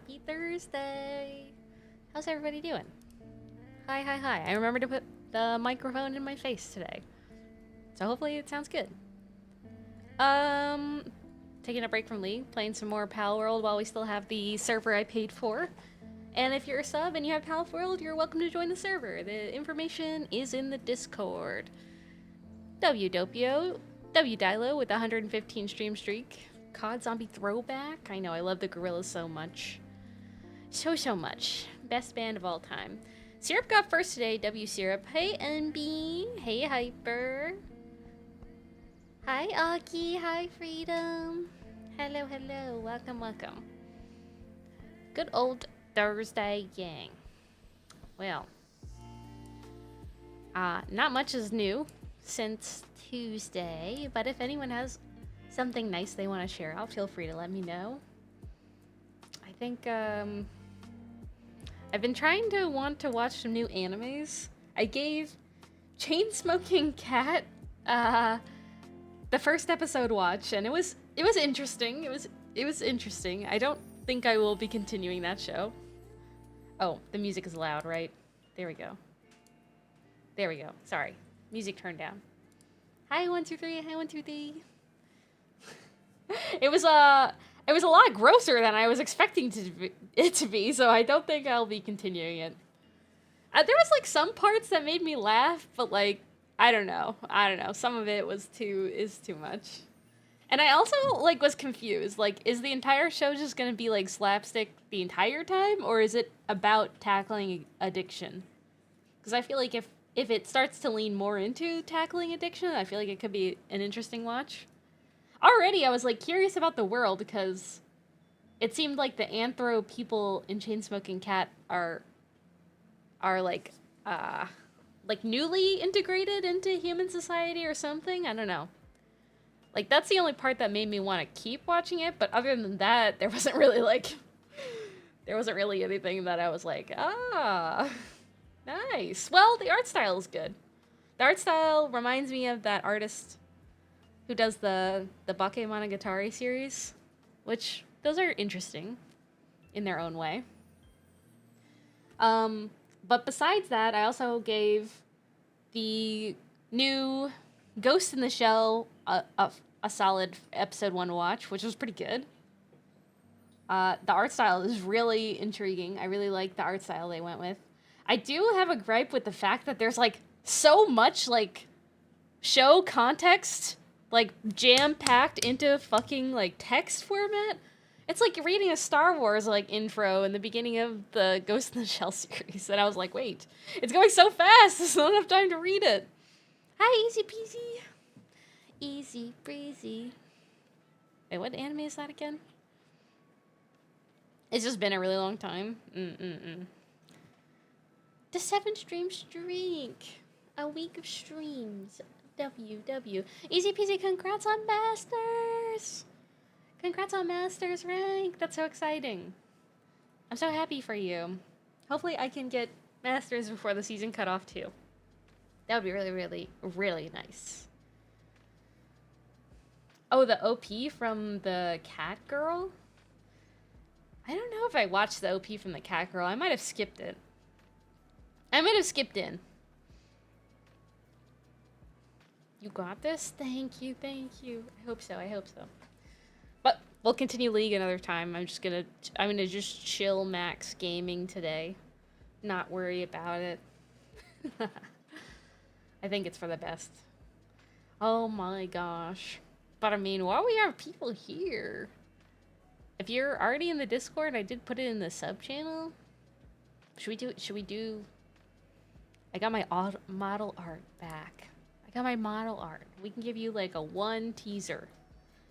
Happy Thursday! How's everybody doing? Hi, hi, hi. I remembered to put the microphone in my face today. So hopefully it sounds good. Taking a break from League, playing some more PALWORLD while we still have the server I paid for. And if you're a sub and you have PALWORLD, you're welcome to join the server. The information is in the Discord. WDopio, WDilo with 115 stream streak. COD Zombie Throwback. I know, I love the Gorillas so much. So much. Best band of all time. Syrup got first today, W Syrup. Hey NB. Hey Hyper. Hi Aki. Hi Freedom. Hello, hello. Welcome, welcome. Good old Thursday gang. Well, not much is new since Tuesday, but if anyone has something nice they want to share, feel free to let me know. I think, I've been trying to want to watch some new animes. I gave Chain-Smoking Cat, the first episode watch, and it was interesting. It was interesting. I don't think I will be continuing that show. Oh, the music is loud, right? There we go. There we go. Sorry. Music turned down. Hi, 123. Hi, 123. It was a lot grosser than I was expecting it to be, so I don't think I'll be continuing it. There was like some parts that made me laugh, but like I don't know. Some of it is too much. And I also like was confused. Like, is the entire show just gonna be like slapstick the entire time, or is it about tackling addiction? Because I feel like if it starts to lean more into tackling addiction, I feel like it could be an interesting watch. Already, I was like curious about the world because it seemed like the anthro people in Chain-Smoking Cat are like newly integrated into human society or something. I don't know. Like, that's the only part that made me want to keep watching it, but other than that, there wasn't really anything that I was like, nice. Well, the art style is good. The art style reminds me of that artist who does the Bakemonogatari series, which those are interesting in their own way. But besides that, I also gave the new Ghost in the Shell a solid episode 1 watch, which was pretty good. The art style is really intriguing. I really like the art style they went with. I do have a gripe with the fact that there's like so much like show context like jam-packed into fucking like text format. It's like reading a Star Wars like intro in the beginning of the Ghost in the Shell series, and I was like, wait, it's going so fast, there's not enough time to read it. Hi, easy peasy. Easy breezy. Wait, what anime is that again? It's just been a really long time. The 7-stream streak. A week of streams. WW. Easy peasy, congrats on Masters! Congrats on Masters rank! That's so exciting. I'm so happy for you. Hopefully I can get Masters before the season cutoff too. That would be really, really, really nice. Oh, the OP from the Cat Girl? I don't know if I watched the OP from the Cat Girl. I might have skipped it. I might have skipped in. You got this? Thank you, thank you. I hope so, I hope so. But we'll continue League another time. I'm gonna just chill max gaming today. Not worry about it. I think it's for the best. Oh my gosh. But I mean, while we have people here, if you're already in the Discord, I did put it in the sub channel. Should we do? I got my model art back. I got my model art. We can give you like a 1 teaser.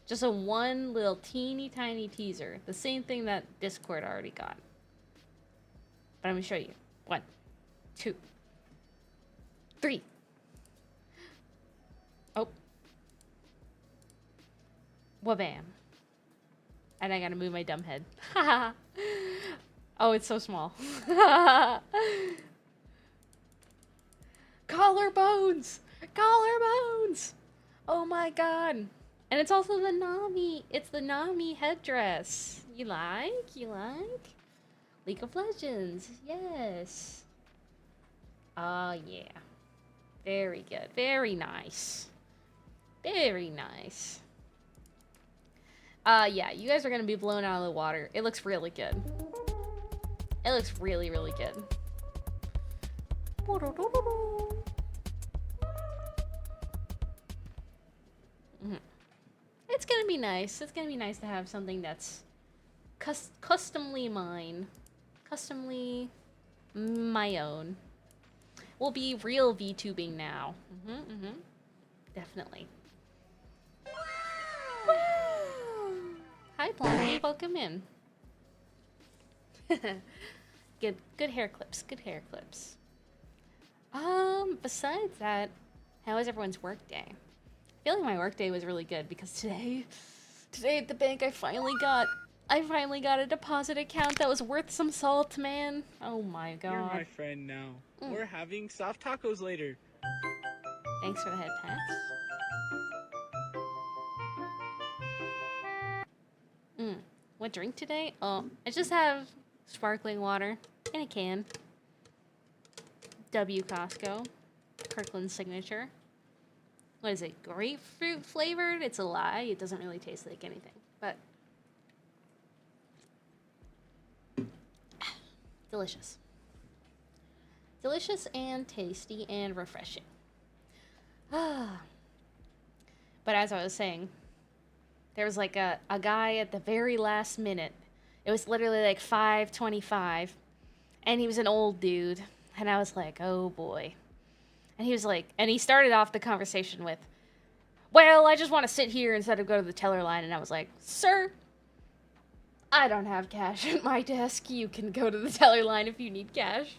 Just a 1 little teeny tiny teaser. The same thing that Discord already got. But I'm gonna show you. 1, 2, 3. Oh. Wabam. And I gotta move my dumb head. Oh, it's so small. Collarbones! Collarbones! Oh my god. And it's also the Nami. It's the Nami headdress. You like? You like? League of Legends. Yes. Yeah. Very good. Very nice. Very nice. Yeah, you guys are gonna be blown out of the water. It looks really good. It looks really, really good. It's gonna be nice. It's gonna be nice to have something that's customly mine. Customly my own. We'll be real VTubing now. Definitely. Hi, Blondie. Welcome in. Good hair clips. Good hair clips. Besides that, how was everyone's work day? I feel like my work day was really good because today at the bank I finally got a deposit account that was worth some salt, man. Oh my god. You're my friend now. We're having soft tacos later. Thanks for the head pats. What drink today? Oh, I just have sparkling water in a can. W Costco. Kirkland's signature. What is it? Grapefruit flavored? It's a lie. It doesn't really taste like anything. But delicious. Delicious and tasty and refreshing. But as I was saying, there was like a guy at the very last minute. It was literally like 5:25, and he was an old dude. And I was like, oh boy. And he was like, and he started off the conversation with, well, I just want to sit here instead of go to the teller line. And I was like, sir, I don't have cash at my desk. You can go to the teller line if you need cash.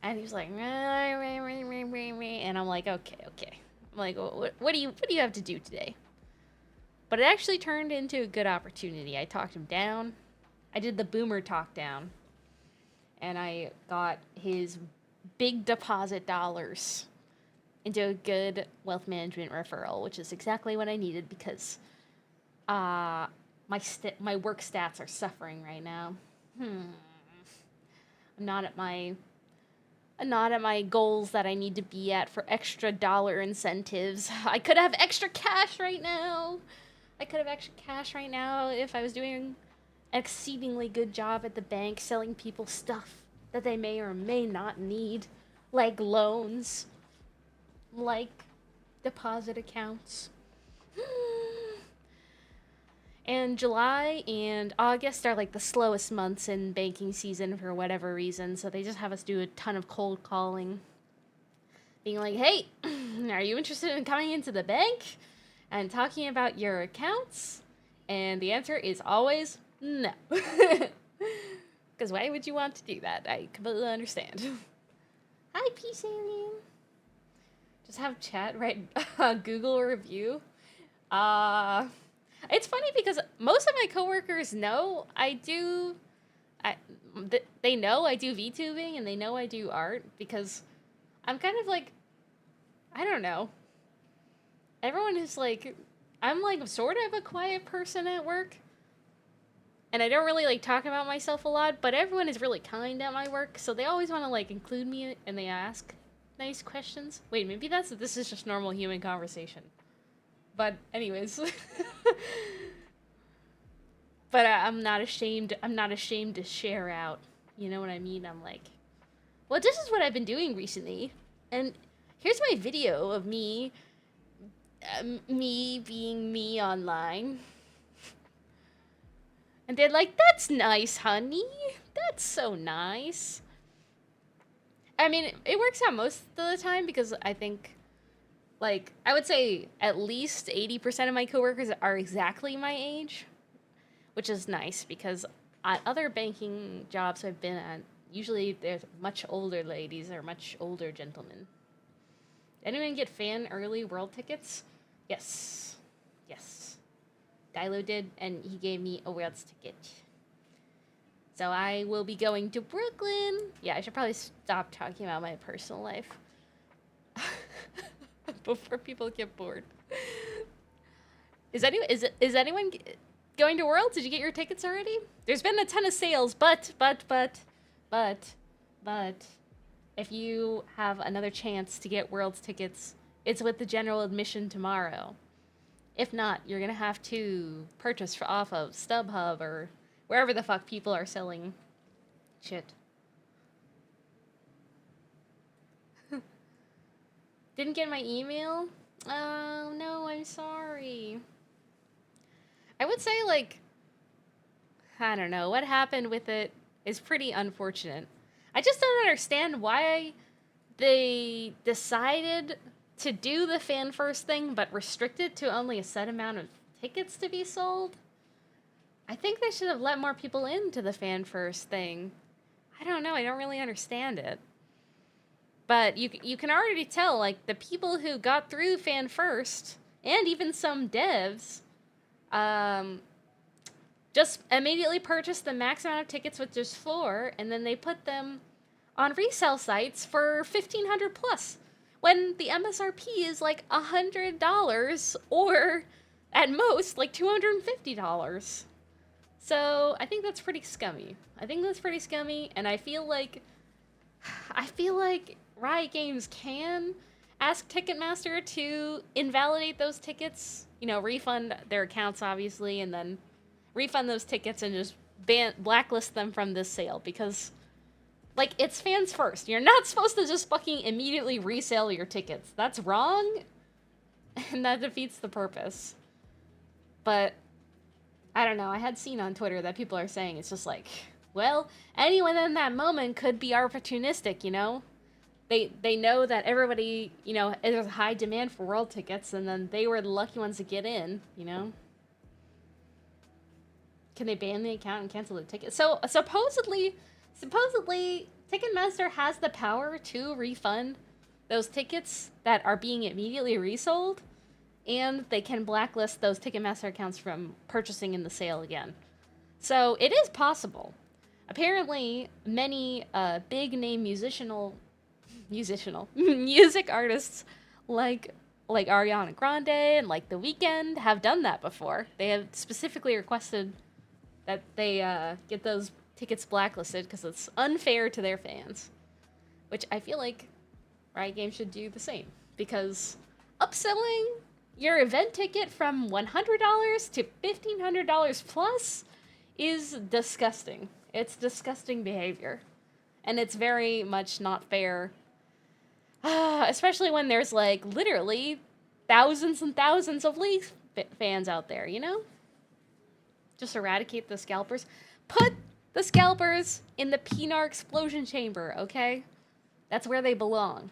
And he was like, and I'm like, okay. I'm like, what do you have to do today? But it actually turned into a good opportunity. I talked him down. I did the boomer talk down. And I got his big deposit dollars into a good wealth management referral, which is exactly what I needed because my work stats are suffering right now. I'm not at my goals that I need to be at for extra dollar incentives. I could have extra cash right now. If I was doing an exceedingly good job at the bank selling people stuff that they may or may not need, like loans, like deposit accounts. And July and August are like the slowest months in banking season for whatever reason, so they just have us do a ton of cold calling. Being like, hey, are you interested in coming into the bank and talking about your accounts? And the answer is always no. Because why would you want to do that? I completely understand. Hi, Peace Alien. Just have chat write Google review. It's funny because most of my coworkers know they know I do VTubing and they know I do art because I'm kind of like, I don't know. Everyone is like, I'm like sort of a quiet person at work. And I don't really like talk about myself a lot, but everyone is really kind at my work, so they always want to like include me and they ask nice questions. Wait, maybe this is just normal human conversation. But anyways, but I'm not ashamed to share out. You know what I mean? I'm like, well, this is what I've been doing recently, and here's my video of me being me online. And they're like, that's nice, honey. That's so nice. I mean, it works out most of the time because I think, like, I would say at least 80% of my coworkers are exactly my age, which is nice because at other banking jobs I've been at, usually there's much older ladies or much older gentlemen. Anyone get fan early world tickets? Yes. Dilo did, and he gave me a Worlds ticket. So I will be going to Brooklyn. Yeah, I should probably stop talking about my personal life before people get bored. Is anyone going to Worlds? Did you get your tickets already? There's been a ton of sales, but, if you have another chance to get Worlds tickets, it's with the general admission tomorrow. If not, you're gonna have to purchase off of StubHub or wherever the fuck people are selling shit. Didn't get my email? Oh, no, I'm sorry. I would say, like, I don't know, what happened with it is pretty unfortunate. I just don't understand why they decided to do the fan first thing, but restrict it to only a set amount of tickets to be sold. I think they should have let more people into the fan first thing. I don't know, I don't really understand it. But you can already tell, like, the people who got through fan first, and even some devs, just immediately purchased the max amount of tickets with just 4, and then they put them on resale sites for $1,500 plus, when the MSRP is like $100 or at most like $250. So I think that's pretty scummy. And I feel like Riot Games can ask Ticketmaster to invalidate those tickets, you know, refund their accounts obviously, and then refund those tickets and just blacklist them from this sale, because, like, it's fans first. You're not supposed to just fucking immediately resell your tickets. That's wrong, and that defeats the purpose. But, I don't know, I had seen on Twitter that people are saying it's just like, well, anyone in that moment could be opportunistic, you know? They know that everybody, you know, there's a high demand for World tickets, and then they were the lucky ones to get in, you know? Can they ban the account and cancel the ticket? So, supposedly, Ticketmaster has the power to refund those tickets that are being immediately resold, and they can blacklist those Ticketmaster accounts from purchasing in the sale again. So, it is possible. Apparently, many big-name music artists like Ariana Grande and like The Weeknd have done that before. They have specifically requested that they get those tickets blacklisted because it's unfair to their fans. Which I feel like Riot Games should do the same. Because upselling your event ticket from $100 to $1,500 plus is disgusting. It's disgusting behavior. And it's very much not fair. Especially when there's, like, literally thousands and thousands of League fans out there, you know? Just eradicate the scalpers. Put the scalpers in the Pinar explosion chamber, okay? That's where they belong.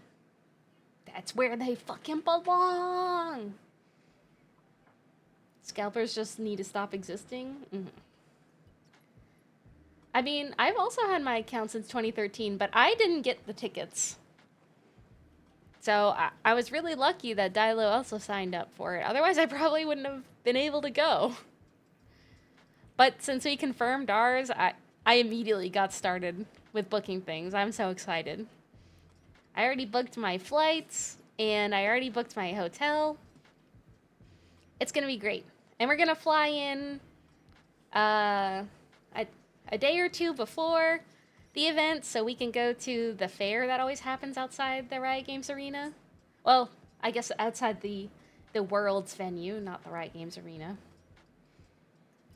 That's where they fucking belong! Scalpers just need to stop existing? Mm-hmm. I mean, I've also had my account since 2013, but I didn't get the tickets. So I was really lucky that Dilo also signed up for it. Otherwise, I probably wouldn't have been able to go. But since we confirmed ours, I immediately got started with booking things. I'm so excited. I already booked my flights, and I already booked my hotel. It's going to be great. And we're going to fly in a day or two before the event so we can go to the fair that always happens outside the Riot Games arena. Well, I guess outside the Worlds venue, not the Riot Games arena.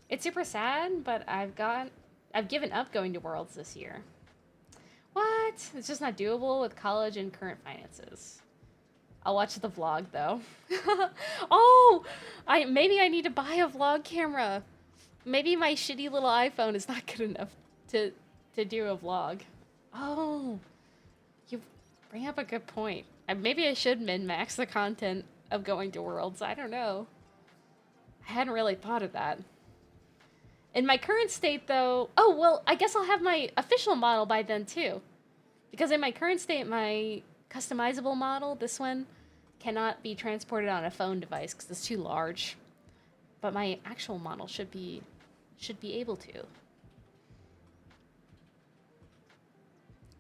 It's super sad, but I've given up going to Worlds this year. What? It's just not doable with college and current finances. I'll watch the vlog though. Oh, maybe I need to buy a vlog camera. Maybe my shitty little iPhone is not good enough to do a vlog. Oh, you bring up a good point. Maybe I should min-max the content of going to Worlds. I don't know. I hadn't really thought of that. In my current state, though... Oh, well, I guess I'll have my official model by then, too. Because in my current state, my customizable model, this one, cannot be transported on a phone device because it's too large. But my actual model should be able to.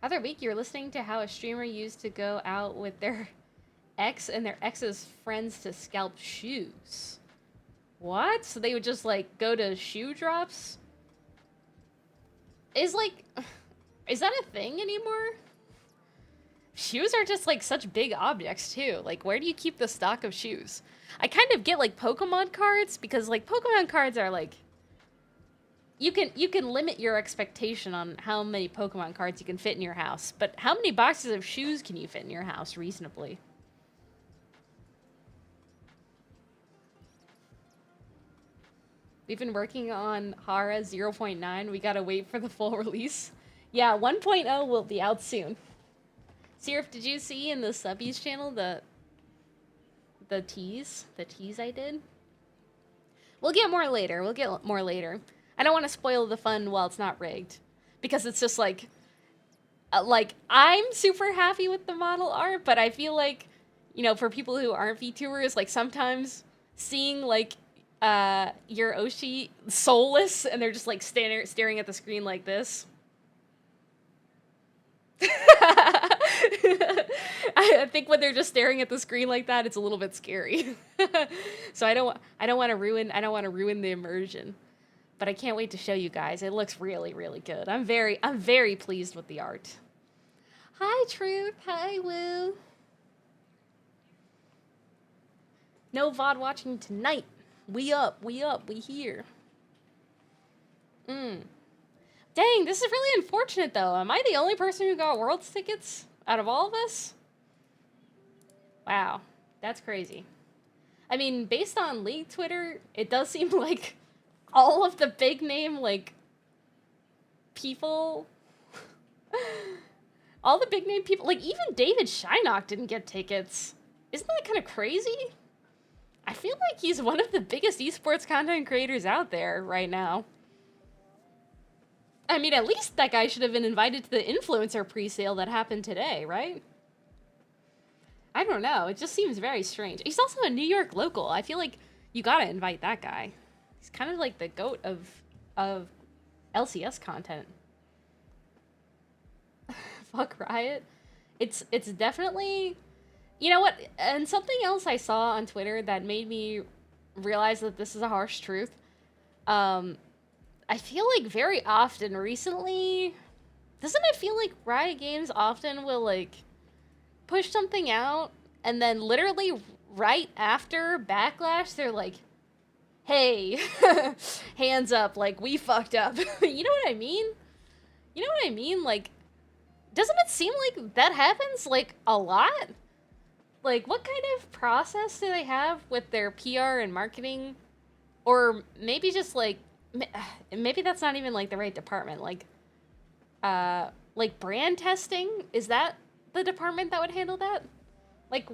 Other week, you were listening to how a streamer used to go out with their ex and their ex's friends to scalp shoes. What? So they would just, like, go to shoe drops? Is that a thing anymore? Shoes are just, like, such big objects, too. Like, where do you keep the stock of shoes? I kind of get, like, Pokemon cards, because, like, Pokemon cards are, like... You can limit your expectation on how many Pokemon cards you can fit in your house, but how many boxes of shoes can you fit in your house reasonably? We've been working on Hara 0.9. We gotta wait for the full release. Yeah, 1.0 will be out soon. Sirif, did you see in the Subbies channel the tease? The tease I did? We'll get more later. We'll get more later. I don't want to spoil the fun while it's not rigged. Because it's just like I'm super happy with the model art, but I feel like, you know, for people who aren't VTubers, like, sometimes seeing, like, your Oshi soulless, and they're just, like, staring at the screen like this. I think when they're just staring at the screen like that, it's a little bit scary. So I don't want to ruin the immersion. But I can't wait to show you guys. It looks really, really good. I'm very pleased with the art. Hi, Truth. Hi, Woo. No VOD watching tonight. We up, we here. Dang, this is really unfortunate, though. Am I the only person who got Worlds tickets out of all of us? Wow, that's crazy. I mean, based on League Twitter, it does seem like all of the big name, like, people... all the big name people, like, even David Shynock didn't get tickets. Isn't that kind of crazy? I feel like he's one of the biggest esports content creators out there right now. I mean, at least that guy should have been invited to the influencer pre-sale that happened today, right? I don't know. It just seems very strange. He's also a New York local. I feel like you gotta invite that guy. He's kind of like the GOAT of LCS content. Fuck Riot. It's definitely... You know what? And something else I saw on Twitter that made me realize that this is a harsh truth. I feel like very often recently, doesn't it feel like Riot Games often will, like, push something out, and then literally right after Backlash, they're like, hey, hands up, like, we fucked up. You know what I mean? You know what I mean? Like, doesn't it seem like that happens, like, a lot? Like, what kind of process do they have with their PR and marketing? Or maybe just, like, maybe that's not even, like, the right department. Like brand testing? Is that the department that would handle that? Like,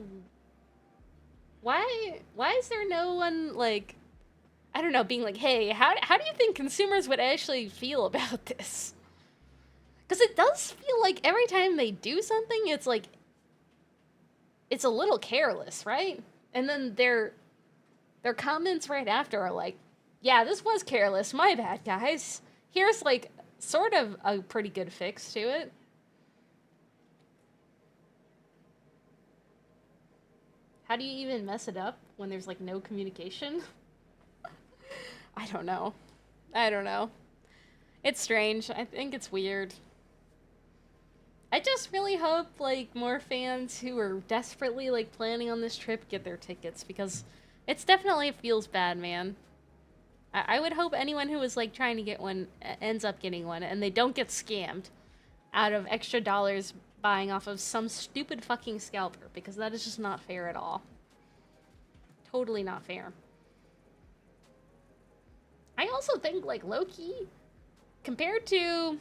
why is there no one, like, I don't know, being like, hey, how do you think consumers would actually feel about this? Because it does feel like every time they do something, it's like, it's a little careless, right? And then their comments right after are like, yeah, this was careless, my bad, guys. Here's, like, sort of a pretty good fix to it. How do you even mess it up when there's, like, no communication? I don't know. It's strange. I think it's weird. I just really hope, like, more fans who are desperately, like, planning on this trip get their tickets, because it's definitely feels bad, man. I would hope anyone who was, like, trying to get one ends up getting one, and they don't get scammed out of extra dollars buying off of some stupid fucking scalper, because that is just not fair at all. Totally not fair. I also think, like, low-key, compared to...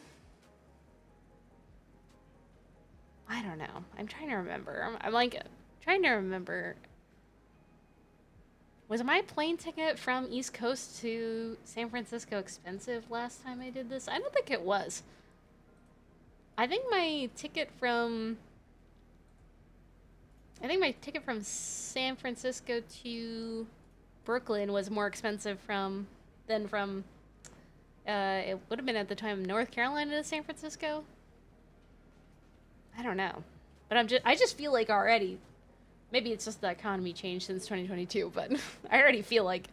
I don't know. I'm trying to remember. I'm like, trying to remember... Was my plane ticket from East Coast to San Francisco expensive last time I did this? I don't think it was. I think my ticket from San Francisco to Brooklyn was more expensive than from it would have been at the time North Carolina to San Francisco. I don't know. But I just feel like already, maybe it's just the economy changed since 2022, but I already feel like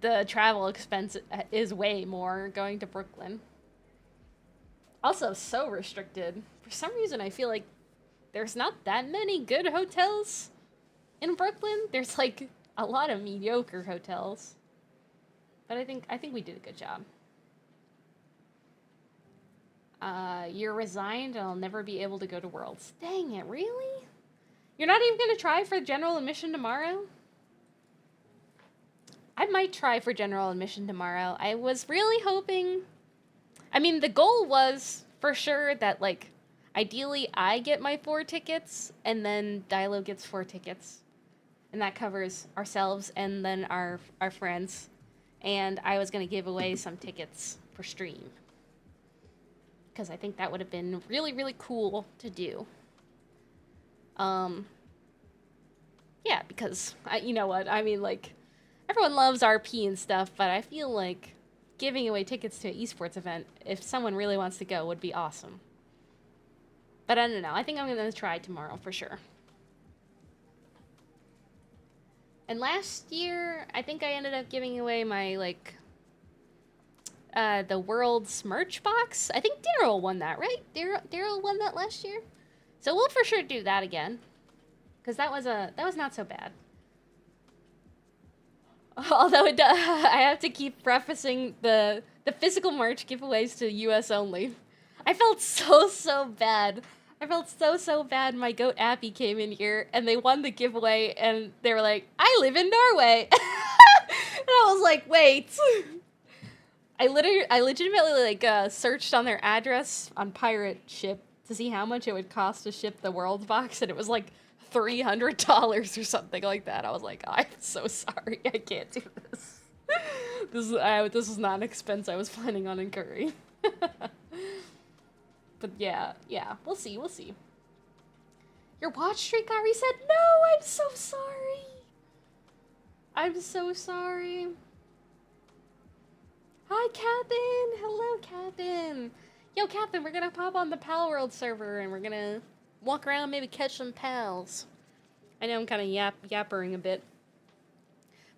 the travel expense is way more going to Brooklyn. Also, so restricted. For some reason, I feel like there's not that many good hotels in Brooklyn. There's like a lot of mediocre hotels. But I think we did a good job. You're resigned and I'll never be able to go to Worlds. Dang it, really? You're not even gonna try for general admission tomorrow? I might try for general admission tomorrow. I was really hoping... I mean, the goal was, for sure, that, like, ideally I get my 4 tickets, and then Dilo gets 4 tickets. And that covers ourselves and then our friends. And I was gonna give away some tickets for stream. Because I think that would have been really, really cool to do. Yeah, because, you know what, I mean, like, everyone loves RP and stuff, but I feel like giving away tickets to an esports event, if someone really wants to go, would be awesome. But I don't know, I think I'm gonna try tomorrow for sure. And last year, I think I ended up giving away my, like, the World's merch box. I think Daryl won that, right? Daryl won that last year? So we'll for sure do that again. Because that was not so bad. Although I have to keep prefacing the physical merch giveaways to US only. I felt so bad. I felt so bad my goat Appy came in here and they won the giveaway and they were like, I live in Norway. And I was like, wait. I legitimately like searched on their address on Pirate Ship to see how much it would cost to ship the World box, and it was like $300 or something like that. I was like, I'm so sorry, I can't do this. This is not an expense I was planning on incurring. But yeah, we'll see. Your watch streak got reset? No, I'm so sorry. I'm so sorry. Hi, Captain. Hello, Captain. Yo, Captain, we're gonna pop on the PALWORLD server and we're gonna walk around, maybe catch some pals. I know I'm kind of yappering a bit.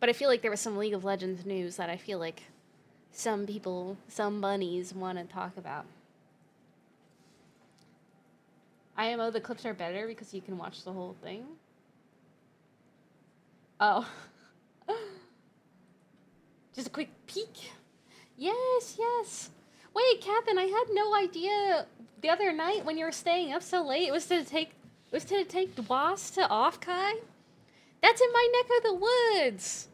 But I feel like there was some League of Legends news that I feel like some people, some bunnies want to talk about. IMO, the clips are better because you can watch the whole thing. Oh. Just a quick peek. Yes. Wait, Captain, I had no idea the other night when you were staying up so late. It was to take Dwas to Offkai? That's in my neck of the woods.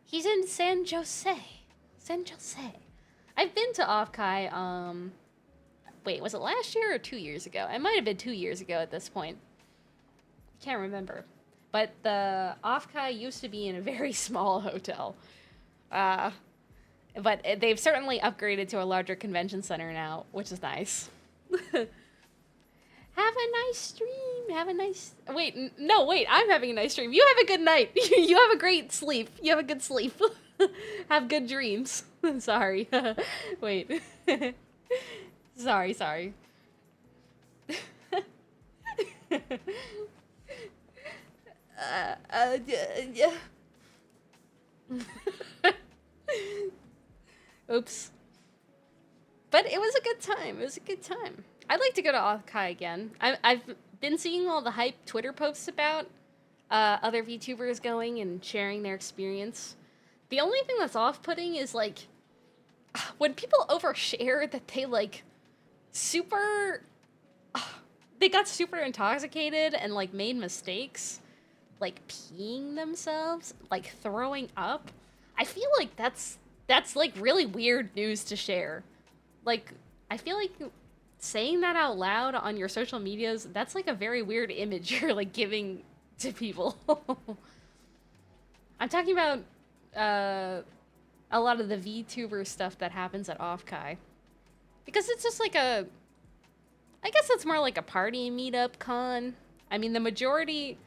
He's in San Jose. I've been to Offkai, wait, was it last year or 2 years ago? It might have been 2 years ago at this point. Can't remember. But the Offkai used to be in a very small hotel. But they've certainly upgraded to a larger convention center now, which is nice. Have a nice stream. Have a nice... Wait, I'm having a nice stream. You have a good night. You have a great sleep. You have a good sleep. Have good dreams. Sorry. Wait. Sorry. Yeah. Oops. But it was a good time. I'd like to go to Offkai again. I've been seeing all the hype Twitter posts about other VTubers going and sharing their experience. The only thing that's off-putting is, like, when people overshare that they, like, they got super intoxicated and, like, made mistakes, like, peeing themselves, like, throwing up. I feel like that's like, really weird news to share. Like, I feel like saying that out loud on your social medias, that's, like, a very weird image you're, like, giving to people. I'm talking about, a lot of the VTuber stuff that happens at Offkai. Because it's just like I guess it's more like a party meetup con. I mean, the majority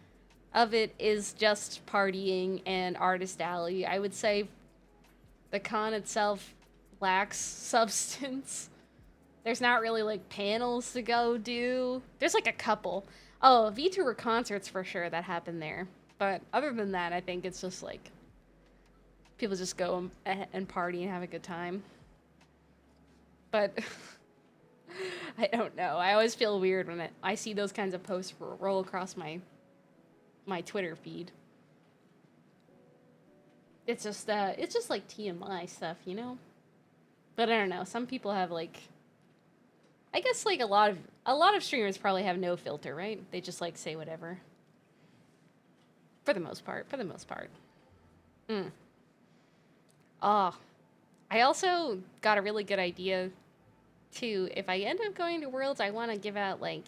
of it is just partying and artist alley. I would say the con itself lacks substance. There's not really, like, panels to go do. There's, like, a couple. Oh, VTuber concerts for sure that happen there. But other than that, I think it's just, like, People just go and party and have a good time. But I don't know. I always feel weird when I see those kinds of posts roll across my Twitter feed. It's just like TMI stuff, you know? But I don't know. Some people have like, I guess like a lot of streamers probably have no filter, right? They just like say whatever. For the most part. Oh, I also got a really good idea too. If I end up going to Worlds, I want to give out like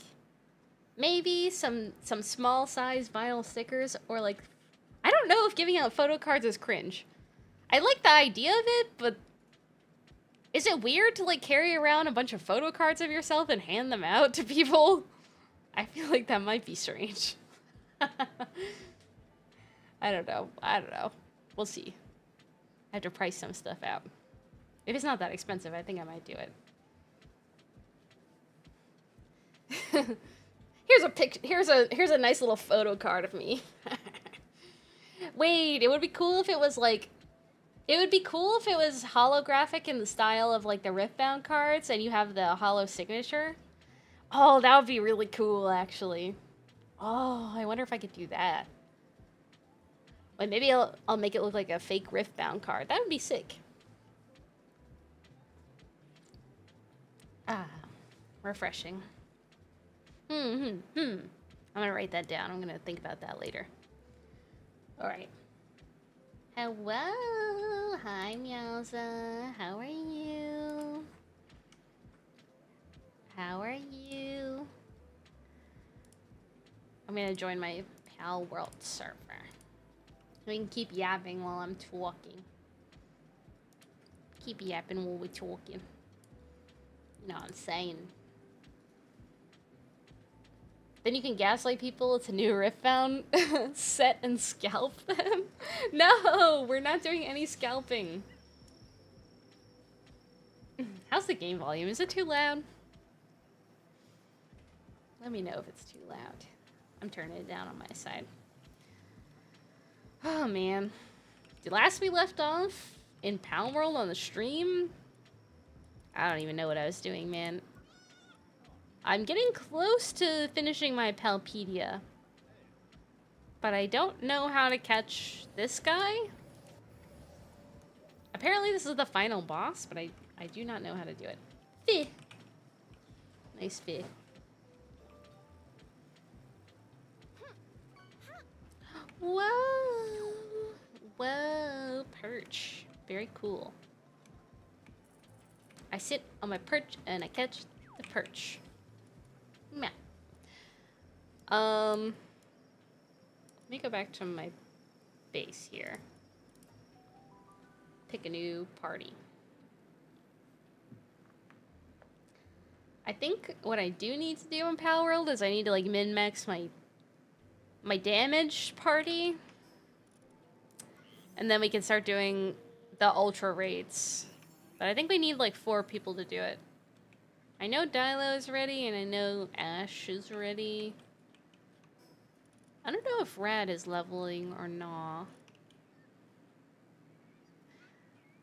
maybe some small size vinyl stickers, or like, I don't know if giving out photo cards is cringe. I like the idea of it, but is it weird to like carry around a bunch of photo cards of yourself and hand them out to people? I feel like that might be strange. I don't know. We'll see. I have to price some stuff out. If it's not that expensive, I think I might do it. Here's a nice little photo card of me. Wait, it would be cool if it was like, it would be cool if it was holographic in the style of like the Riftbound cards and you have the holo signature. Oh, that would be really cool actually. Oh, I wonder if I could do that. Like maybe I'll make it look like a fake Riftbound card. That would be sick. Ah, refreshing. I'm gonna write that down. I'm gonna think about that later. All right. Hello. Hi, Meowza. How are you? How are you? I'm gonna join my PALWORLD server. We can keep yapping while I'm talking. Keep yapping while we're talking. You know what I'm saying? Then you can gaslight people. It's a new Riftbound set and scalp them. No, we're not doing any scalping. How's the game volume? Is it too loud? Let me know if it's too loud. I'm turning it down on my side. Oh, man. The last we left off in PALWORLD on the stream, I don't even know what I was doing, man. I'm getting close to finishing my Palpedia, but I don't know how to catch this guy. Apparently this is the final boss, but I do not know how to do it. Fih. Nice fih. Whoa. Whoa, perch. Very cool. I sit on my perch and I catch the perch. Meow. Let me go back to my base here. Pick a new party. I think what I do need to do in PALWORLD is I need to like min-max my damage party. And then we can start doing the ultra raids. But I think we need like 4 people to do it. I know Dilo is ready, and I know Ash is ready. I don't know if Rad is leveling or not.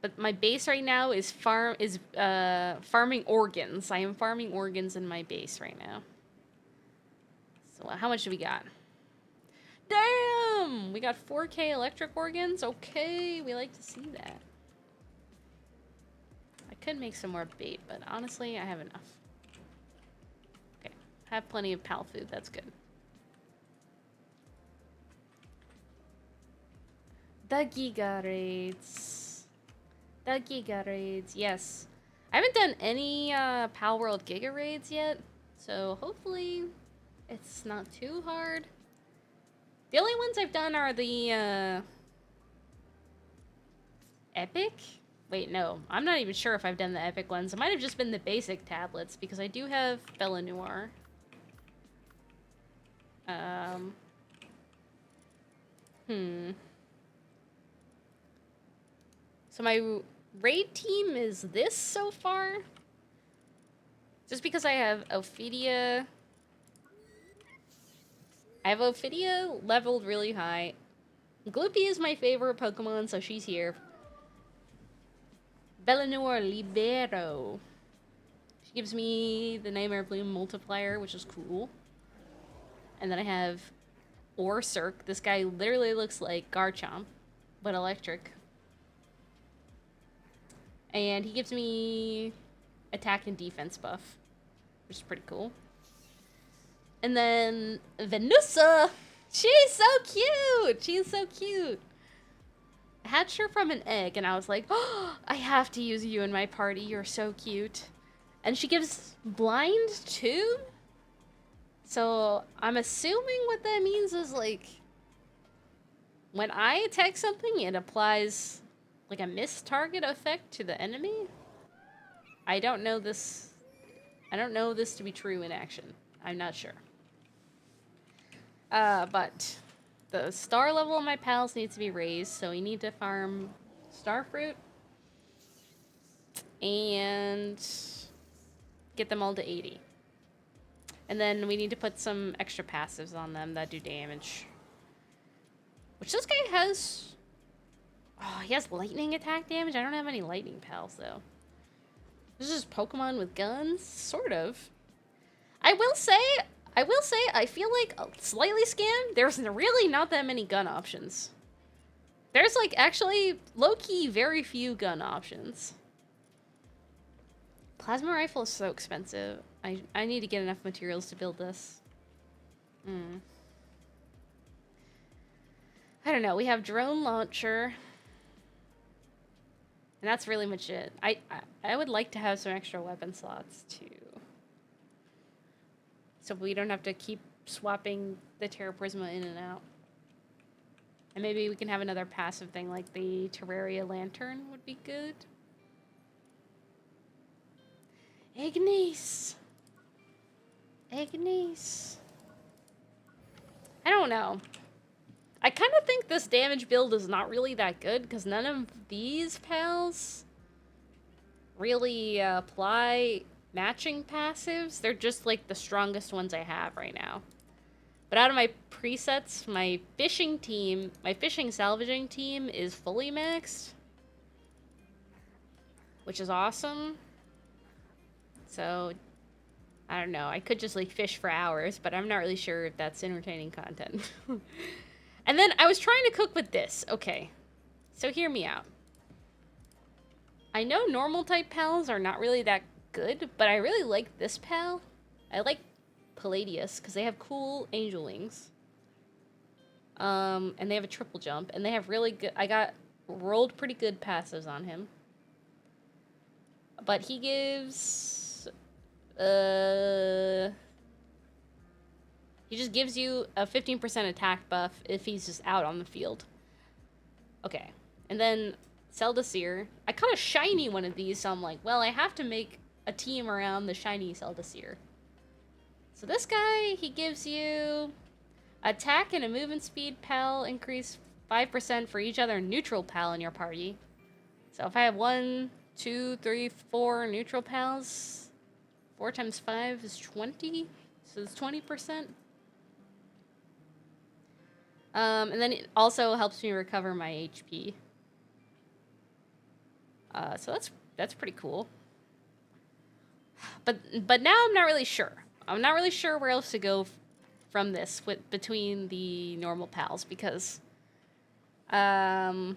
But my base right now is farming organs. I am farming organs in my base right now. So how much do we got? Damn! We got 4K electric organs? Okay, we like to see that. I could make some more bait, but honestly, I have enough. Okay, I have plenty of pal food, that's good. The Giga Raids. The Giga Raids, yes. I haven't done any PALWORLD Giga Raids yet, so hopefully it's not too hard. The only ones I've done are the epic? Wait, no. I'm not even sure if I've done the epic ones. It might have just been the basic tablets, because I do have Bella Noir. So my raid team is this so far. Just because I have Ophidia. I have Ophidia leveled really high. Gloopy is my favorite Pokemon, so she's here. Bellinor Libero. She gives me the Nightmare Bloom multiplier, which is cool. And then I have Orcirk. This guy literally looks like Garchomp, but electric. And he gives me attack and defense buff, which is pretty cool. And then Venusa! She's so cute! She's so cute! I hatched her from an egg, and I was like, oh, I have to use you in my party. You're so cute. And she gives blind too? So I'm assuming what that means is like, when I attack something, it applies like a miss target effect to the enemy. I don't know this to be true in action. I'm not sure. But the star level of my pals needs to be raised, so we need to farm starfruit and get them all to 80. And then we need to put some extra passives on them that do damage. Which this guy has... Oh, he has lightning attack damage? I don't have any lightning pals, though. This is Pokemon with guns? Sort of. I will say, I feel like, slightly scammed, there's really not that many gun options. There's, like, actually, low-key, very few gun options. Plasma rifle is so expensive. I need to get enough materials to build this. I don't know. We have drone launcher. And that's really much it. I would like to have some extra weapon slots, too. So we don't have to keep swapping the Terra Prisma in and out. And maybe we can have another passive thing like the Terraria Lantern would be good. Ignis! Ignis! I don't know. I kind of think this damage build is not really that good because none of these pals really apply matching passives. They're just like the strongest ones I have right now. But out of my presets, my fishing salvaging team is fully maxed, which is awesome. So, I don't know. I could just like fish for hours, but I'm not really sure if that's entertaining content. And then I was trying to cook with this. Okay, so hear me out. I know normal type pals are not really that good, but I really like this pal. I like Palladius because they have cool angel wings. And they have a triple jump, and they have really good... I got rolled pretty good passives on him. But he gives... He just gives you a 15% attack buff if he's just out on the field. Okay. And then Seldasir. I caught a shiny one of these, so I'm like, well, I have to make a team around the shiny Seldasir. So this guy, he gives you attack and a movement speed pal increase 5% for each other neutral pal in your party. So if I have 1, 2, 3, 4 neutral pals, 4 times 5 is 20. So it's 20%. And then it also helps me recover my HP. So that's pretty cool. But now I'm not really sure. I'm not really sure where else to go from this between the normal pals because I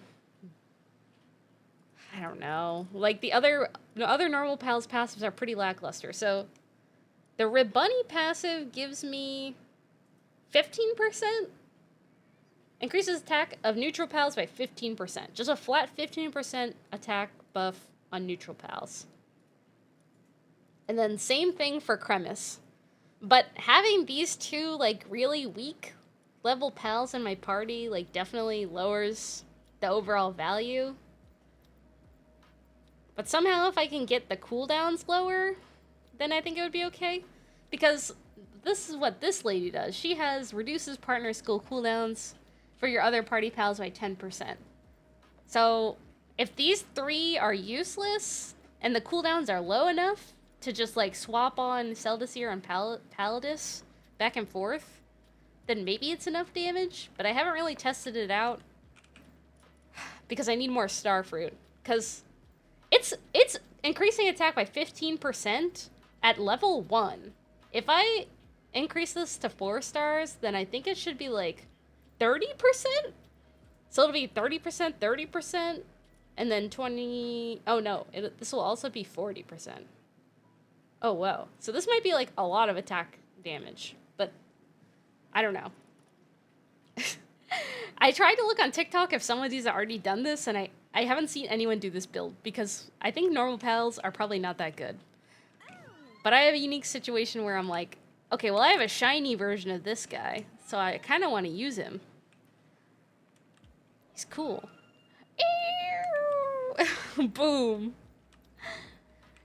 don't know. Like the other normal pals passives are pretty lackluster. So the Rabunny passive gives me 15%. Increases attack of neutral pals by 15%. Just a flat 15% attack buff on neutral pals. And then same thing for Cremis. But having these two, like, really weak level pals in my party, like, definitely lowers the overall value. But somehow if I can get the cooldowns lower, then I think it would be okay. Because this is what this lady does. She reduces partner skill cooldowns for your other party pals by 10%. So if these 3 are useless and the cooldowns are low enough to just like swap on Seldasir and Palladis back and forth, then maybe it's enough damage. But I haven't really tested it out because I need more starfruit. Because It's increasing attack by 15% at level 1. If I increase this to 4 stars, then I think it should be like 30%? So it'll be 30%, 30%, and then 20... Oh no, this will also be 40%. Oh, whoa. So this might be like a lot of attack damage, but I don't know. I tried to look on TikTok if some of these have already done this, and I haven't seen anyone do this build, because I think normal pals are probably not that good. But I have a unique situation where I'm like, okay, well I have a shiny version of this guy, so I kind of want to use him. He's cool. Boom.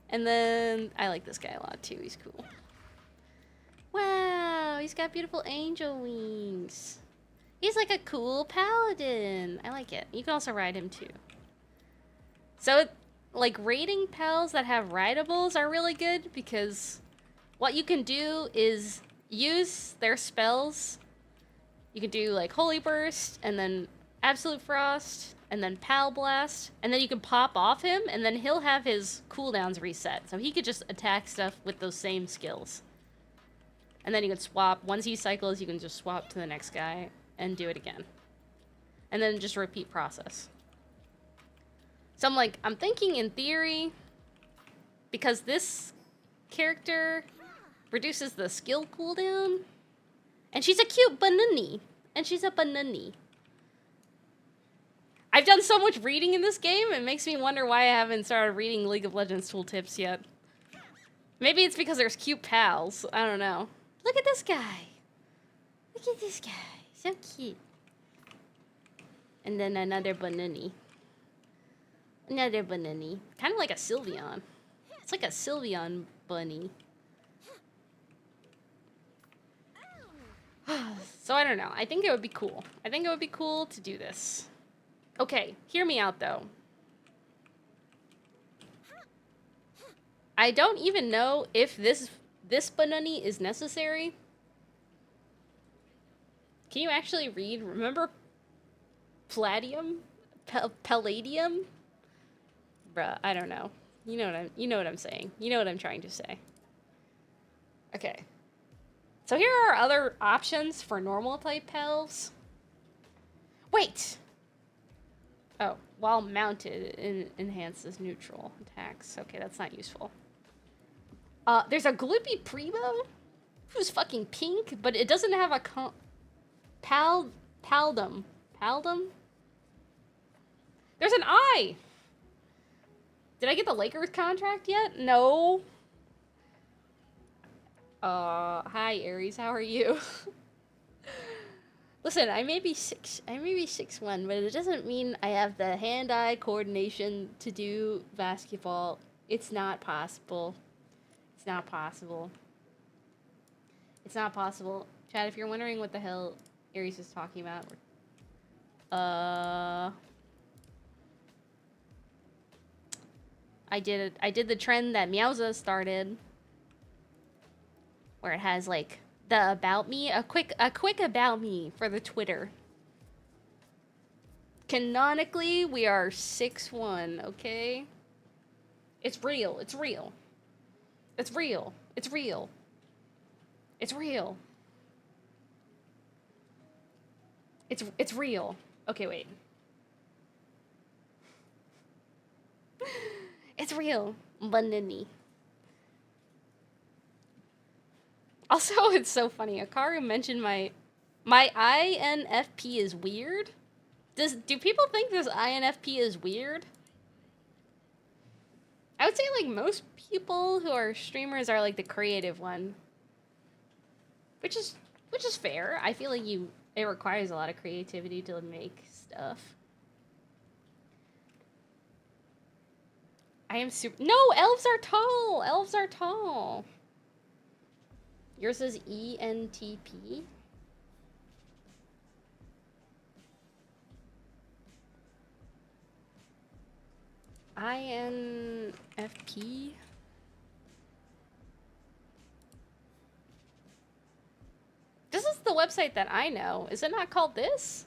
And then I like this guy a lot too, he's cool. Wow, he's got beautiful angel wings. He's like a cool paladin. I like it. You can also ride him too. So, like, raiding pals that have rideables are really good because what you can do is use their spells. You can do, like, Holy Burst, and then Absolute Frost, and then Pal Blast, and then you can pop off him, and then he'll have his cooldowns reset. So he could just attack stuff with those same skills. And then you can swap. Once he cycles, you can just swap to the next guy and do it again. And then just repeat process. So I'm thinking in theory, because this character reduces the skill cooldown, and she's a cute banani, and she's a banani. I've done so much reading in this game, it makes me wonder why I haven't started reading League of Legends tooltips yet. Maybe it's because there's cute pals, I don't know. Look at this guy. Look at this guy, so cute. And then another banani. Another banani. Kind of like a Sylveon. It's like a Sylveon bunny. So I don't know. I think it would be cool. I think it would be cool to do this. Okay, hear me out though. I don't even know if this banani is necessary. Can you actually read? Remember Palladium? Palladium? Bruh, I don't know. You know what I'm saying. You know what I'm trying to say. Okay. So here are other options for normal type pals. Wait! Oh, while mounted, enhances neutral attacks. Okay, that's not useful. There's a Gloopy Primo who's fucking pink, but it doesn't have a Paldum. Paldum? There's an eye! Did I get the Lakers contract yet? No. Hi Aries, how are you? Listen, I may be 6'1", but it doesn't mean I have the hand-eye coordination to do basketball. It's not possible. It's not possible. It's not possible. Chad, if you're wondering what the hell Aries is talking about, I did the trend that Meowza started, where it has like the about me, a quick about me for the Twitter. Canonically, we are 6'1", okay? It's real. It's real. It's real. It's real. It's real. It's real. Okay, wait. It's real. Banani. Also, it's so funny. Akaru mentioned my INFP is weird. Do people think this INFP is weird? I would say like most people who are streamers are like the creative one. Which is fair. I feel like it requires a lot of creativity to make stuff. I am super... No, elves are tall! Elves are tall! Yours is ENTP? INFP? This is the website that I know. Is it not called this?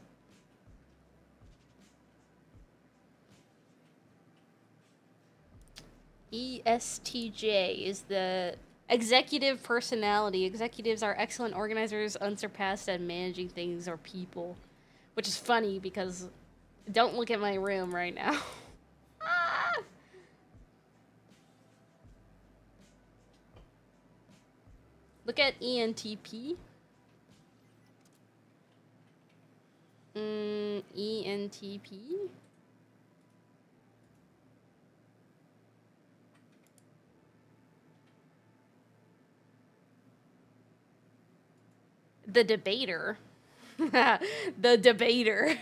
ESTJ is the executive personality. Executives are excellent organizers, unsurpassed at managing things or people. Which is funny because don't look at my room right now. Ah! Look at ENTP. ENTP? The debater. The debater.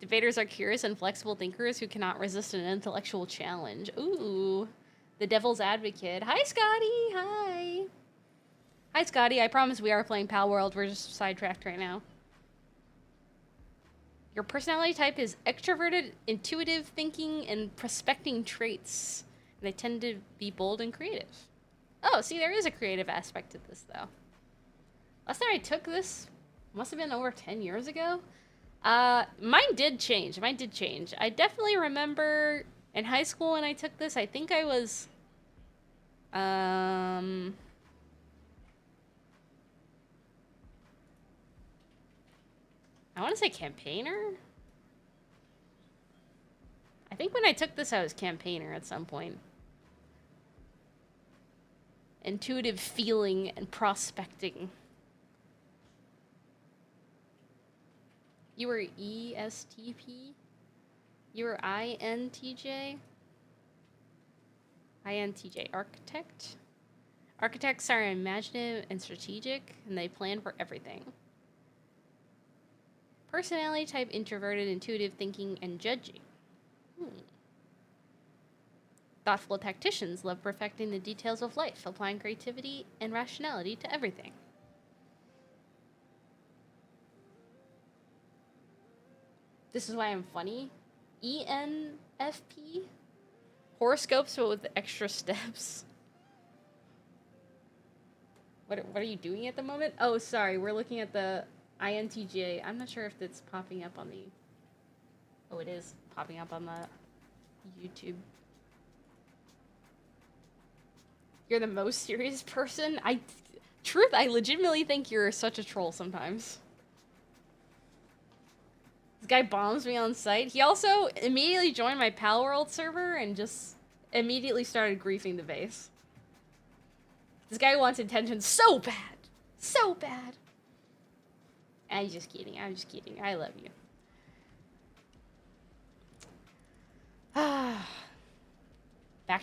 Debaters are curious and flexible thinkers who cannot resist an intellectual challenge. Ooh. The devil's advocate. Hi, Scotty. Hi. Hi, Scotty. I promise we are playing PALWORLD. We're just sidetracked right now. Your personality type is extroverted, intuitive thinking, and prospecting traits. And they tend to be bold and creative. Oh, see, there is a creative aspect to this, though. Last time I took this must have been over 10 years ago. Mine did change. I definitely remember in high school when I took this, I think I was, I want to say campaigner? I think when I took this, I was campaigner at some point. Intuitive feeling and prospecting. You were ESTP? You were INTJ? INTJ, architect? Architects are imaginative and strategic, and they plan for everything. Personality type, introverted, intuitive thinking, and judging. Thoughtful tacticians love perfecting the details of life, applying creativity and rationality to everything. This is why I'm funny. ENFP? Horoscopes, but with extra steps. What are you doing at the moment? Oh, sorry. We're looking at the INTJ. I'm not sure if it's popping up on the... Oh, it is popping up on the YouTube. You're the most serious person? Truth, I legitimately think you're such a troll sometimes. This guy bombs me on sight. He also immediately joined my PALWORLD server and just immediately started griefing the base. This guy wants attention so bad. So bad. I'm just kidding. I love you. Back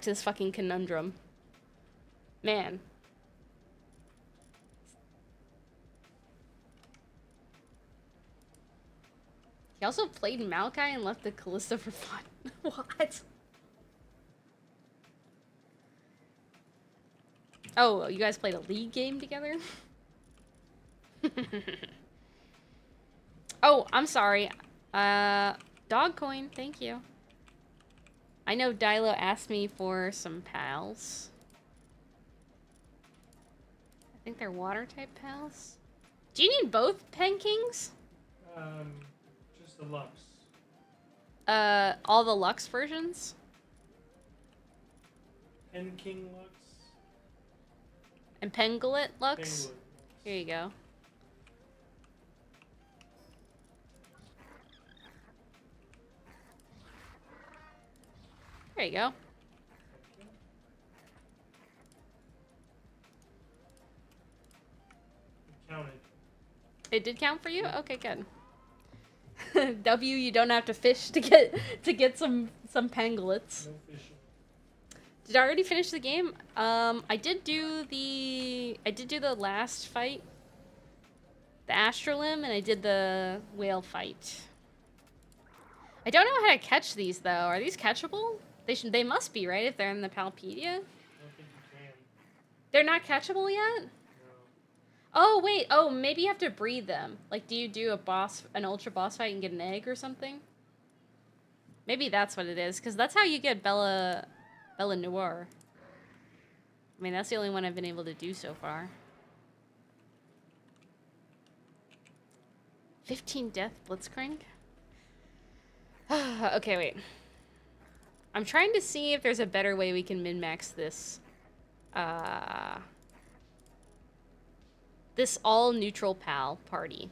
to this fucking conundrum. Man. He also played Maokai and left the Callisto for fun. What? Oh, you guys played a League game together? Oh, I'm sorry. Dog coin, thank you. I know Dilo asked me for some pals. I think they're water type pals. Do you need both Pen Kings? Just the Lux. All the Lux versions? Pen King Lux. And Pengullet Lux? Pengullet. Here you go. There you go. It counted. It did count for you? Okay, good. W, you don't have to fish to get some panglets. No fishing. Did I already finish the game? I did do the last fight, the Astrolim, and I did the whale fight. I don't know how to catch these though. Are these catchable? They must be, right? If they're in the Palpedia. I don't think you can. They're not catchable yet? No. Oh wait. Oh, maybe you have to breed them. Like, do you do an ultra boss fight and get an egg or something? Maybe that's what it is, because that's how you get Bella Noir. I mean, that's the only one I've been able to do so far. 15 death Blitzcrank? Okay, wait. I'm trying to see if there's a better way we can min-max this. This all-neutral PAL party.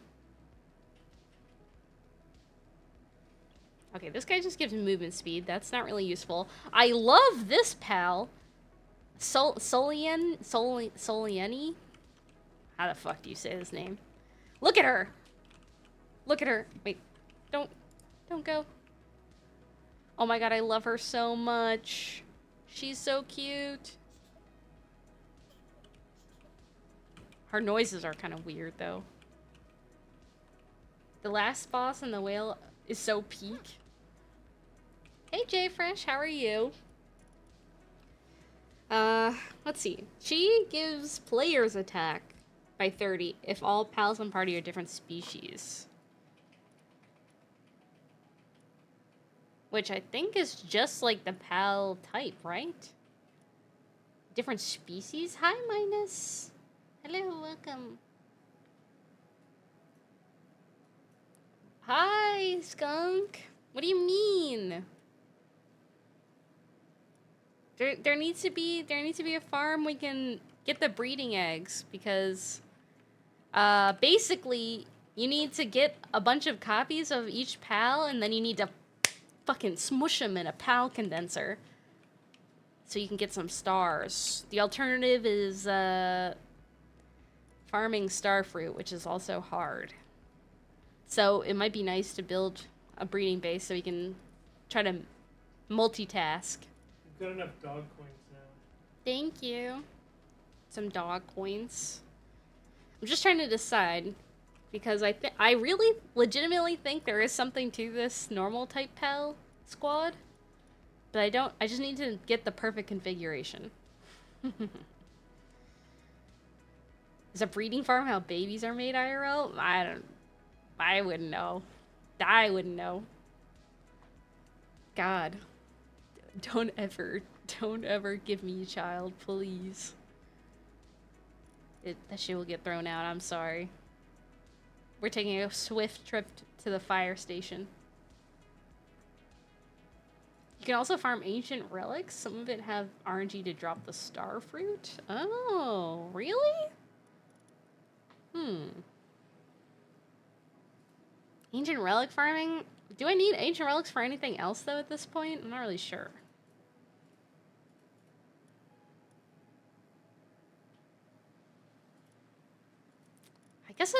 Okay, this guy just gives movement speed. That's not really useful. I love this PAL. Soliani? How the fuck do you say his name? Look at her! Look at her. Wait. Don't go. Oh my god, I love her so much. She's so cute. Her noises are kind of weird, though. The last boss in the whale is so peak. Hey, Jay Fresh, how are you? Let's see. She gives players attack by 30 if all pals in party are different species. Which I think is just like the pal type, right? Different species? Hi, Minus. Hello, welcome. Hi, Skunk. What do you mean? There needs to be a farm we can get the breeding eggs because basically you need to get a bunch of copies of each pal and then you need to fucking smush them in a pal condenser so you can get some stars. The alternative is farming star fruit, which is also hard. So it might be nice to build a breeding base so we can try to multitask. You've got enough dog coins now. Thank you. Some dog coins. I'm just trying to decide because I really legitimately think there is something to this normal type pal squad, but I just need to get the perfect configuration. Is a breeding farm how babies are made IRL? I wouldn't know. I wouldn't know. God. Don't ever give me a child, please. That shit will get thrown out, I'm sorry. We're taking a swift trip to the fire station. You can also farm ancient relics. Some of it have RNG to drop the star fruit. Oh, really? Ancient relic farming? Do I need ancient relics for anything else, though, at this point? I'm not really sure. I guess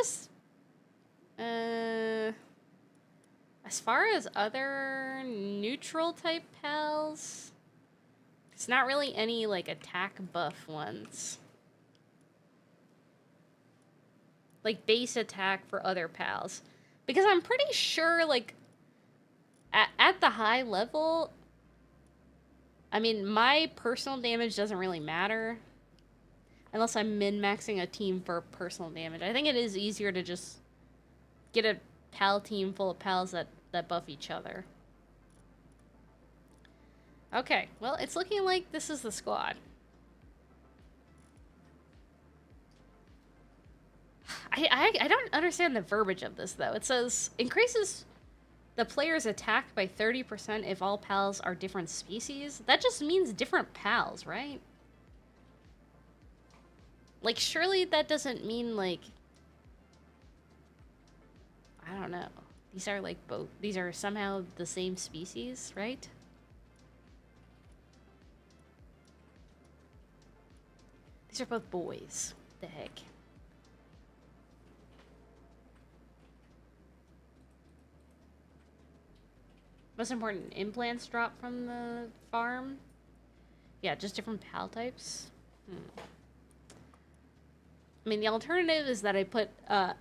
as far as other neutral type pals, it's not really any, like, attack buff ones. Like, base attack for other pals. Because I'm pretty sure, like, at the high level, I mean, my personal damage doesn't really matter. Unless I'm min-maxing a team for personal damage. I think it is easier to just get a pal team full of pals that buff each other. Okay, well, it's looking like this is the squad. I don't understand the verbiage of this, though. It says, increases the player's attack by 30% if all pals are different species. That just means different pals, right? Like, surely that doesn't mean, like... I don't know. These are, like, both... These are somehow the same species, right? These are both boys. What the heck? Most important, implants drop from the farm? Yeah, just different pal types. I mean, the alternative is that I put a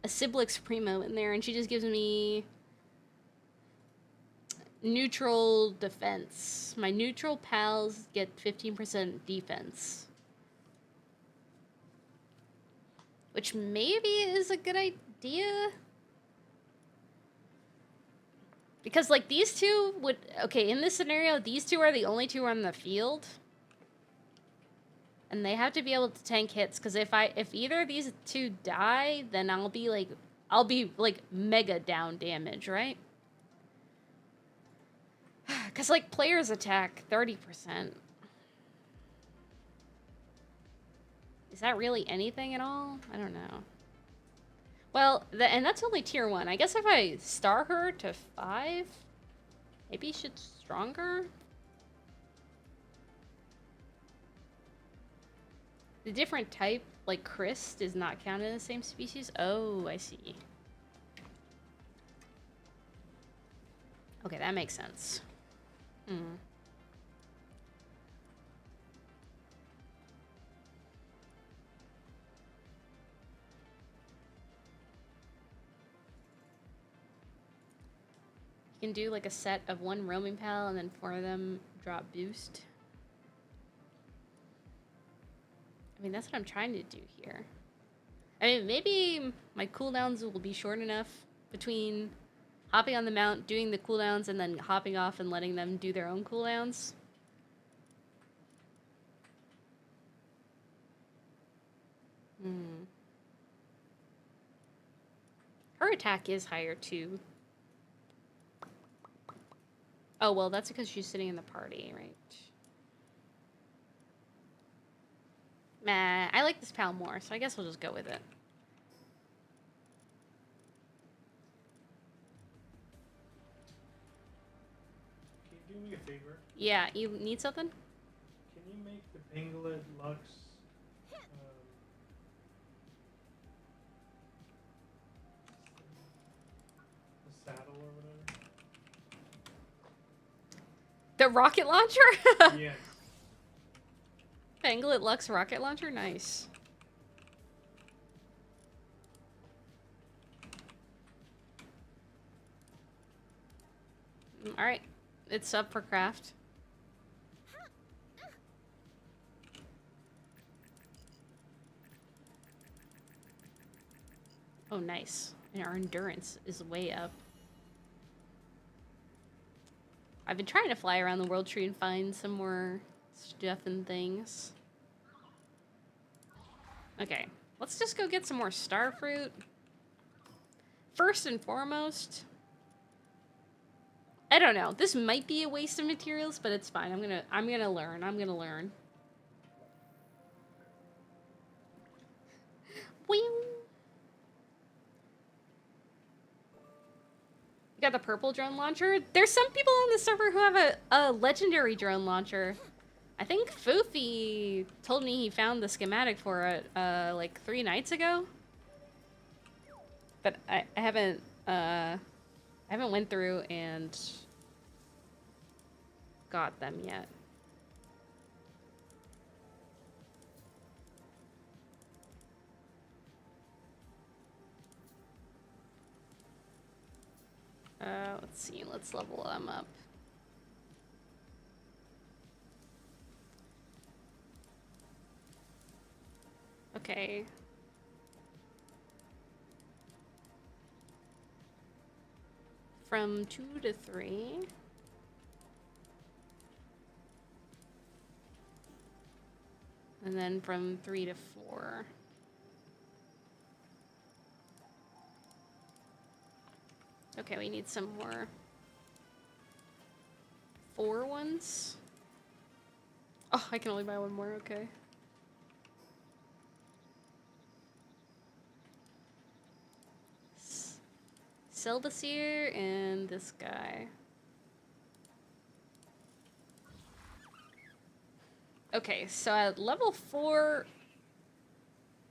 Siblix Primo in there and she just gives me neutral defense. My neutral pals get 15% defense. Which maybe is a good idea. Because, like, these two would... Okay, in this scenario, these two are the only two on the field. And they have to be able to tank hits, because if either of these two die, then I'll be, like, mega down damage, right? Because, like, players attack 30%. Is that really anything at all? I don't know. Well, and that's only tier 1. I guess if I star her to 5, maybe she's stronger? The different type, like Chris, does not count in the same species? Oh, I see. Okay, that makes sense. Hmm. You can do like a set of 1 roaming pal and then 4 of them drop boost. I mean, that's what I'm trying to do here. I mean, maybe my cooldowns will be short enough between hopping on the mount, doing the cooldowns, and then hopping off and letting them do their own cooldowns. Her attack is higher too. Oh, well, that's because she's sitting in the party, right? Meh, I like this pal more, so I guess we'll just go with it. Can you do me a favor? Yeah, you need something? Can you make the Pangolin Lux the saddle or whatever? The rocket launcher? Yes. Pangolin Lux rocket launcher? Nice. Alright, it's up for craft. Oh, nice. And our endurance is way up. I've been trying to fly around the world tree and find some more stuff and things. Okay, let's just go get some more star fruit. First and foremost, I don't know. This might be a waste of materials, but it's fine. I'm gonna learn. I'm gonna learn. Wing. You got the purple drone launcher. There's some people on the server who have a legendary drone launcher. I think Foofy told me he found the schematic for it like 3 nights ago. But I haven't went through and got them yet. Let's see, let's level them up. Okay. From 2 to 3. And then from 3 to 4. Okay, we need some more 4 ones. Oh, I can only buy 1 more, okay. Seldasir and this guy. Okay, so at level 4,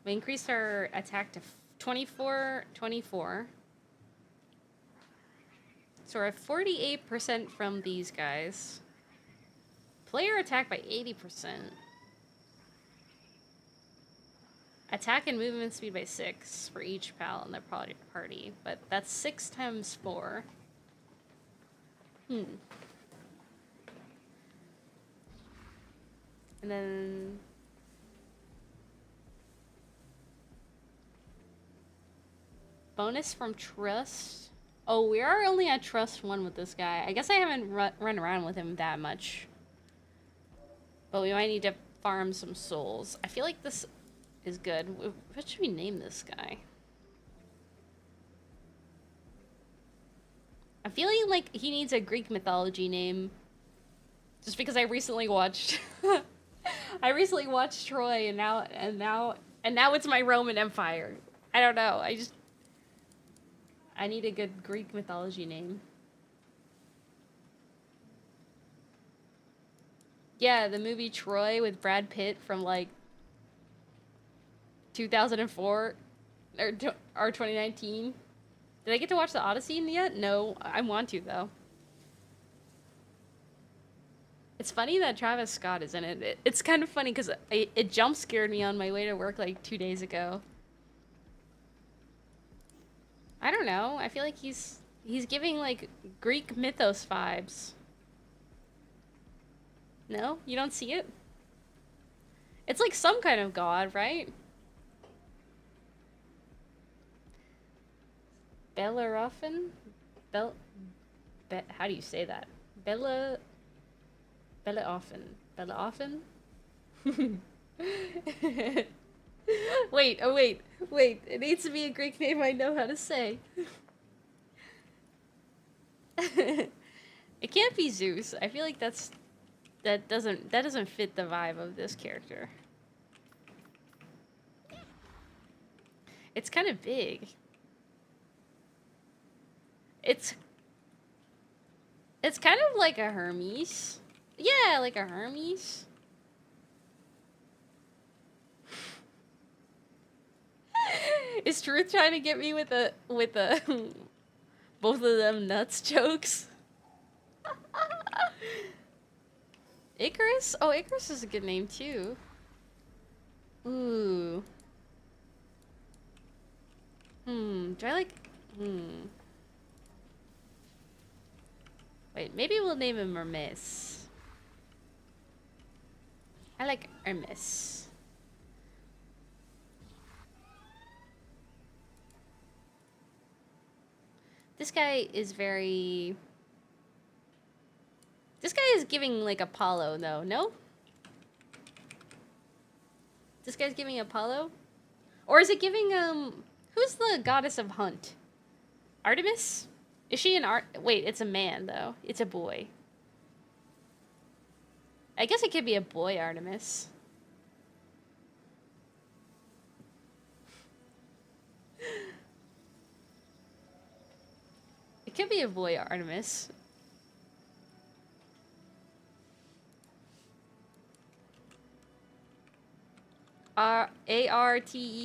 we increased our attack to 24. So we're at 48% from these guys. Player attack by 80%. Attack and movement speed by 6 for each pal in their party, but that's 6 times 4. And then bonus from trust. Oh, we are only at trust 1 with this guy. I guess I haven't run around with him that much. But we might need to farm some souls. I feel like this is good. What should we name this guy? I'm feeling like he needs a Greek mythology name. Just because I recently watched I recently watched Troy and now it's my Roman Empire. I don't know. I need a good Greek mythology name. Yeah, the movie Troy with Brad Pitt from like 2004 or 2019. Did I get to watch the Odyssey yet? No, I want to though. It's funny that Travis Scott is in it. It's kind of funny because it jump scared me on my way to work like 2 days ago. I don't know. I feel like he's giving like Greek mythos vibes. No? You don't see it? It's like some kind of god, right? Bellerophon? How do you say that? Bellerophon? Wait, oh wait. It needs to be a Greek name I know how to say. It can't be Zeus. I feel like that doesn't fit the vibe of this character. It's kind of big. It's kind of like a Hermes. Yeah, like a Hermes. Is Truth trying to get me with a both of them nuts jokes? Icarus? Oh, Icarus is a good name too. Ooh. Do I like... Wait, maybe we'll name him Hermes. I like Hermes. This guy is very... This guy is giving like Apollo though, no? This guy's giving Apollo? Or is it giving, who's the goddess of hunt? Artemis? Is she an wait, it's a man though. It's a boy. I guess it could be a boy Artemis. It could be a boy Artemis. Artemis.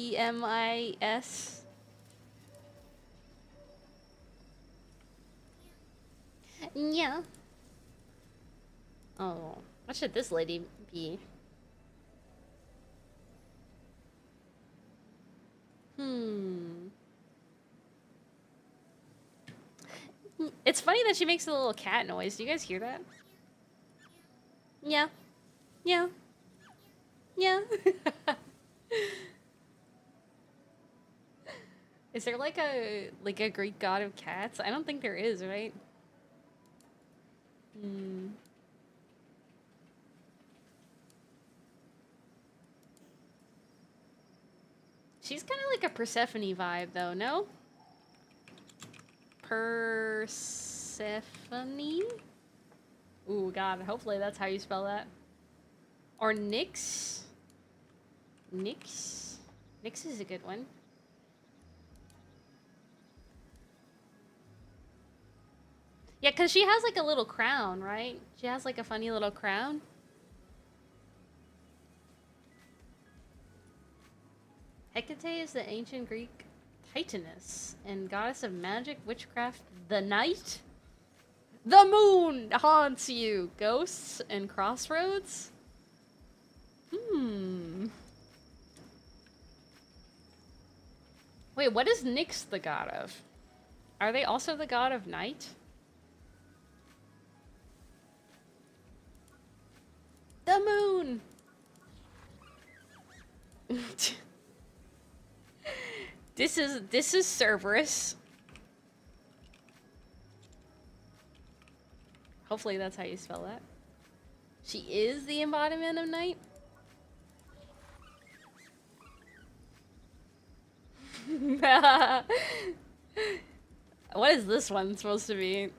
Yeah. Oh, what should this lady be? It's funny that she makes a little cat noise. Do you guys hear that? Yeah. Yeah. Yeah. Is there like a Greek god of cats? I don't think there is, right? She's kind of like a Persephone vibe though, no? Persephone? Ooh, God, hopefully that's how you spell that. Or Nyx? Nyx? Nyx is a good one. Yeah, because she has like a little crown, right? She has like a funny little crown. Hecate is the ancient Greek Titaness and goddess of magic, witchcraft, the night. The moon haunts you. Ghosts and crossroads? Wait, what is Nyx the god of? Are they also the god of night? The moon! This is Cerberus. Hopefully that's how you spell that. She is the embodiment of night? What is this one supposed to be?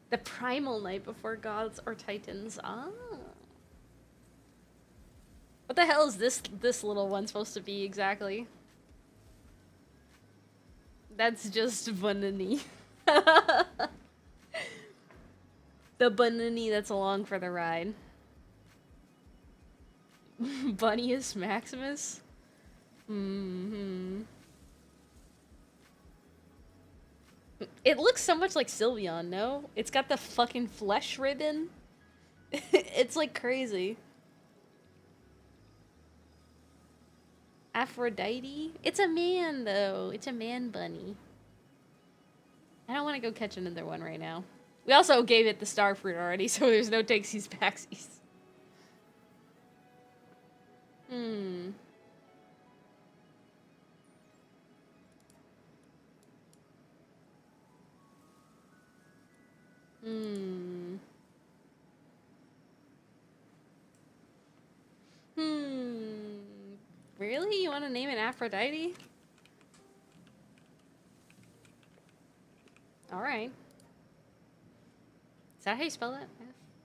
The primal night before gods or titans. Ah. What the hell is this little one supposed to be exactly? That's just Buni. The Buni that's along for the ride. Bunnius Maximus? Mm-hmm. It looks so much like Sylveon, no? It's got the fucking flesh ribbon. It's like crazy. Aphrodite? It's a man, though. It's a man bunny. I don't want to go catch another one right now. We also gave it the star fruit already, so there's no takesies backsies. Hmm. Hmm. Hmm. Really? You want to name it Aphrodite? Alright. Is that how you spell that?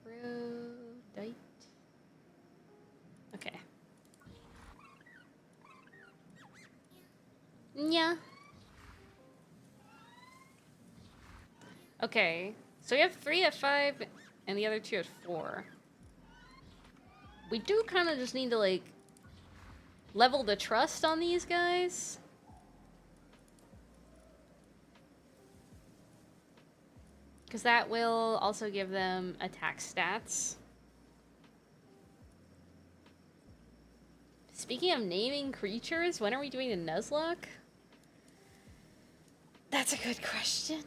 Aphrodite? Okay. Yeah. Okay. So we have 3 at 5 and the other 2 at 4. We do kind of just need to, like, level the trust on these guys. Because that will also give them attack stats. Speaking of naming creatures, when are we doing the Nuzlocke? That's a good question.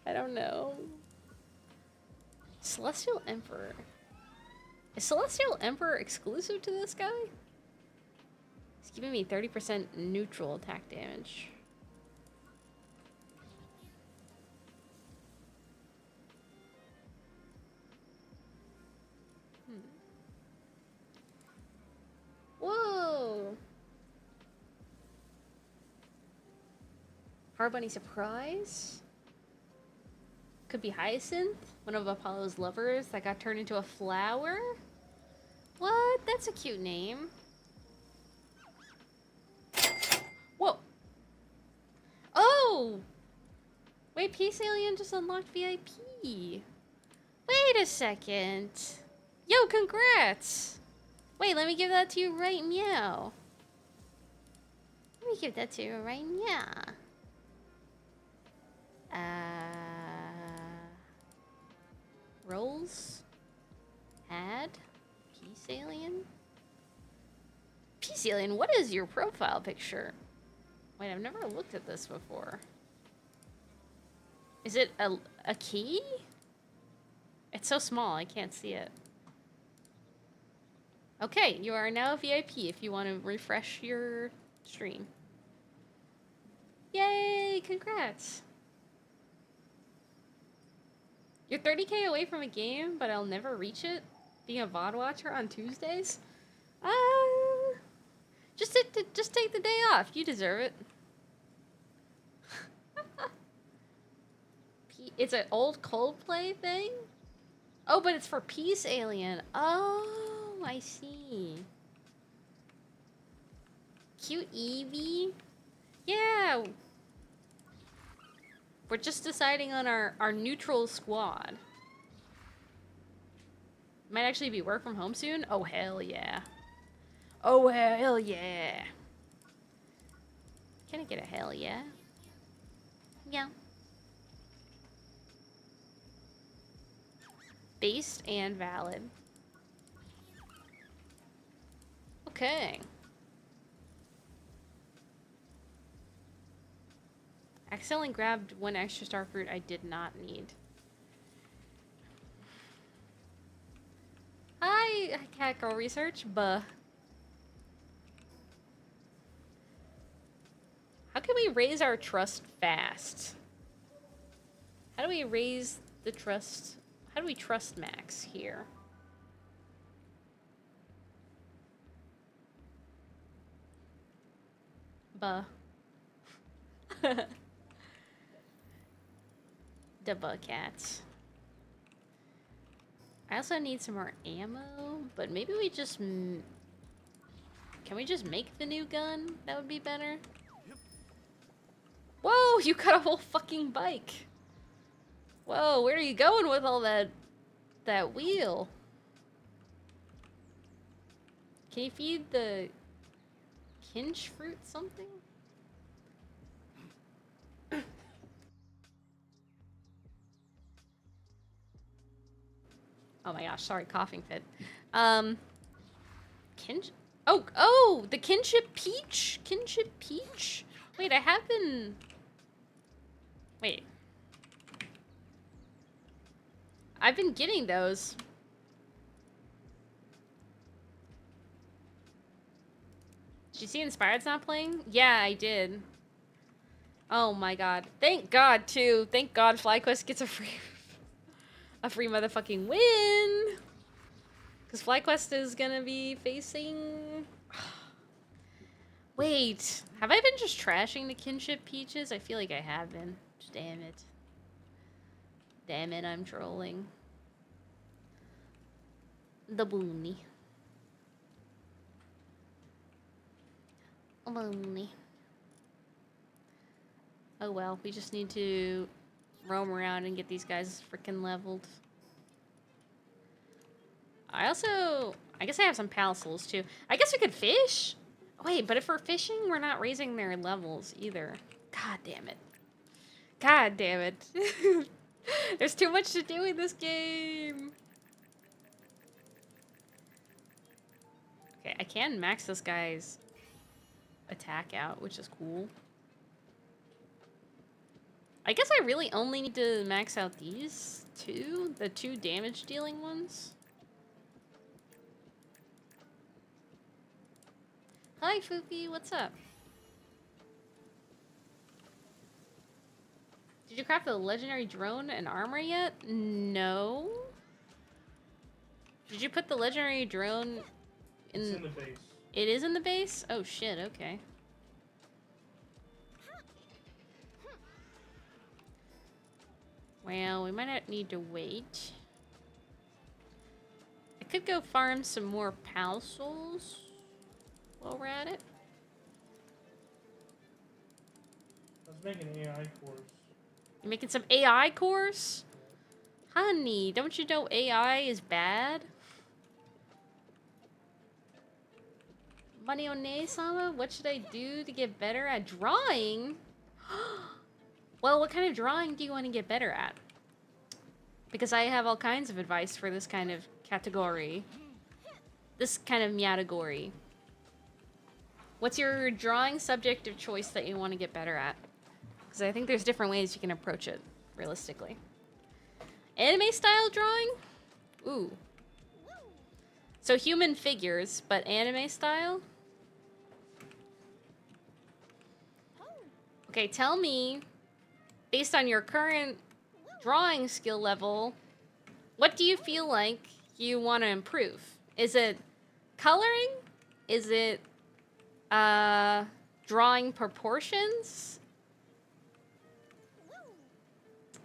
I don't know. Celestial Emperor. Is Celestial Emperor exclusive to this guy? He's giving me 30% neutral attack damage. Whoa! Harabuni Surprise? Could be Hyacinth, one of Apollo's lovers that got turned into a flower? What? That's a cute name. Whoa! Oh! Wait, Peace Alien just unlocked VIP. Wait a second. Yo, congrats! Wait, let me give that to you right meow. Let me give that to you right meow. Rolls? Add? Peace Alien? Peace Alien, what is your profile picture? Wait, I've never looked at this before. Is it a key? It's so small, I can't see it. Okay, you are now a VIP if you want to refresh your stream. Yay, congrats. You're 30k away from a game, but I'll never reach it. Being a VOD watcher on Tuesdays? Just take the day off. You deserve it. It's an old Coldplay thing? Oh, but it's for Peace Alien. Oh, I see. Cute Eevee? Yeah. We're just deciding on our neutral squad. Might actually be work from home soon? Oh, hell yeah. Oh, hell yeah. Can I get a hell yeah? Yeah. Based and valid. Okay. Accidentally grabbed 1 extra star fruit I did not need. Hi, Cat Girl Research, buh. How can we raise our trust fast? How do we raise the trust? How do we trust max here? Buh. The buh cats. I also need some more ammo, but maybe we just... Can we just make the new gun? That would be better. Whoa, you got a whole fucking bike. Whoa, where are you going with all that wheel? Can you feed the kinch fruit something? Oh my gosh, sorry, coughing fit. Kinch... Oh, the kinship peach? Kinship peach? Wait, I have been... Wait. I've been getting those. Did you see Inspired's not playing? Yeah, I did. Oh my god. Thank god, too. Thank god FlyQuest gets a free motherfucking win! Because FlyQuest is gonna be facing... Wait, have I been just trashing the kinship peaches? I feel like I have been. Damn it. Damn it, I'm trolling. The Buni. Buni. Oh well, we just need to roam around and get these guys freaking leveled. I guess I have some pal souls too. I guess we could fish? Wait, but if we're fishing, we're not raising their levels either. God damn it. God damn it. There's too much to do in this game. Okay, I can max this guy's attack out, which is cool. I guess I really only need to max out these two, the 2 damage dealing ones. Hi, Foopy, what's up? Did you craft the legendary drone and armor yet? No. Did you put the legendary drone in... It's in the base. It is in the base? Oh shit, okay. Well, we might not need to wait. I could go farm some more pal souls while we're at it. Let's make an AI course. You making some AI course? Honey, don't you know AI is bad? Money One-sama, what should I do to get better at drawing? Well, what kind of drawing do you want to get better at? Because I have all kinds of advice for this kind of category. This kind of category. What's your drawing subject of choice that you want to get better at? Because I think there's different ways you can approach it, realistically. Anime style drawing? Ooh. So human figures, but anime style? Okay, tell me, based on your current drawing skill level, what do you feel like you want to improve? Is it coloring? Is it drawing proportions?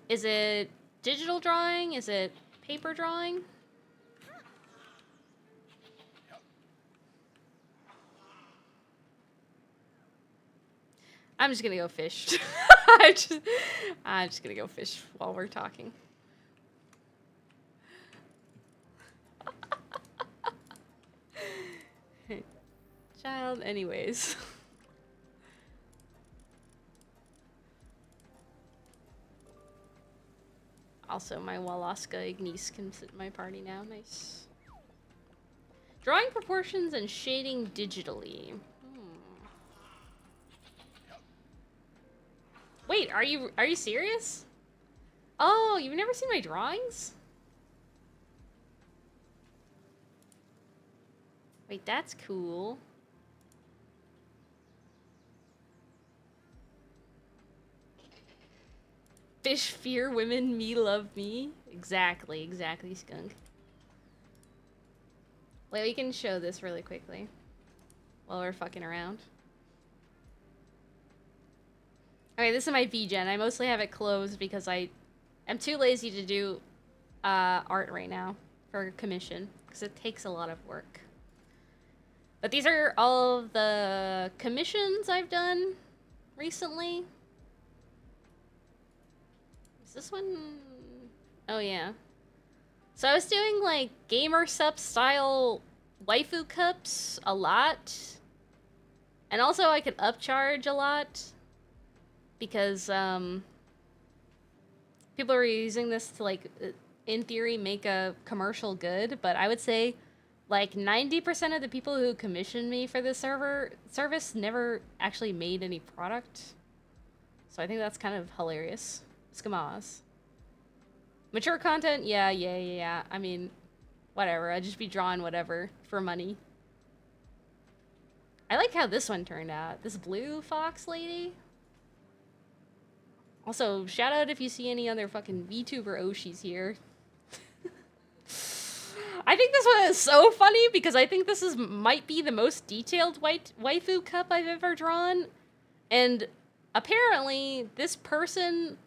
Is it digital drawing? Is it paper drawing? I'm just gonna go fish. I'm just gonna go fish while we're talking. Child, anyways. Also, my Walaska Ignis can sit in my party now. Nice. Drawing proportions and shading digitally. Wait, are you serious? Oh, you've never seen my drawings? Wait, that's cool. Fish fear women, me love me. Exactly, skunk. Wait, we can show this really quickly while we're fucking around. Okay, this is my VGen. I mostly have it closed because I am too lazy to do art right now for commission because it takes a lot of work. But these are all of the commissions I've done recently. Is this one? Oh yeah. So I was doing like gamer sup style waifu cups a lot. And also I could upcharge a lot because people are using this to like in theory make a commercial good, but I would say like 90% of the people who commissioned me for this service never actually made any product. So I think that's kind of hilarious. Skamas. Mature content? Yeah. I mean, whatever. I'd just be drawing whatever for money. I like how this one turned out. This blue fox lady. Also, shout out if you see any other fucking VTuber Oshis here. I think this one is so funny because I think this might be the most detailed waifu cup I've ever drawn. And apparently, this person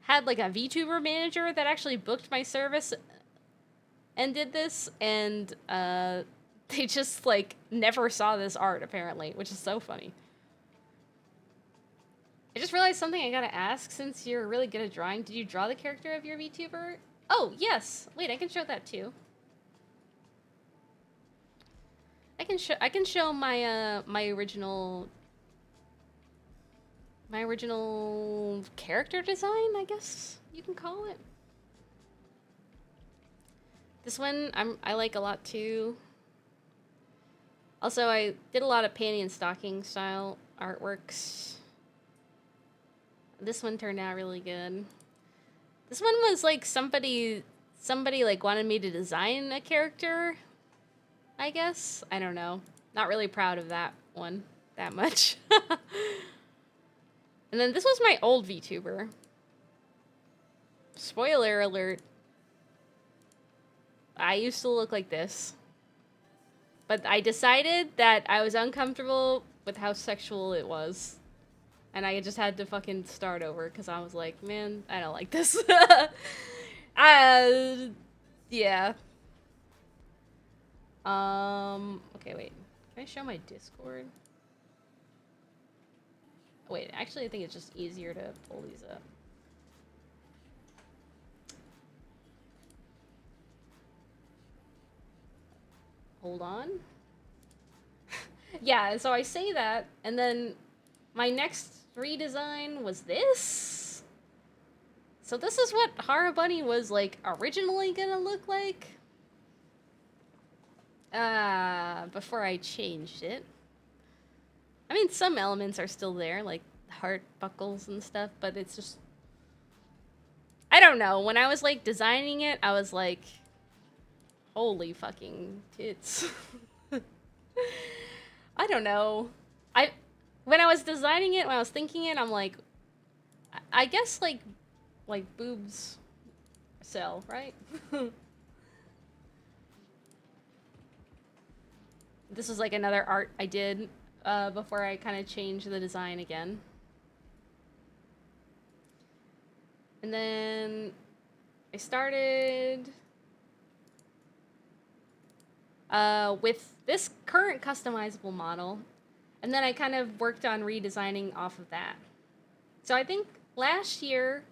had like a VTuber manager that actually booked my service and did this, and they just like never saw this art apparently, which is so funny. I just realized something I gotta ask since you're really good at drawing. Did you draw the character of your VTuber? Oh, yes. Wait, I can show that too. I can show my my original character design, I guess you can call it. This one I like a lot too. Also, I did a lot of panty and stocking style artworks. This one turned out really good. This one was like somebody like wanted me to design a character, I guess. I don't know. Not really proud of that one that much. And then this was my old VTuber. Spoiler alert. I used to look like this. But I decided that I was uncomfortable with how sexual it was. And I just had to fucking start over because I was like, man, I don't like this. Yeah. Okay, wait. Can I show my Discord? Wait, actually, I think it's just easier to pull these up. Hold on. Yeah, so I say that, and then my next redesign was this. So this is what harabuni was, like, originally gonna look like. Before I changed it. I mean, some elements are still there, like heart buckles and stuff, but it's just... I don't know. When I was, like, designing it, I was like... Holy fucking tits. I don't know. When I was designing it, when I was thinking it, I'm like... I guess, like boobs sell, right? This was, like, another art I did before I kind of changed the design again. And then I started with this current customizable model, and then I kind of worked on redesigning off of that. So I think last year,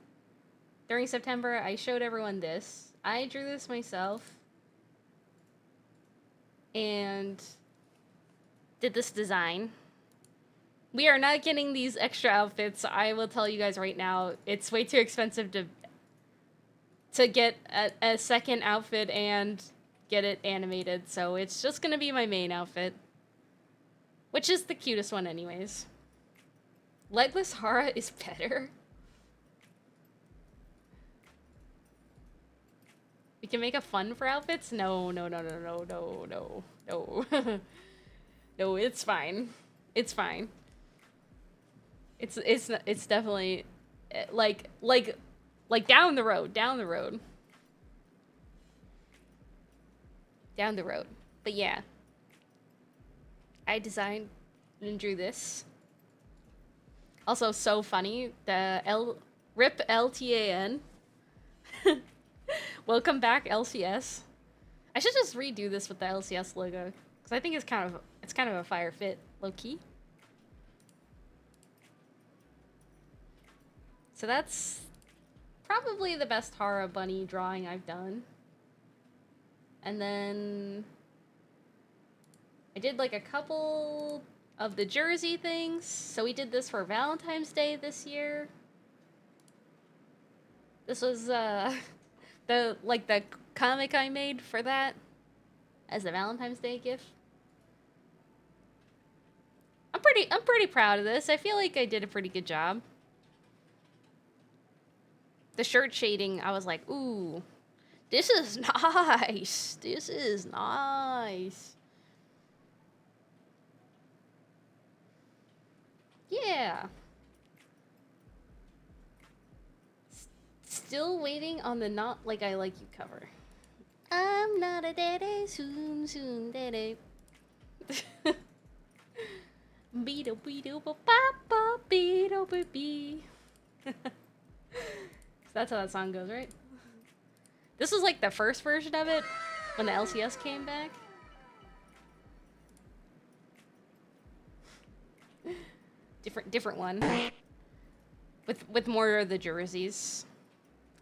during September, I showed everyone this. I drew this myself and did this design. We are not getting these extra outfits. I will tell you guys right now, it's way too expensive to get a second outfit and get it animated, so it's just gonna be my main outfit, which is the cutest one anyways. Legless Hara is better. We can make a fun for outfits? No. No, it's fine. It's fine. It's definitely like down the road. But yeah. I designed and drew this. Also, so funny. Rip LTAN. Welcome back, LCS. I should just redo this with the LCS logo because I think it's kind of a fire fit, low key. So that's probably the best Hara bunny drawing I've done. And then I did like a couple of the jersey things. So we did this for Valentine's Day this year. This was the comic I made for that as a Valentine's Day gift. I'm pretty proud of this. I feel like I did a pretty good job. The shirt shading, I was like, ooh, this is nice. This is nice. Yeah. Still waiting on the Not Like I Like You cover. I'm not a daddy, soon daddy. Beedo beedo ba ba beedo bee. That's how that song goes, right? This was like the first version of it when the LCS came back. Different one. With more of the jerseys.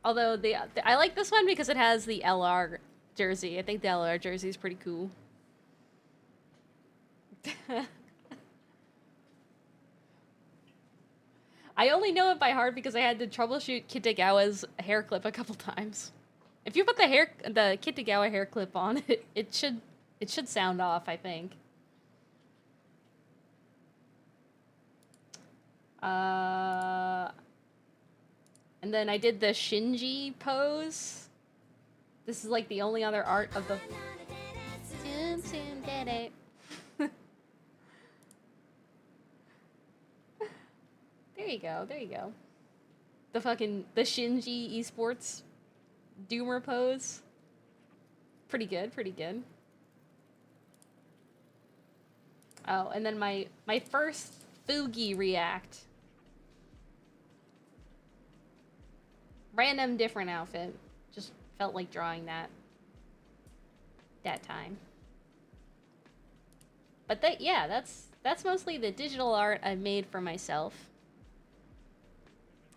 Although I like this one because it has the LR jersey. I think the LR jersey is pretty cool. I only know it by heart because I had to troubleshoot Kitagawa's hair clip a couple times. If you put the Kitagawa hair clip on, it should sound off, I think. And then I did the Shinji pose. This is like the only other art of the... Soon daddy. There you go, there you go. The Shinji esports doomer pose. Pretty good, pretty good. Oh, and then my first Fugi react. Random different outfit. Just felt like drawing that time. But yeah, that's mostly the digital art I've made for myself.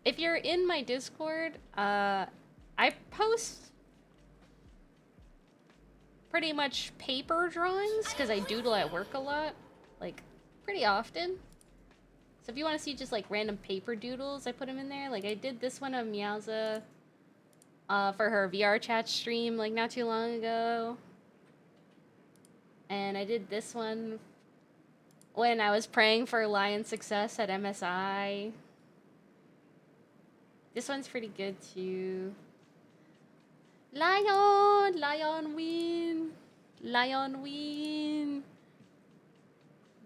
If you're in my Discord, I post pretty much paper drawings because I doodle at work a lot, like pretty often. So if you want to see just like random paper doodles, I put them in there. Like I did this one of Meowza for her VR chat stream like not too long ago. And I did this one when I was praying for Lion success at MSI. This one's pretty good too. Lion win. Lion win.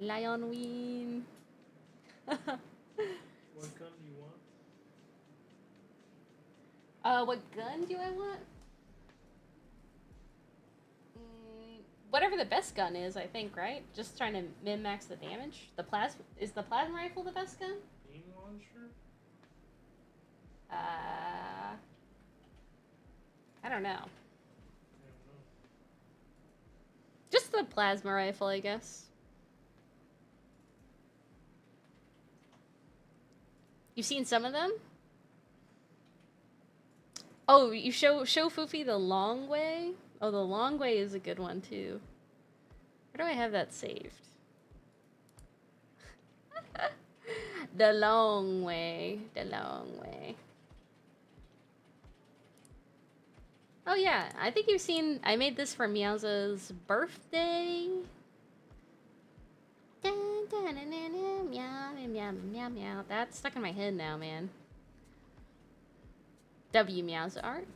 Lion win. What gun do you want? What gun do I want? Whatever the best gun is, I think, right? Just trying to min-max the damage. Is the plasma rifle the best gun? Beam launcher? I don't know. I don't know. Just the plasma rifle, I guess. You've seen some of them? Oh, you show Foofy the long way? Oh, the long way is a good one too. Where do I have that saved? The long way. The long way. Oh yeah, I think you've seen... I made this for Meowza's birthday. Dun, dun, dun, dun, dun, meow, meow, meow, meow. That's stuck in my head now, man. W Meowza art.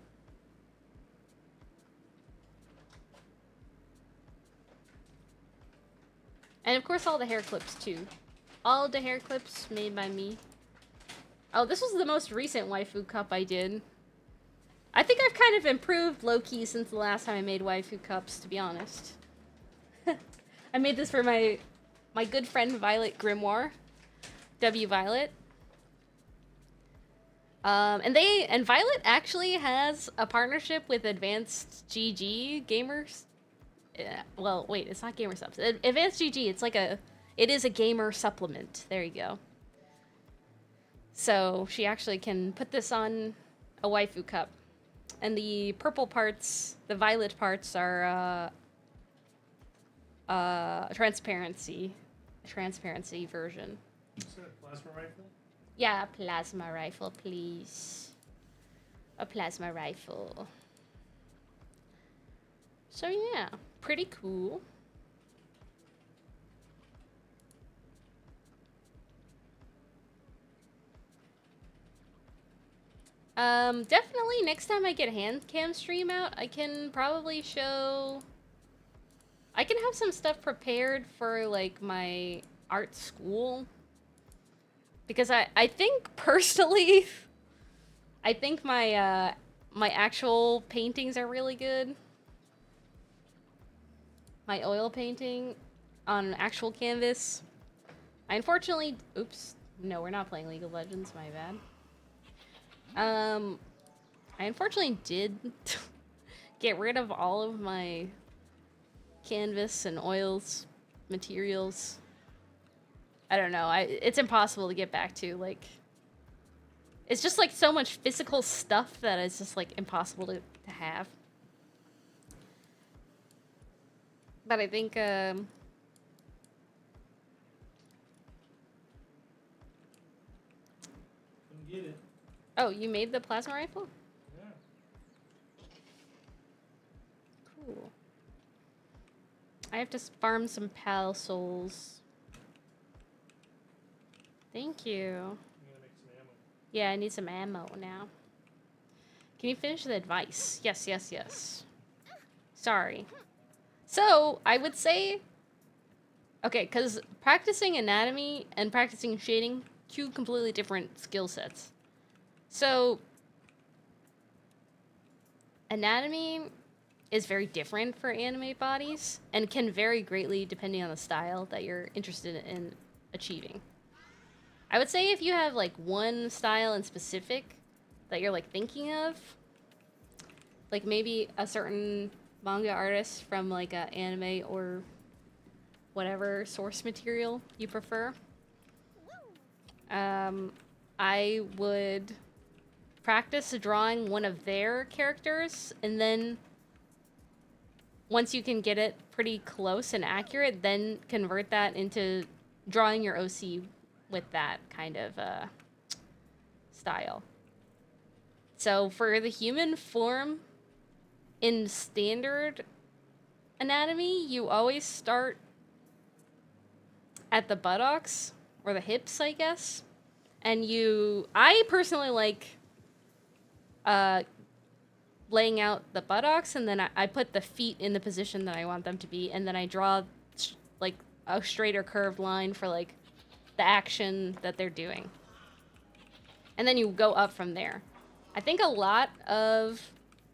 And of course all the hair clips too. All the hair clips made by me. Oh, this was the most recent waifu cup I did. I think I've kind of improved low-key since the last time I made waifu cups, to be honest. I made this for my good friend Violet Grimoire. W Violet. And Violet actually has a partnership with Advanced GG Gamers. Well, wait, it's not Gamer Subs. Advanced GG, it is a gamer supplement. There you go. So she actually can put this on a waifu cup. And the purple parts, the violet parts are transparency version. You said a plasma rifle? Yeah, plasma rifle, please. A plasma rifle. So yeah, pretty cool. Definitely next time I get hand cam stream out, I can probably show... I can have some stuff prepared for, like, my art school. Because I think, personally, I think my, my actual paintings are really good. My oil painting on actual canvas. I unfortunately... Oops. No, we're not playing League of Legends, my bad. I unfortunately did get rid of all of my canvas and oils materials. I don't know. It's impossible to get back to. Like, it's just like so much physical stuff that it's just like impossible to have. But I think Come get it. oh, you made the plasma rifle? Yeah. Cool. I have to farm some pal souls. Thank you. I'm gonna make some ammo. Yeah, I need some ammo now. Can you finish the advice? Yes, yes, yes. Sorry. So, I would say... Okay, because practicing anatomy and practicing shading, two completely different skill sets. So, anatomy is very different for anime bodies and can vary greatly depending on the style that you're interested in achieving. I would say if you have like one style in specific that you're like thinking of, like maybe a certain manga artist from like a anime or whatever source material you prefer, I would practice drawing one of their characters, and then once you can get it pretty close and accurate, then convert that into drawing your OC with that kind of style. So for the human form in standard anatomy, you always start at the buttocks or the hips, I guess. And I personally like laying out the buttocks, and then I put the feet in the position that I want them to be, and then I draw like a straighter curved line for like the action that they're doing. And then you go up from there. I think a lot of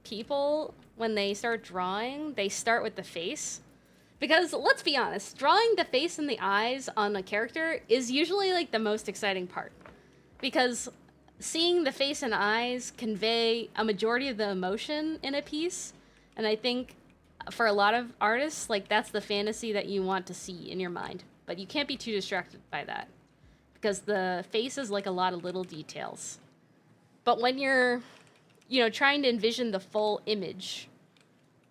people, when they start drawing, they start with the face. Because, let's be honest, drawing the face and the eyes on a character is usually like the most exciting part. Because seeing the face and eyes convey a majority of the emotion in a piece. And I think for a lot of artists, like that's the fantasy that you want to see in your mind. But you can't be too distracted by that. Because the face is like a lot of little details. But when you're, trying to envision the full image,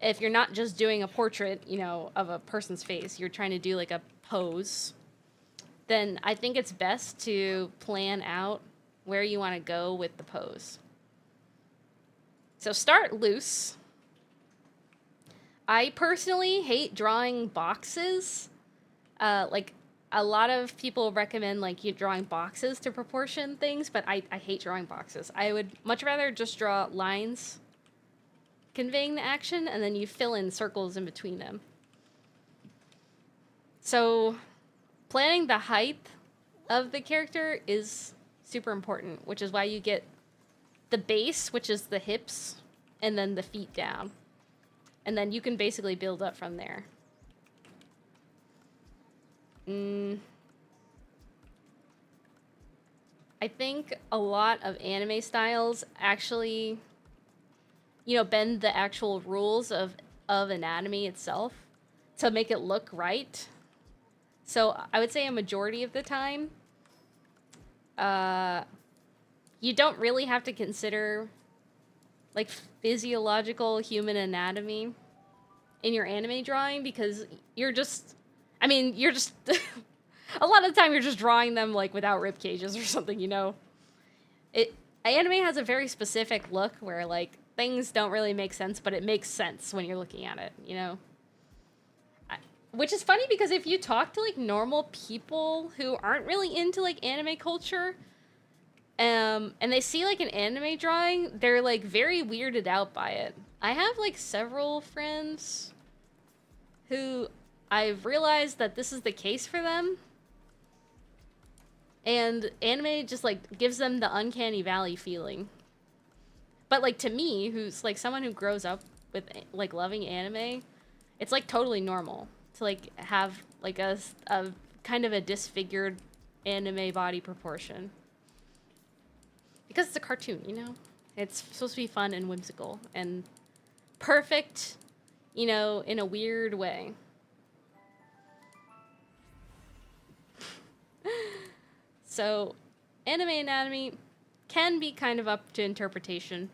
if you're not just doing a portrait, of a person's face, you're trying to do like a pose, then I think it's best to plan out where you want to go with the pose. So start loose. I personally hate drawing boxes. Like a lot of people recommend like you drawing boxes to proportion things, but I hate drawing boxes. I would much rather just draw lines conveying the action, and then you fill in circles in between them. So planning the height of the character is super important, which is why you get the base, which is the hips, and then the feet down. And then you can basically build up from there. I think a lot of anime styles actually, you know, bend the actual rules of anatomy itself to make it look right. So I would say a majority of the time, you don't really have to consider like physiological human anatomy in your anime drawing because you're just, I mean, you're just, a lot of the time you're just drawing them like without rib cages or something, you know? Anime has a very specific look where like things don't really make sense, but it makes sense when you're looking at it, you know? Which is funny because if you talk to like normal people who aren't really into like anime culture, and they see like an anime drawing, they're like very weirded out by it. I have like several friends who I've realized that this is the case for them. And anime just like gives them the uncanny valley feeling. But like to me, who's like someone who grows up with like loving anime, it's like totally normal to like have like a kind of a disfigured anime body proportion. Because it's a cartoon, you know? It's supposed to be fun and whimsical and perfect, you know, in a weird way. So, anime anatomy can be kind of up to interpretation.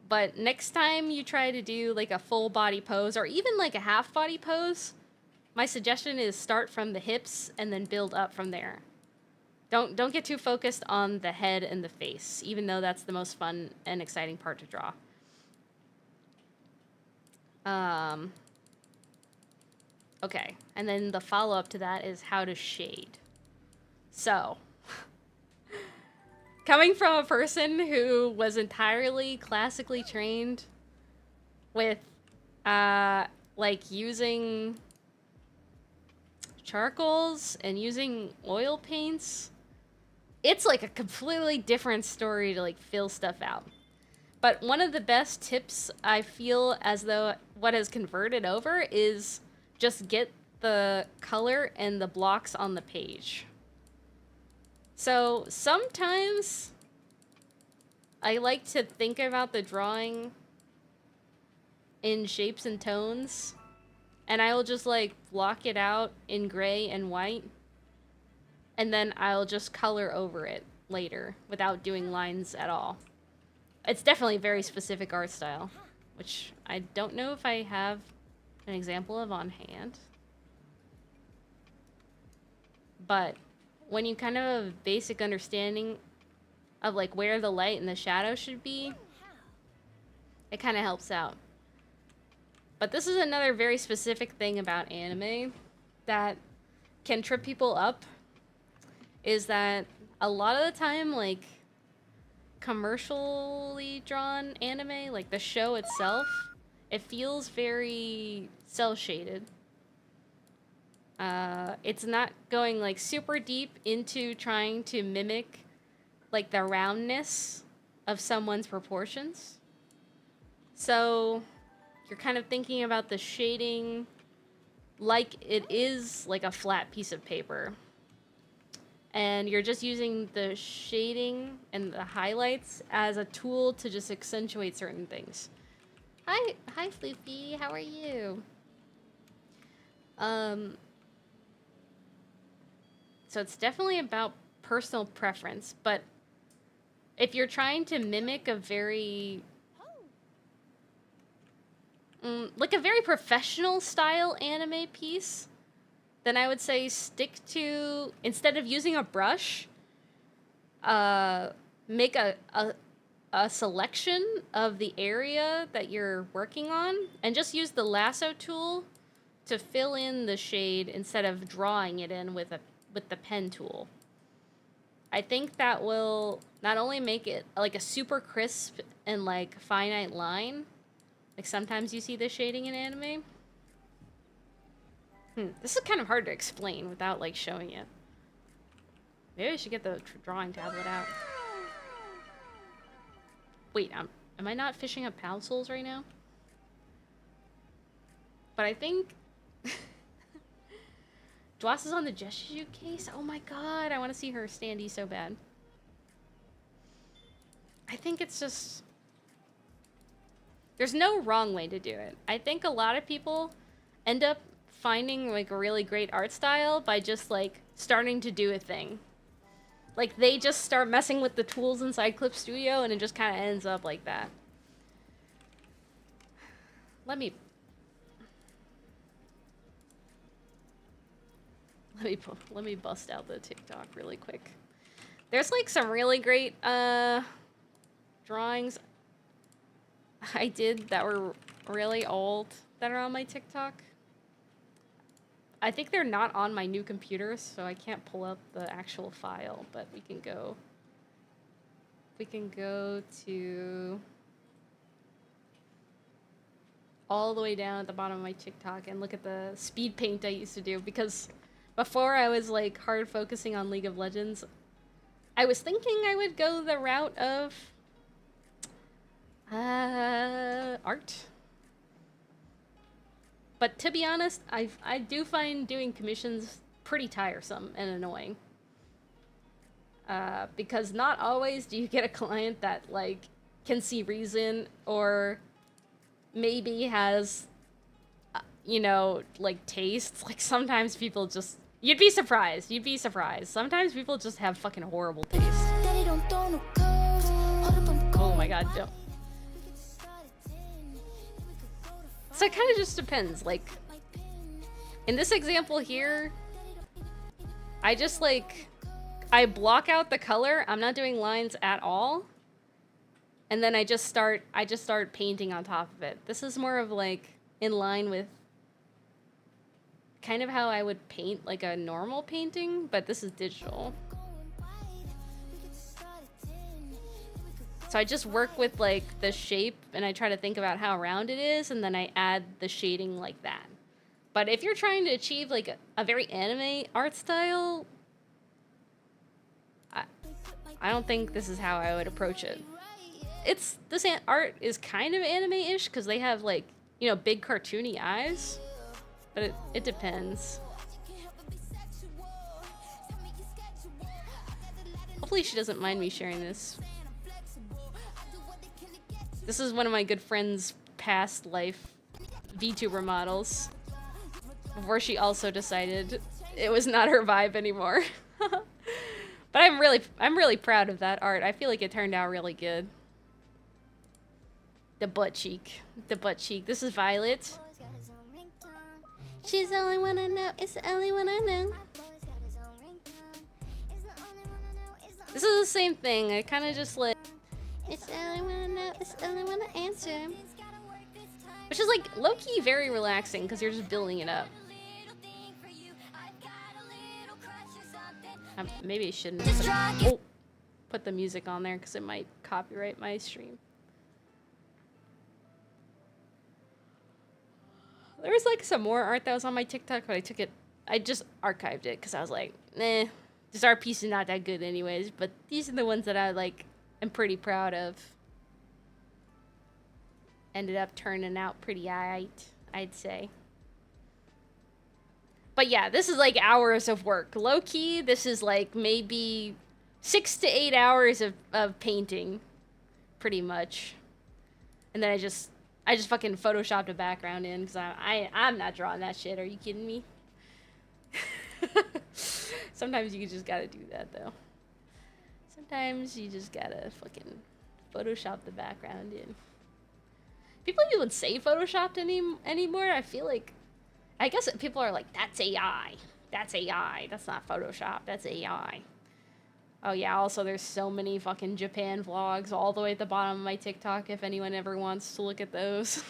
But next time you try to do like a full body pose or even like a half body pose, my suggestion is start from the hips and then build up from there. Don't get too focused on the head and the face, even though that's the most fun and exciting part to draw. Okay, and then the follow-up to that is how to shade. So, coming from a person who was entirely classically trained with, like using charcoals and using oil paints, it's like a completely different story to like fill stuff out. But one of the best tips I feel as though what has converted over is just get the color and the blocks on the page. So sometimes I like to think about the drawing in shapes and tones, and I will just like block it out in gray and white, and then I'll just color over it later without doing lines at all. It's definitely a very specific art style, which I don't know if I have an example of on hand. But when you kind of have a basic understanding of like where the light and the shadow should be, it kind of helps out. But this is another very specific thing about anime that can trip people up, is that a lot of the time, like, commercially drawn anime, like the show itself, it feels very cel-shaded. It's not going, like, super deep into trying to mimic, like, the roundness of someone's proportions. So you're kind of thinking about the shading like it is like a flat piece of paper. And you're just using the shading and the highlights as a tool to just accentuate certain things. Hi, Floofy, how are you? So it's definitely about personal preference, but if you're trying to mimic a very like a very professional style anime piece, then I would say stick to, instead of using a brush, make a selection of the area that you're working on and just use the lasso tool to fill in the shade instead of drawing it in with the pen tool. I think that will not only make it like a super crisp and like finite line, like sometimes you see the shading in anime. This is kind of hard to explain without like showing it. Maybe I should get the drawing tablet out. Wait, am I not fishing up Pal Souls right now? But I think Dwas is on the Jeshu case? Oh my god, I want to see her standee so bad. I think it's just... There's no wrong way to do it. I think a lot of people end up finding like a really great art style by just like starting to do a thing. Like they just start messing with the tools inside Clip Studio and it just kind of ends up like that. Let me bust out the TikTok really quick. There's like some really great drawings I did that were really old that are on my TikTok. I think they're not on my new computer, so I can't pull up the actual file, but we can go to all the way down at the bottom of my TikTok and look at the speed paint I used to do, because before I was like hard focusing on League of Legends, I was thinking I would go the route of art. But to be honest, I do find doing commissions pretty tiresome and annoying. Because not always do you get a client that like can see reason or maybe has, you know, like tastes. Like sometimes people just, you'd be surprised. Sometimes people just have fucking horrible taste. Oh my god, don't. So it kind of just depends. Like, in this example here, I just like, I block out the color. I'm not doing lines at all. And then I just start painting on top of it. This is more of like in line with kind of how I would paint like a normal painting, but this is digital. So I just work with like the shape and I try to think about how round it is and then I add the shading like that. But if you're trying to achieve like a very anime art style, I don't think this is how I would approach it. This art is kind of anime-ish because they have like, you know, big cartoony eyes, but it depends. Hopefully she doesn't mind me sharing this. This is one of my good friend's past life VTuber models. Before she also decided it was not her vibe anymore. But I'm really proud of that art. I feel like it turned out really good. The butt cheek. This is Violet. She's the only one I know. It's the only one I know. This is the same thing. I kind of just like, it's the only one I know. It's the only one I answer. Which is like low-key very relaxing because you're just building it up. Maybe I shouldn't put the music on there because it might copyright my stream. There was like some more art that was on my TikTok, but I just archived it because I was like, nah, this art piece is not that good anyways, but these are the ones that I like, I'm pretty proud of. Ended up turning out pretty aight, I'd say. But yeah, this is like hours of work. Low-key, this is like maybe 6 to 8 hours of painting, pretty much. And then I just fucking photoshopped a background in because I'm not drawing that shit. Are you kidding me? Sometimes you just gotta do that though. Sometimes you just gotta fucking photoshop the background in. People even say photoshopped anymore. I feel like, I guess people are like, that's AI. That's AI. That's not Photoshop. That's AI. Oh yeah, also there's so many fucking Japan vlogs all the way at the bottom of my TikTok if anyone ever wants to look at those.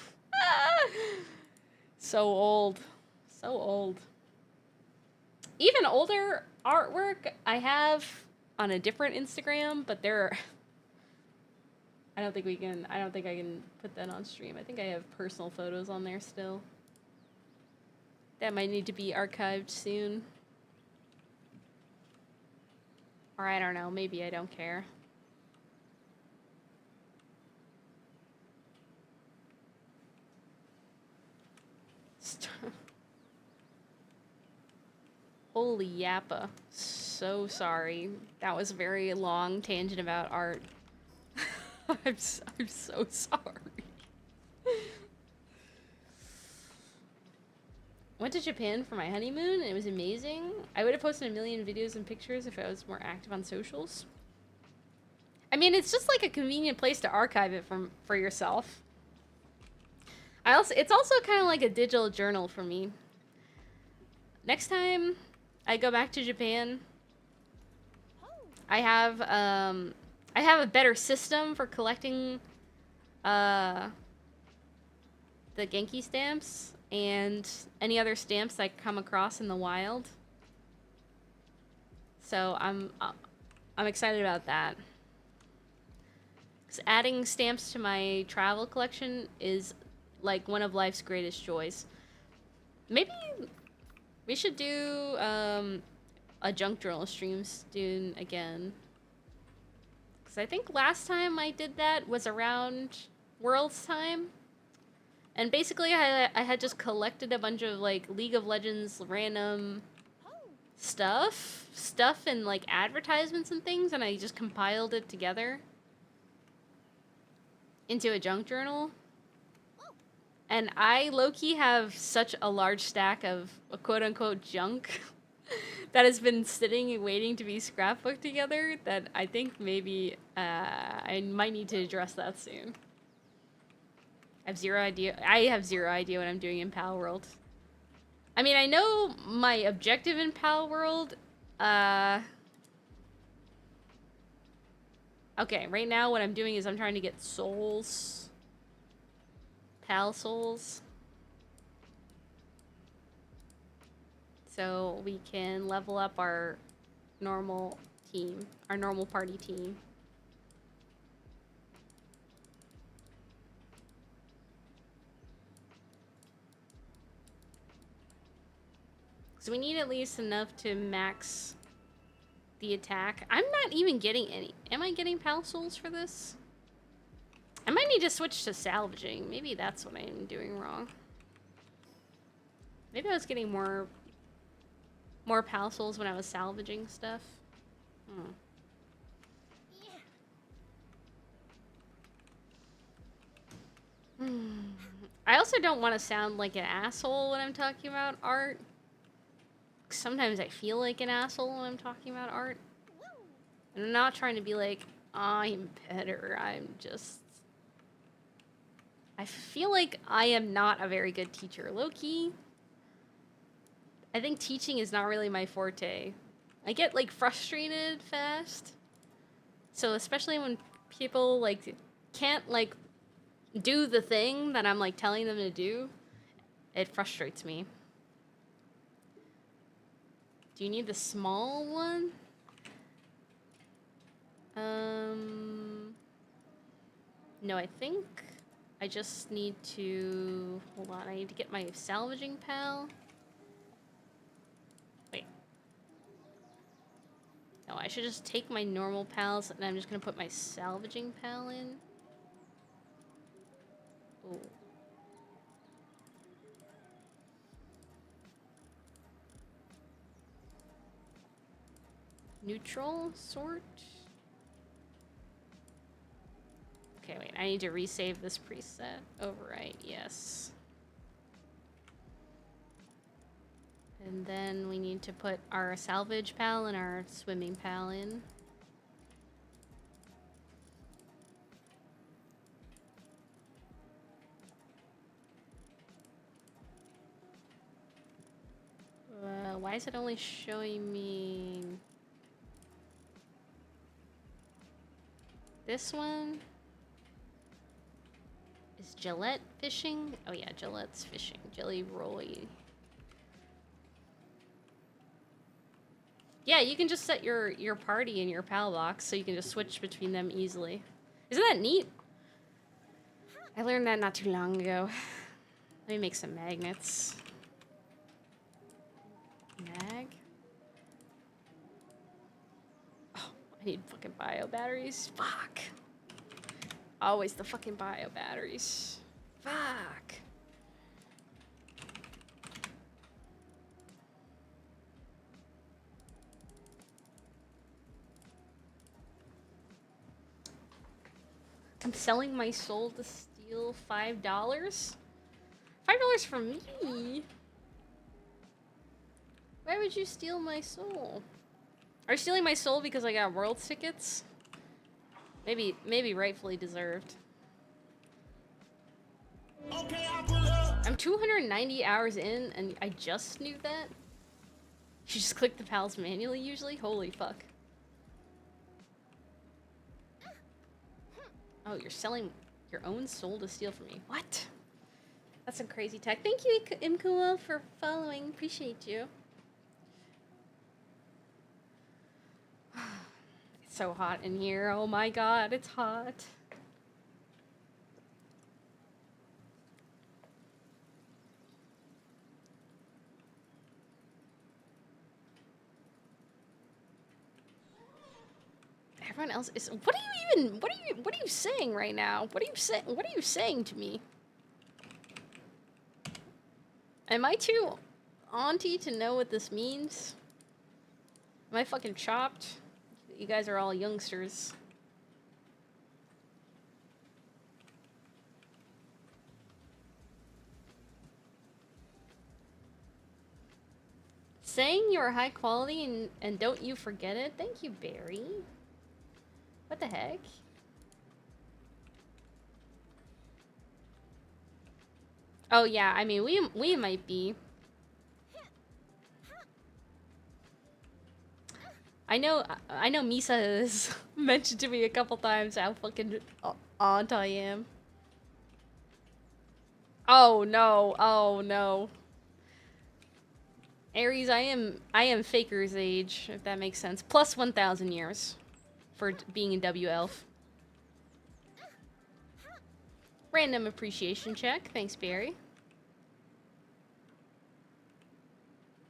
So old. So old. Even older artwork I have on a different Instagram, but they're... I don't think I can put that on stream. I think I have personal photos on there still. That might need to be archived soon. Or I don't know, maybe I don't care. Holy yappa. So sorry. That was a very long tangent about art. I'm so sorry. Went to Japan for my honeymoon and it was amazing. I would have posted a million videos and pictures if I was more active on socials. I mean, it's just like a convenient place to archive it for yourself. It's also kind of like a digital journal for me. Next time I go back to Japan, I have a better system for collecting the Genki stamps and any other stamps I come across in the wild. So I'm excited about that. 'Cause adding stamps to my travel collection is like one of life's greatest joys. Maybe we should do a junk journal stream soon again. Because I think last time I did that was around World's time. And basically I had just collected a bunch of like League of Legends random stuff and like advertisements and things, and I just compiled it together into a junk journal. And I low-key have such a large stack of quote-unquote junk that has been sitting and waiting to be scrapbooked together that I think maybe I might need to address that soon. I have zero idea what I'm doing in PALWORLD. I mean, I know my objective in PALWORLD. Okay, right now what I'm doing is I'm trying to get souls. PAL souls. So we can level up our normal team, our normal party team. So we need at least enough to max the attack. I'm not even getting any. Am I getting PAL souls for this? I might need to switch to salvaging. Maybe that's what I'm doing wrong. Maybe I was getting more PAL souls when I was salvaging stuff. I also don't want to sound like an asshole when I'm talking about art. Sometimes I feel like an asshole when I'm talking about art. And I'm not trying to be like, I'm better. I feel like I am not a very good teacher. Low-key, I think teaching is not really my forte. I get like frustrated fast. So especially when people like can't like do the thing that I'm like telling them to do, it frustrates me. Do you need the small one? No, I think I just need to, hold on, I need to get my salvaging pal. Wait. No, I should just take my normal pals and I'm just gonna put my salvaging pal in. Ooh. Neutral sort? Okay, wait, I need to resave this preset. Overwrite, yes. And then we need to put our salvage pal and our swimming pal in. Why is it only showing me this one? Is Gillette fishing? Oh yeah, Gillette's fishing. Jelly Roy. Yeah, you can just set your party in your pal box so you can just switch between them easily. Isn't that neat? I learned that not too long ago. Let me make some magnets. Mag? Oh, I need fucking bio batteries. Fuck. Always the fucking bio batteries. Fuck. I'm selling my soul to steal $5? $5 from me? Why would you steal my soul? Are you stealing my soul because I got world tickets? Maybe rightfully deserved. Okay, I pull up. I'm 290 hours in and I just knew that? You just click the pals manually usually? Holy fuck. Oh, you're selling your own soul to steal from me. What? That's some crazy tech. Thank you, Imkua, for following. Appreciate you. It's so hot in here. Oh my god, it's hot. Everyone else is. What are you saying right now? What are you saying to me? Am I too auntie to know what this means? Am I fucking chopped? You guys are all youngsters. Saying you are high quality and don't you forget it? Thank you, Barry. What the heck? Oh yeah, I mean we might be. I know Misa has mentioned to me a couple times how fucking aunt I am. Oh no, oh no. Aries, I am Faker's age, if that makes sense. Plus 1,000 years for being in W Elf. Random appreciation check. Thanks, Barry.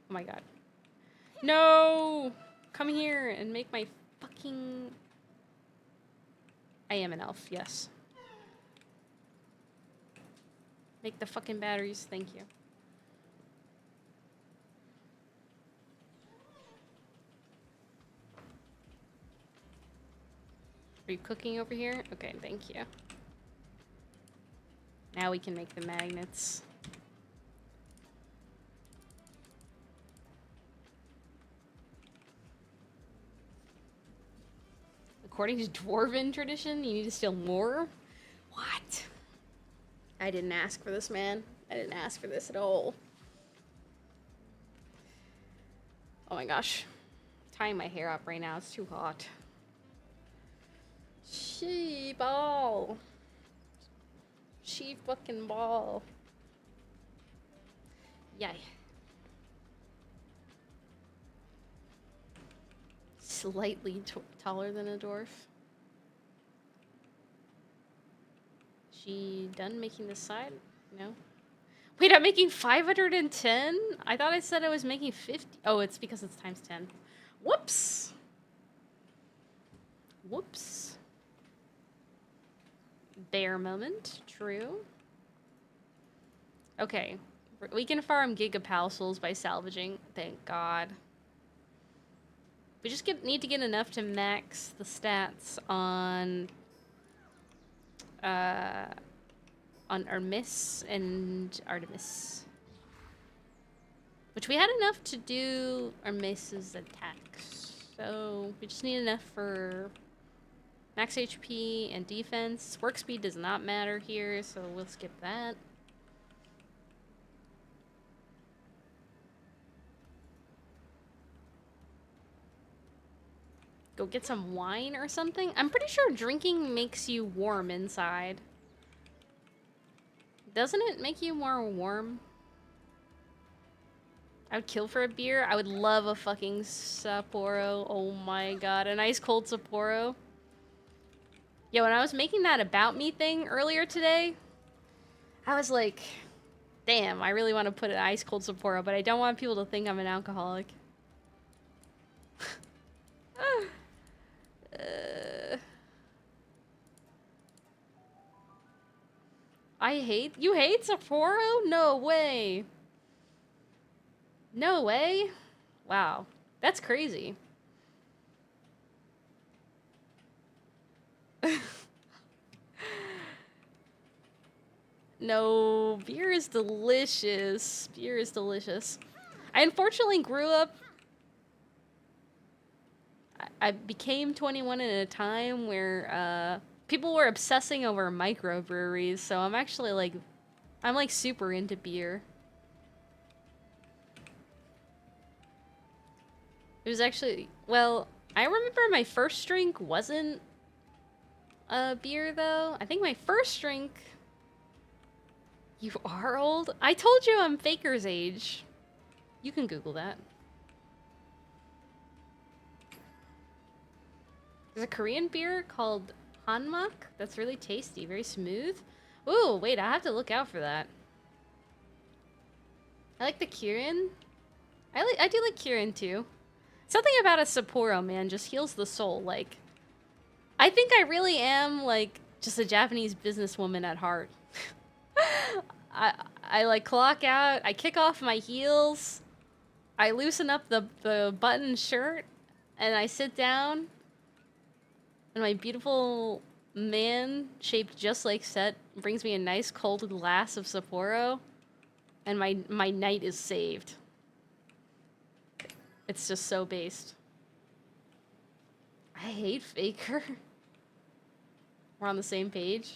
Oh my god. No! Come here and make my fucking... I am an elf, yes. Make the fucking batteries, thank you. Are you cooking over here? Okay, thank you. Now we can make the magnets. According to Dwarven tradition, you need to steal more? What? I didn't ask for this, man. I didn't ask for this at all. Oh my gosh. Tying my hair up right now, it's too hot. She ball. She fucking ball. Yay. Slightly taller than a dwarf. She done making this side? No. Wait, I'm making 510? I thought I said I was making 50. Oh, it's because it's times 10. Whoops. Whoops. Bear moment. True. Okay. We can farm Gigapal souls by salvaging. Thank God. We just need to get enough to max the stats on Hermes and Artemis. Which we had enough to do Hermes's attacks. So we just need enough for max HP and defense. Work speed does not matter here, so we'll skip that. Go get some wine or something? I'm pretty sure drinking makes you warm inside. Doesn't it make you more warm? I would kill for a beer. I would love a fucking Sapporo. Oh my god, an ice cold Sapporo. Yeah, when I was making that About Me thing earlier today, I was like, damn, I really want to put an ice cold Sapporo, but I don't want people to think I'm an alcoholic. You hate Sapporo? No way. No way? Wow. That's crazy. No, beer is delicious. Beer is delicious. I unfortunately grew up. I became 21 at a time where people were obsessing over microbreweries, so I'm actually like, I'm like super into beer. It was actually, well, I remember my first drink wasn't a beer though. I think my first drink. You are old? I told you I'm Faker's age. You can Google that. There's a Korean beer called Hanmak that's really tasty, very smooth. Ooh, wait, I have to look out for that. I like the Kirin. I do like Kirin too. Something about a Sapporo, man, just heals the soul. Like, I think I really am like just a Japanese businesswoman at heart. I like clock out, I kick off my heels, I loosen up the button shirt, and I sit down, and my beautiful man, shaped just like Set, brings me a nice cold glass of Sapporo, and my night is saved. It's just so based. I hate Faker. We're on the same page.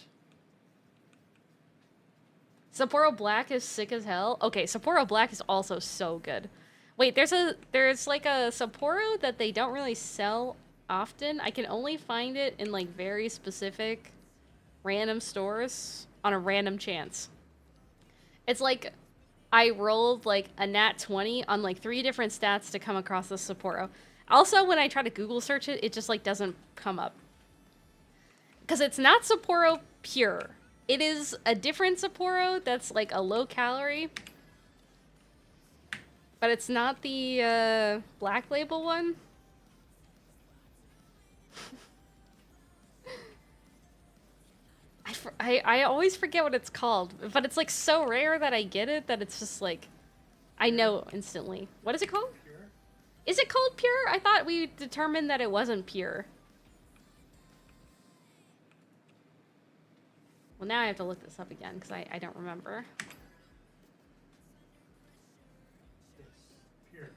Sapporo Black is sick as hell. Okay, Sapporo Black is also so good. Wait, there's like a Sapporo that they don't really sell often. I can only find it in like very specific random stores on a random chance. It's like I rolled like a nat 20 on like 3 different stats to come across the Sapporo. Also, when I try to Google search it, it just like doesn't come up. Because it's not Sapporo Pure. It is a different Sapporo that's like a low calorie. But it's not the black label one. I always forget what it's called. But it's like so rare that I get it that it's just like, I know instantly. What is it called? Pure? Is it called Pure? I thought we determined that it wasn't Pure. Well, now I have to look this up again because I don't remember. It's pure.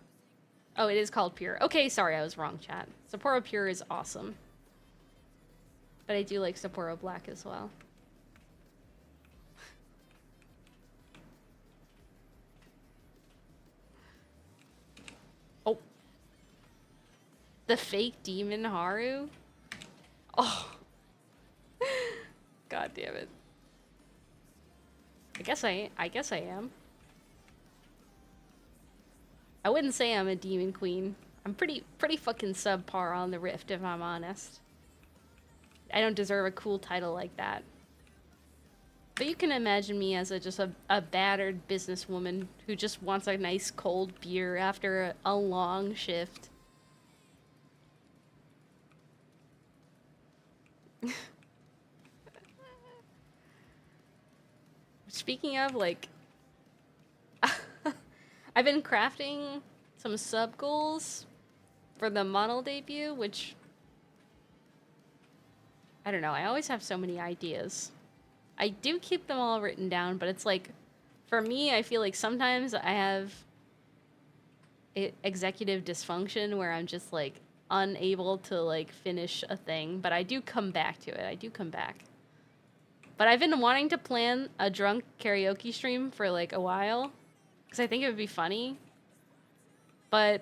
Oh, it is called Pure. Okay, sorry, I was wrong, chat. Sapporo Pure is awesome. But I do like Sapporo Black as well. Oh. The fake demon Haru? Oh. God damn it. I guess I am. I wouldn't say I'm a demon queen. I'm pretty fucking subpar on the Rift, if I'm honest. I don't deserve a cool title like that. But you can imagine me as just a battered businesswoman who just wants a nice cold beer after a long shift. Speaking of, like, I've been crafting some sub goals for the model debut, which, I don't know, I always have so many ideas. I do keep them all written down, but it's like, for me, I feel like sometimes I have executive dysfunction where I'm just, like, unable to, like, finish a thing, but I do come back to it. I do come back. But I've been wanting to plan a drunk karaoke stream for, like, a while, because I think it would be funny. But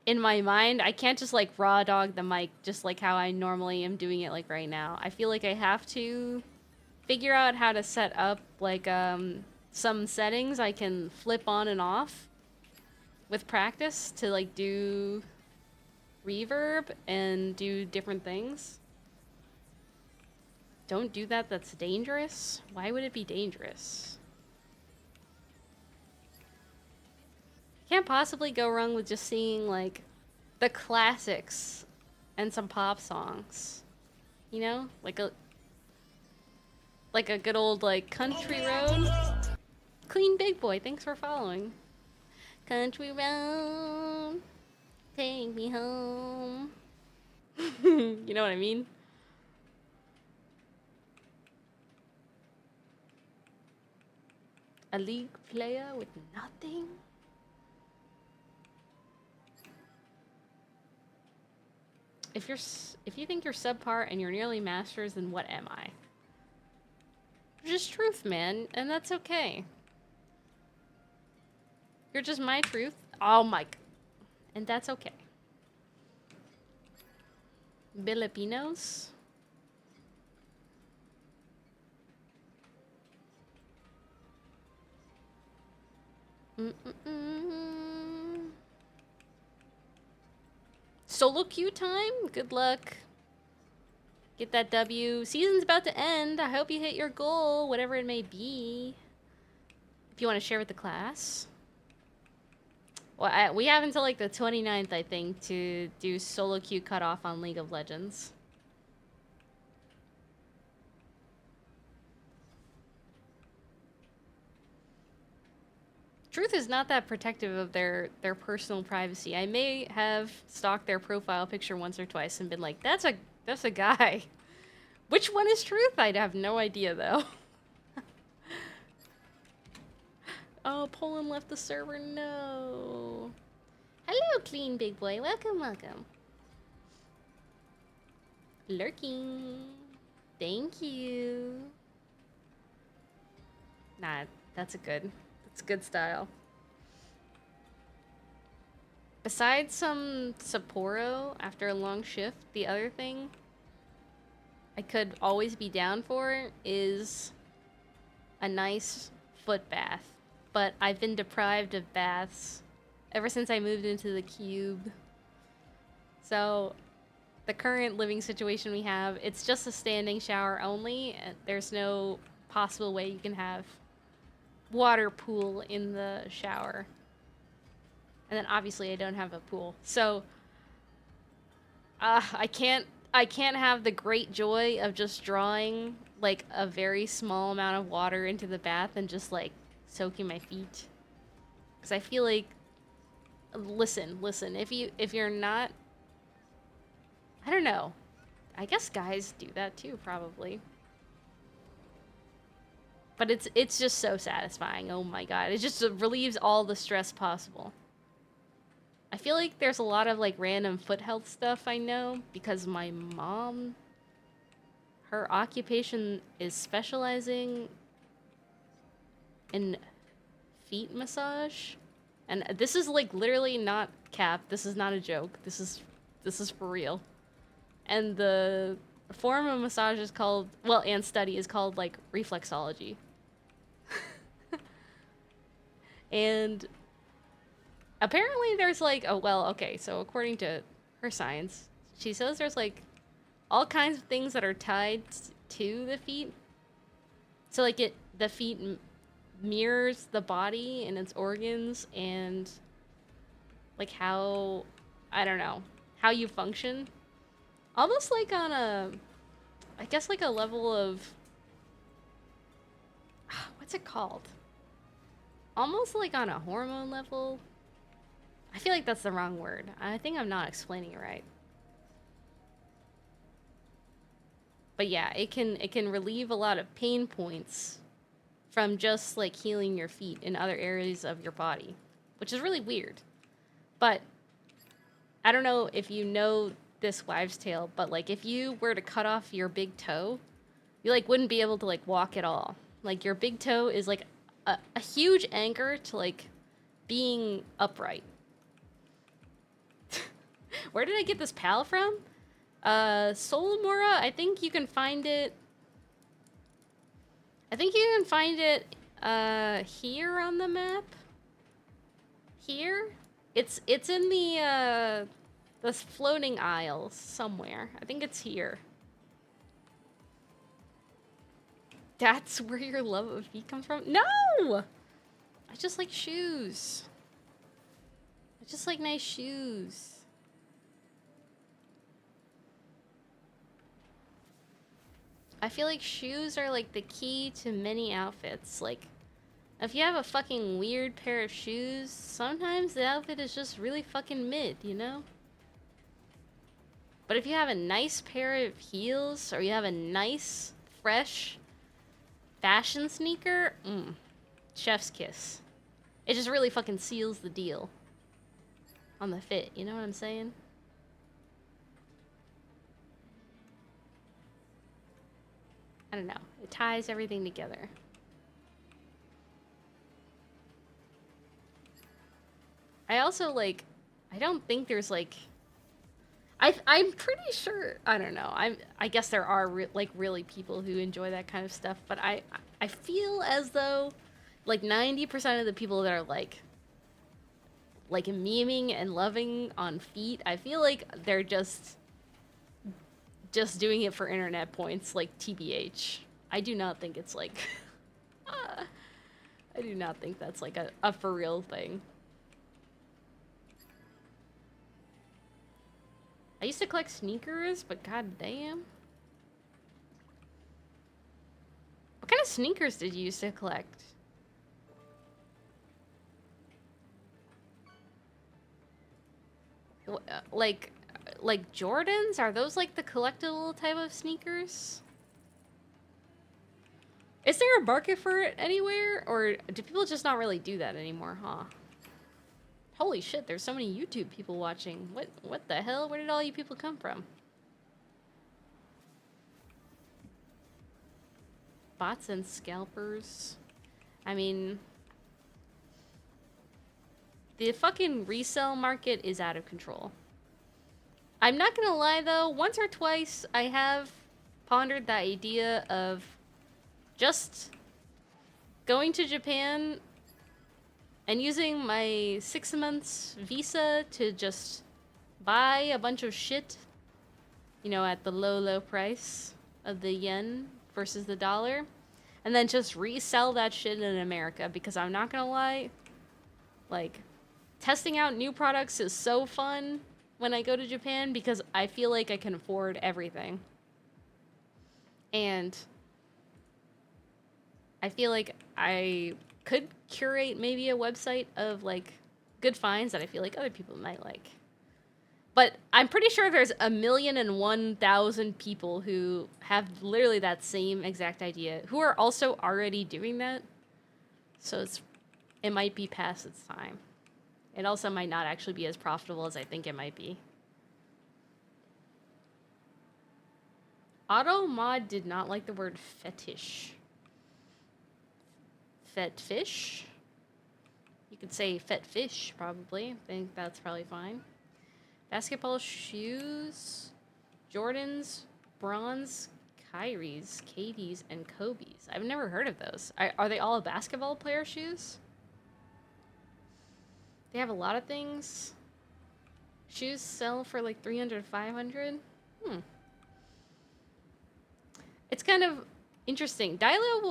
in my mind, I can't just, like, raw dog the mic just like how I normally am doing it, like, right now. I feel like I have to figure out how to set up, like, some settings I can flip on and off with practice to, like, do reverb and do different things. Don't do that, that's dangerous. Why would it be dangerous? Can't possibly go wrong with just singing, like, the classics and some pop songs. You know? Like a good old, like, country road. Clean Big Boy, thanks for following. Country road, take me home. You know what I mean? A league player with nothing? If you think you're subpar and you're nearly masters, then what am I? Just truth, man, and that's okay. You're just my truth. Oh my, and that's okay. Filipinos. Solo queue time? Good luck. Get that W. Season's about to end. I hope you hit your goal, whatever it may be. If you want to share with the class. Well, we have until like the 29th, I think, to do solo queue cutoff on League of Legends. Truth is not that protective of their personal privacy. I may have stalked their profile picture once or twice and been like, that's a guy. Which one is Truth? I'd have no idea though. Oh, Poland left the server. No. Hello, clean big boy. Welcome, welcome. Lurking. Thank you. Nah, that's good style. Besides some Sapporo after a long shift, the other thing I could always be down for is a nice foot bath. But I've been deprived of baths ever since I moved into the cube. So the current living situation we have, it's just a standing shower only. There's no possible way you can have water pool in the shower. And then obviously I don't have a pool. So I can't have the great joy of just drawing like a very small amount of water into the bath and just like soaking my feet. Because I feel like, listen, if you're not, I don't know, I guess guys do that too, probably. But it's just so satisfying. Oh my god, it just relieves all the stress possible. I feel like there's a lot of like random foot health stuff I know because my mom, her occupation is specializing in feet massage. And this is like literally not cap. This is not a joke. This is for real. And the form of massage is called, well, and study is called like reflexology. And apparently there's like, oh, well, okay, so according to her science, she says there's like all kinds of things that are tied to the feet. So like the feet mirrors the body and its organs and like how, I don't know, how you function. Almost like on a, I guess like a level of, what's it called? Almost like on a hormone level. I feel like that's the wrong word. I think I'm not explaining it right. But yeah, it can relieve a lot of pain points from just like healing your feet in other areas of your body, which is really weird. But I don't know if you know this wives' tale, but like if you were to cut off your big toe, you like wouldn't be able to like walk at all. Like your big toe is like a huge anchor to like being upright. Where did I get this pal from? Solomora, I think you can find it. I think you can find it here on the map. Here? It's in the floating isles somewhere. I think it's here. That's where your love of feet comes from? No! I just like shoes. I just like nice shoes. I feel like shoes are like the key to many outfits. Like, if you have a fucking weird pair of shoes, sometimes the outfit is just really fucking mid, you know? But if you have a nice pair of heels, or you have a nice, fresh fashion sneaker, chef's kiss. It just really fucking seals the deal on the fit, you know what I'm saying? I don't know. It ties everything together. I also, like, I don't think there's, like... I'm pretty sure... I don't know. I guess there are, like, really people who enjoy that kind of stuff, but I feel as though, like, 90% of the people that are, like, memeing and loving on feet, I feel like they're just doing it for internet points, like, TBH. I do not think it's, like... I do not think that's, like, a for real thing. I used to collect sneakers, but goddamn. What kind of sneakers did you used to collect? Like Jordans? Are those like the collectible type of sneakers? Is there a market for it anywhere? Or do people just not really do that anymore, huh? Holy shit, there's so many YouTube people watching. What the hell? Where did all you people come from? Bots and scalpers. I mean... the fucking resale market is out of control. I'm not gonna lie though, once or twice I have pondered the idea of just going to Japan and using my 6 months visa to just buy a bunch of shit, you know, at the low price of the yen versus the dollar, and then just resell that shit in America, because I'm not gonna lie, like, testing out new products is so fun when I go to Japan because I feel like I can afford everything. And I feel like I could curate maybe a website of, like, good finds that I feel like other people might like. But I'm pretty sure there's 1,001,000 people who have literally that same exact idea, who are also already doing that. So it might be past its time. It also might not actually be as profitable as I think it might be. AutoMod did not like the word fetish. Fetfish? You could say fetfish, probably. I think that's probably fine. Basketball shoes, Jordans, bronze, Kyries, KDs, and Kobe's. I've never heard of those. Are they all basketball player shoes? They have a lot of things. Shoes sell for like 300, 500. It's kind of interesting. Dilo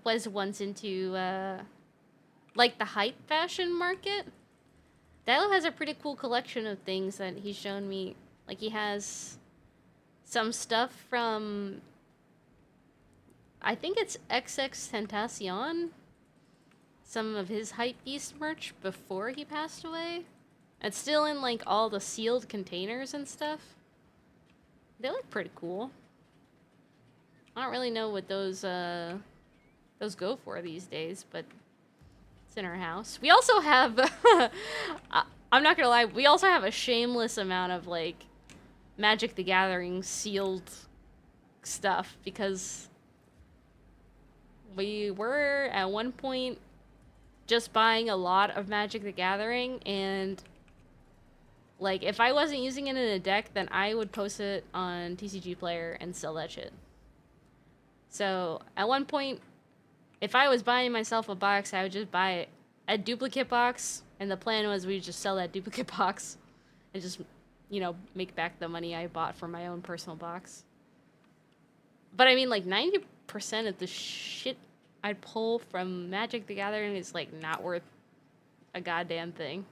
was once into like the hype fashion market. Dilo has a pretty cool collection of things that he's shown me. Like, he has some stuff from, I think it's XXXTentacion. Some of his hype beast merch before he passed away. It's still in, like, all the sealed containers and stuff. They look pretty cool. I don't really know what those go for these days, but it's in our house. We also have, I'm not gonna lie, we also have a shameless amount of, like, Magic the Gathering sealed stuff, because we were at one point just buying a lot of Magic the Gathering, and, like, if I wasn't using it in a deck, then I would post it on TCG Player and sell that shit. So, at one point, if I was buying myself a box, I would just buy a duplicate box, and the plan was we'd just sell that duplicate box and just, you know, make back the money I bought for my own personal box. But I mean, like, 90% of the shit I'd pull from Magic the Gathering is, like, not worth a goddamn thing.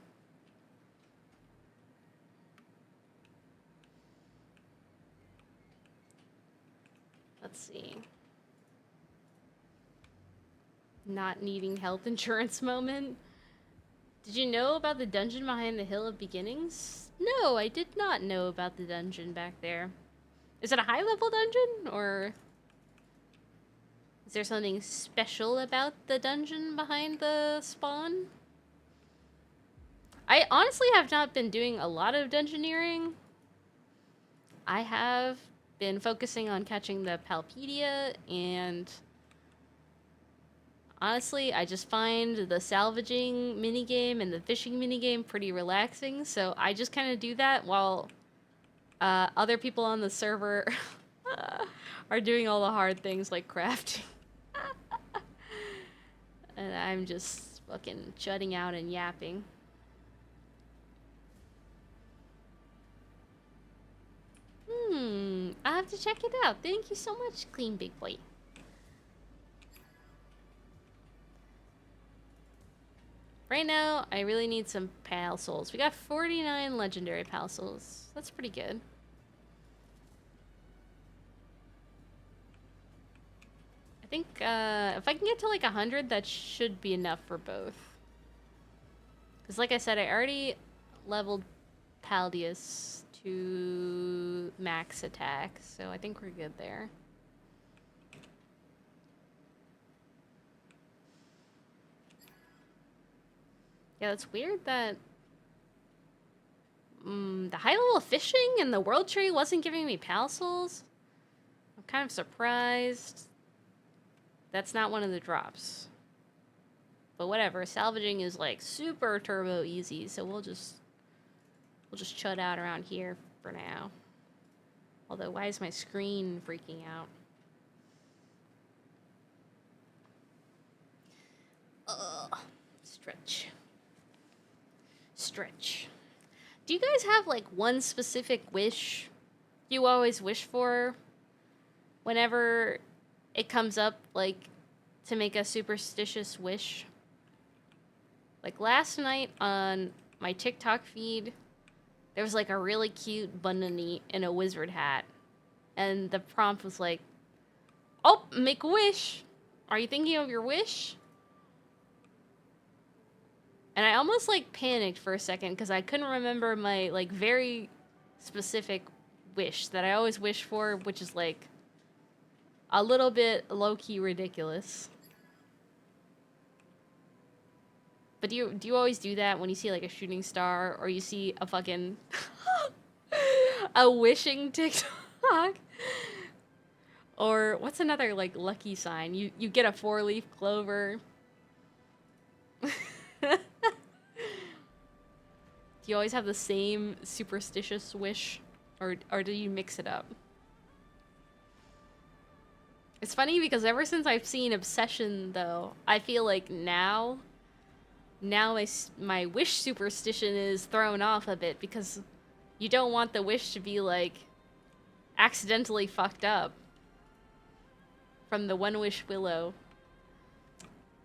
Let's see. Not needing health insurance moment. Did you know about the dungeon behind the Hill of Beginnings? No, I did not know about the dungeon back there. Is it a high level dungeon, or Is there something special about the dungeon behind the spawn? I honestly have not been doing a lot of dungeoneering. I have been focusing on catching the Palpedia, and honestly, I just find the salvaging minigame and the fishing minigame pretty relaxing, so I just kind of do that while other people on the server are doing all the hard things like crafting. And I'm just fucking shutting out and yapping. I'll have to check it out. Thank you so much, Clean Big Boy. Right now, I really need some Pal Souls. We got 49 legendary Pal Souls. That's pretty good. I think if I can get to like 100, that should be enough for both. Because like I said, I already leveled Paldius to max attack, so I think we're good there. Yeah, it's weird that the high level fishing and the world tree wasn't giving me Pal Souls. I'm kind of surprised. That's not one of the drops. But whatever, salvaging is like super turbo easy, so we'll just chut out around here for now. Although, why is my screen freaking out? Ugh. Stretch. Stretch. Do you guys have like one specific wish you always wish for whenever it comes up, like to make a superstitious wish? Like last night on my TikTok feed, there was like a really cute Buni in a wizard hat. And the prompt was like, oh, make a wish. Are you thinking of your wish? And I almost like panicked for a second because I couldn't remember my like very specific wish that I always wish for, which is like a little bit low-key ridiculous. But do you always do that when you see like a shooting star or you see a fucking a wishing TikTok? Or what's another like lucky sign? You get a 4-leaf clover. Do you always have the same superstitious wish, or do you mix it up? It's funny because ever since I've seen Obsession, though, I feel like now my wish superstition is thrown off a bit because you don't want the wish to be like accidentally fucked up. From the One Wish Willow.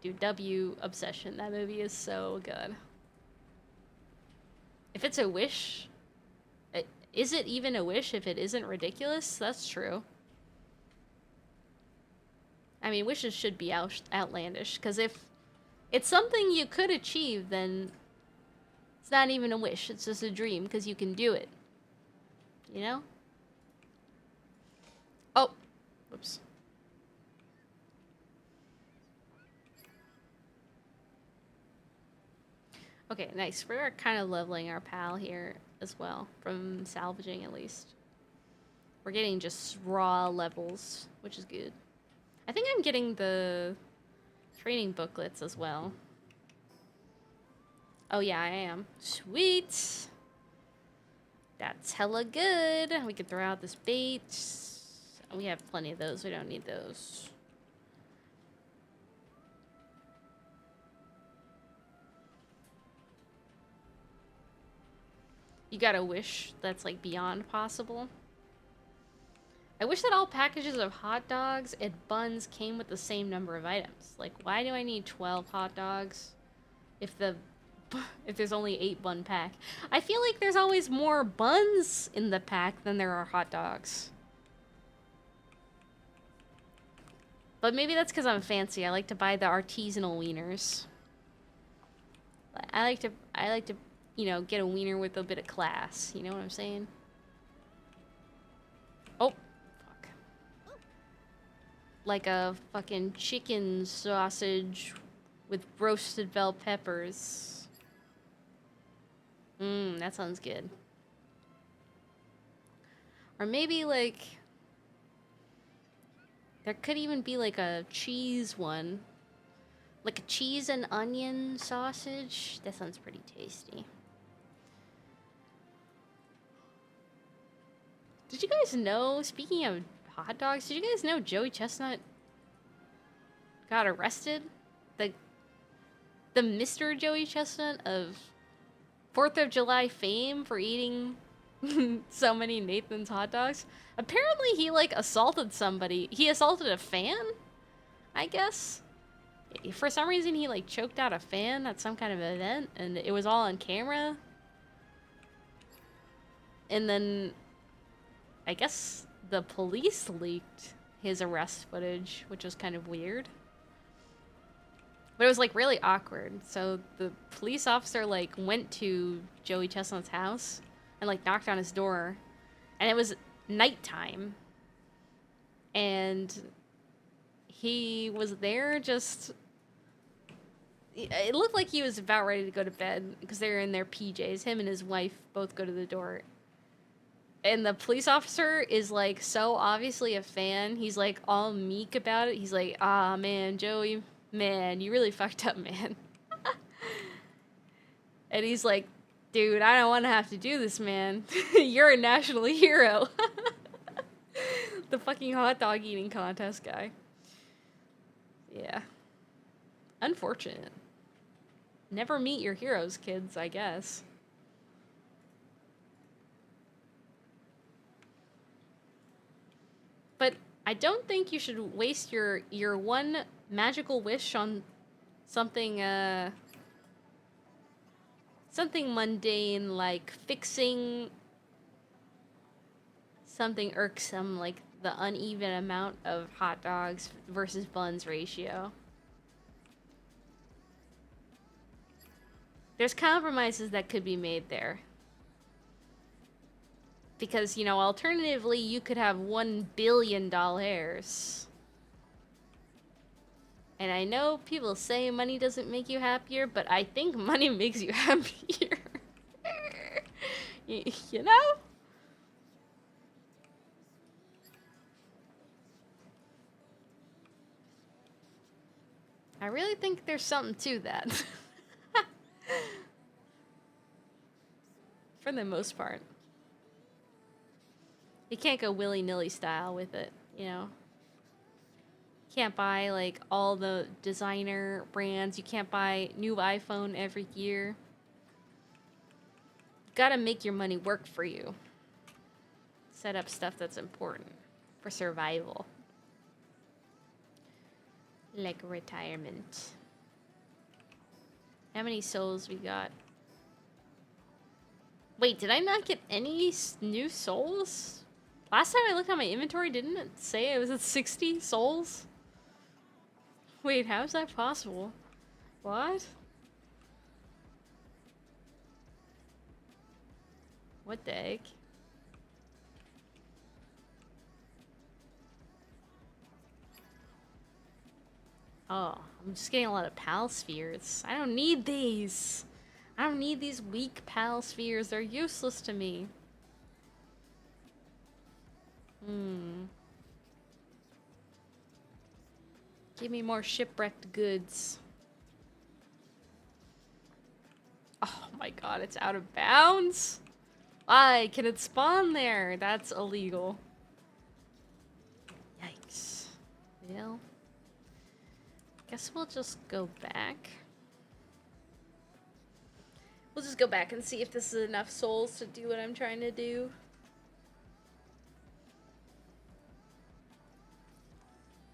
Dude, W Obsession. That movie is so good. If it's a wish, is it even a wish if it isn't ridiculous? That's true. I mean, wishes should be outlandish, because if it's something you could achieve, then it's not even a wish. It's just a dream, because you can do it. You know? Oh. Whoops. Okay, nice. We're kind of leveling our pal here as well, from salvaging at least. We're getting just raw levels, which is good. I think I'm getting the training booklets as well. Oh yeah, I am. Sweet! That's hella good. We can throw out this bait. We have plenty of those. We don't need those. You got a wish that's like beyond possible. I wish that all packages of hot dogs and buns came with the same number of items. Like, why do I need 12 hot dogs if there's only 8 bun pack? I feel like there's always more buns in the pack than there are hot dogs. But maybe that's because I'm fancy. I like to buy the artisanal wieners. I like to, you know, get a wiener with a bit of class. You know what I'm saying? Oh. Fuck. like a fucking chicken sausage with roasted bell peppers. Mmm, that sounds good. Or maybe like there could even be like a cheese one. Like a cheese and onion sausage. That sounds pretty tasty. Did you guys know, speaking of hot dogs, did you guys know Joey Chestnut got arrested? The Mr. Joey Chestnut of 4th of July fame for eating so many Nathan's hot dogs. Apparently he like assaulted somebody. He assaulted a fan, I guess. For some reason he like choked out a fan at some kind of event and it was all on camera. And then I guess the police leaked his arrest footage, which was kind of weird. But it was like really awkward. So the police officer like went to Joey Chestnut's house and like knocked on his door. And it was nighttime. And he was there just... It looked like he was about ready to go to bed because they were in their PJs. Him and his wife both go to the door. And the police officer is like so obviously a fan. He's like all meek about it. He's like, ah, man, Joey, man, you really fucked up, man. And he's like, dude, I don't want to have to do this, man. You're a national hero. The fucking hot dog eating contest guy. Yeah. Unfortunate. Never meet your heroes, kids, I guess. But I don't think you should waste your one magical wish on something something mundane like fixing something irksome like the uneven amount of hot dogs versus buns ratio. There's compromises that could be made there. Because, you know, alternatively, you could have $1 billion. And I know people say money doesn't make you happier, but I think money makes you happier. You know? I really think there's something to that. For the most part. You can't go willy-nilly style with it, you know? You can't buy, like, all the designer brands. You can't buy new iPhone every year. You gotta make your money work for you. Set up stuff that's important for survival. Like retirement. How many souls we got? Wait, did I not get any new souls? Last time I looked at my inventory, didn't it say I was at 60 souls? Wait, how is that possible? What? What the heck? Oh, I'm just getting a lot of PAL spheres. I don't need these. I don't need these weak PAL spheres. They're useless to me. Give me more shipwrecked goods. Oh my god, it's out of bounds? Why can it spawn there? That's illegal. Yikes. Well, guess we'll just go back. We'll just go back and see if this is enough souls to do what I'm trying to do.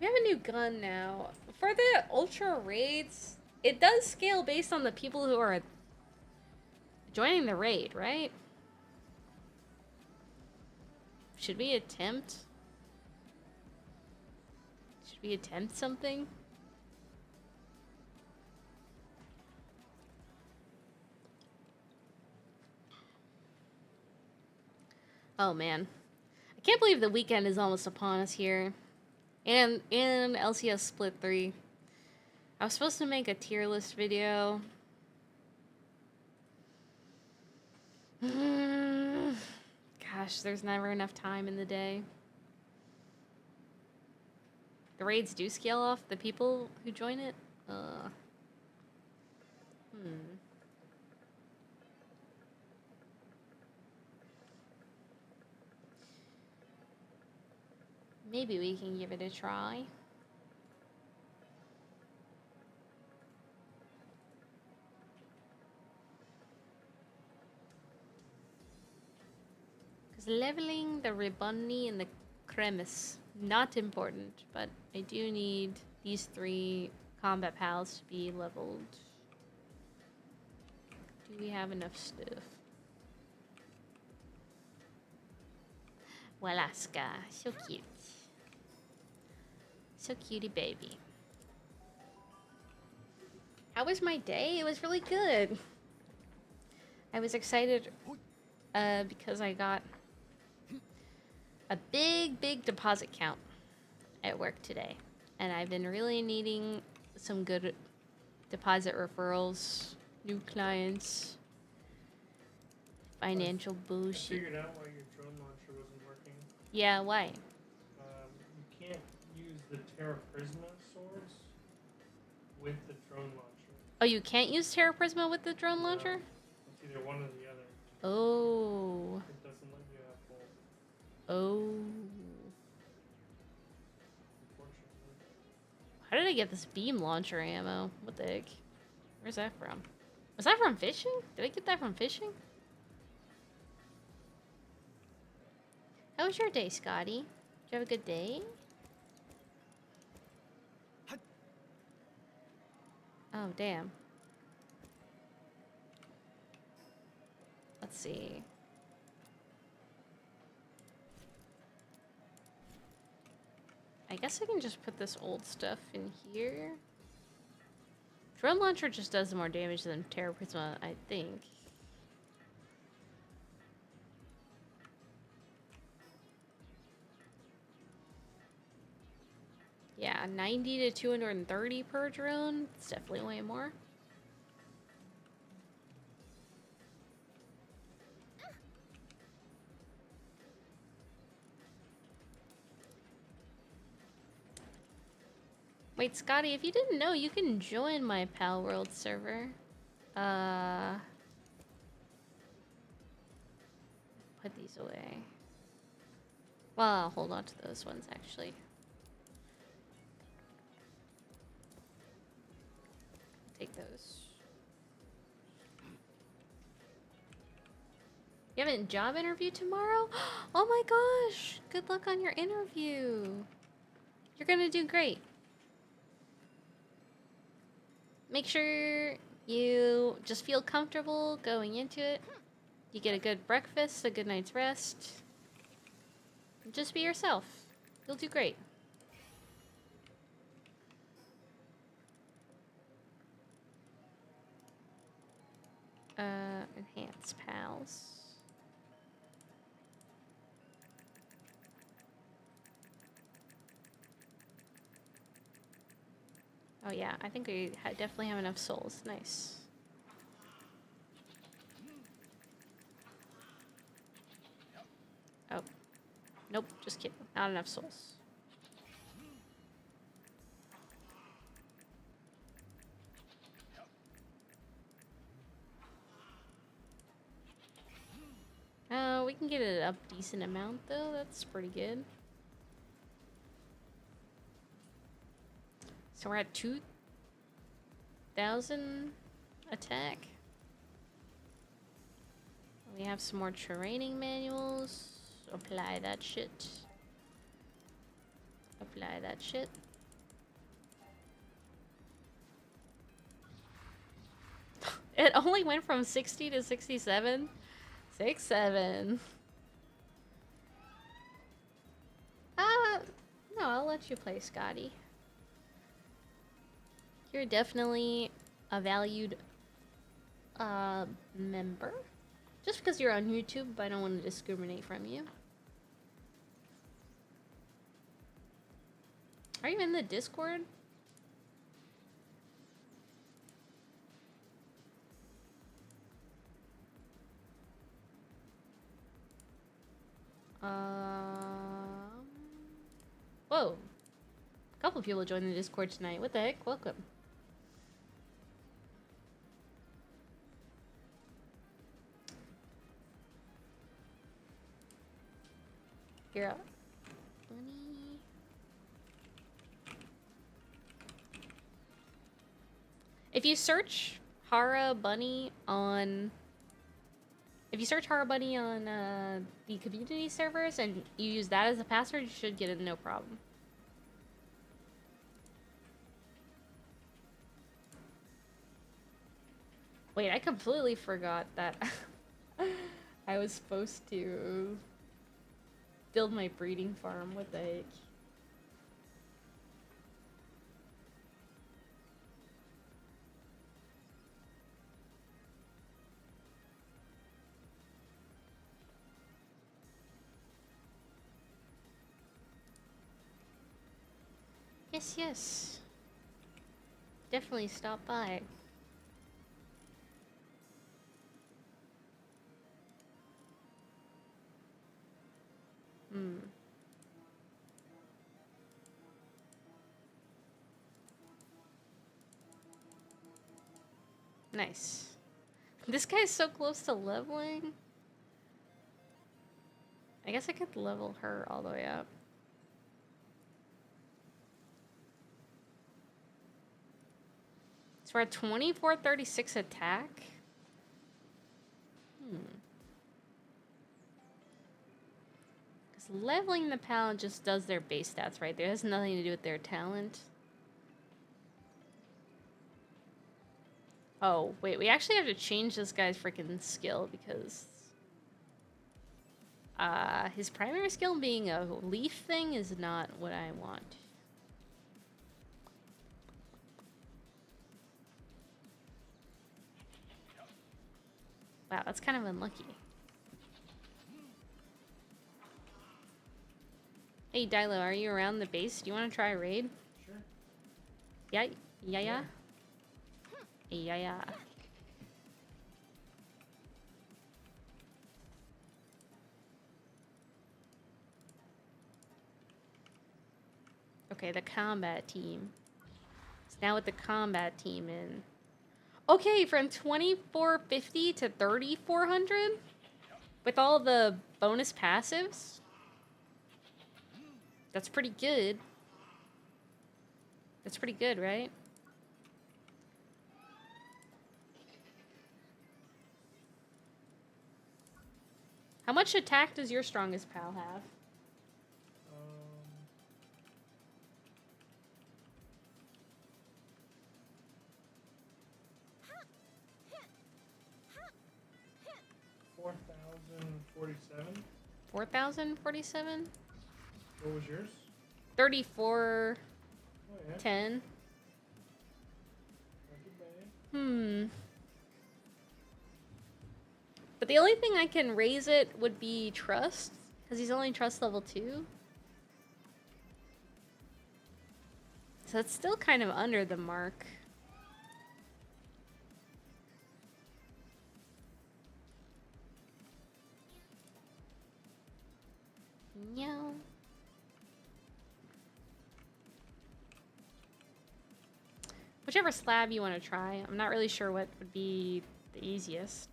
We have a new gun now. For the ultra raids, it does scale based on the people who are joining the raid, right? Should we attempt? Should we attempt something? Oh man. I can't believe the weekend is almost upon us here. And LCS Split 3. I was supposed to make a tier list video. Gosh, there's never enough time in the day. The raids do scale off the people who join it? Maybe we can give it a try. Because leveling the Ribonni and the Cremis, not important, but I do need these 3 combat pals to be leveled. Do we have enough stuff? Walaska, so cute. So cutie baby. How was my day? It was really good. I was excited because I got a big deposit count at work today. And I've been really needing some good deposit referrals, new clients, financial bullshit. Figured out why your drone launcher wasn't working. Yeah, why? You can't use the Terra Prisma swords with the drone launcher. Oh, you can't use Terra Prisma with the drone No, launcher? it's either one or the other. Oh. It doesn't let you have both, Oh. unfortunately. How did I get this beam launcher ammo? What the heck? Where's that from? Was that from fishing? Did I get that from fishing? How was your day, Scotty? Did you have a good day? Oh, damn. Let's see. I guess I can just put this old stuff in here. Drone launcher just does more damage than Terra Prisma, I think. Yeah, 90 to 230 per drone. It's definitely way more. Wait, Scotty, if you didn't know, you can join my PALWORLD server. Put these away. Well, I'll hold on to those ones, actually. Take those. You have a job interview tomorrow? Oh my gosh! Good luck on your interview. You're gonna do great. Make sure you just feel comfortable going into it. You get a good breakfast, a good night's rest. Just be yourself. You'll do great. Enhance pals. Oh yeah, I think we definitely have enough souls. Nice. Oh. Nope, just kidding. Not enough souls. We can get it up decent amount though. That's pretty good. So we're at 2,000 attack. We have some more training manuals. Apply that shit. Apply that shit. It only went from 60 to 67. 67. No, I'll let you play, Scotty. You're definitely a valued member. Just because you're on YouTube, I don't want to discriminate from you. Are you in the Discord? Whoa. A couple people joined the Discord tonight. What the heck? Welcome. Here. Bunny. If you search Hara Bunny on... If you search Hara Bunny on the community servers and you use that as a password, you should get it no problem. Wait, I completely forgot that I was supposed to build my breeding farm. What the heck? Yes, yes. Definitely stop by. Nice. This guy's so close to leveling. I guess I could level her all the way up. So we're at 2436 attack. Because leveling the paladin just does their base stats right there. It has nothing to do with their talent. Oh, wait, we actually have to change this guy's freaking skill because his primary skill being a leaf thing is not what I want. Wow, that's kind of unlucky. Hey, Dilo, are you around the base? Do you want to try a raid? Sure. Yeah? Yeah? Yeah. Okay, the combat team. It's now with the combat team in. Okay, from 2450 to 3400? With all the bonus passives? That's pretty good. That's pretty good, right? How much attack does your strongest pal have? 4,047. 4,047? What was yours? 34. Oh, yeah. 10. Not too bad. But the only thing I can raise it would be trust, because he's only trust level 2. So it's still kind of under the mark. No. Whichever slab you want to try. I'm not really sure what would be the easiest.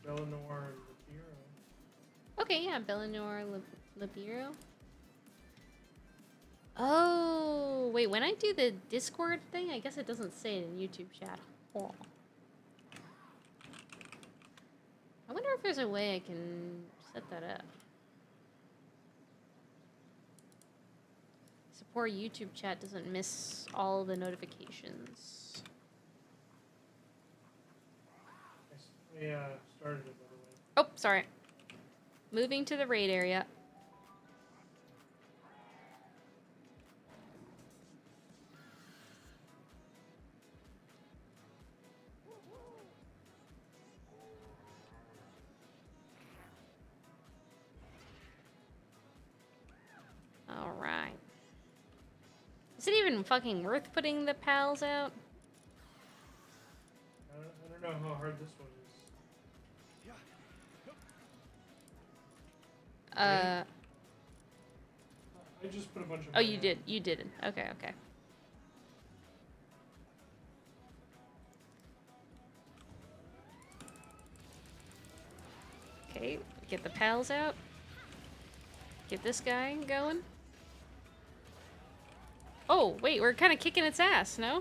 The Bellinor Libero. Okay, yeah, Bellinor Libero. Oh, wait, when I do the Discord thing, I guess it doesn't say it in YouTube chat. Oh. I wonder if there's a way I can set that up. So poor YouTube chat doesn't miss all the notifications. I started it, by the way. Oh, sorry. Moving to the raid area. Is it even fucking worth putting the pals out? I don't know how hard this one is. I just put a bunch of. Oh, you did. You did. Okay, okay. Okay, get the pals out. Get this guy going. Oh, wait, we're kind of kicking its ass, no? Yeah,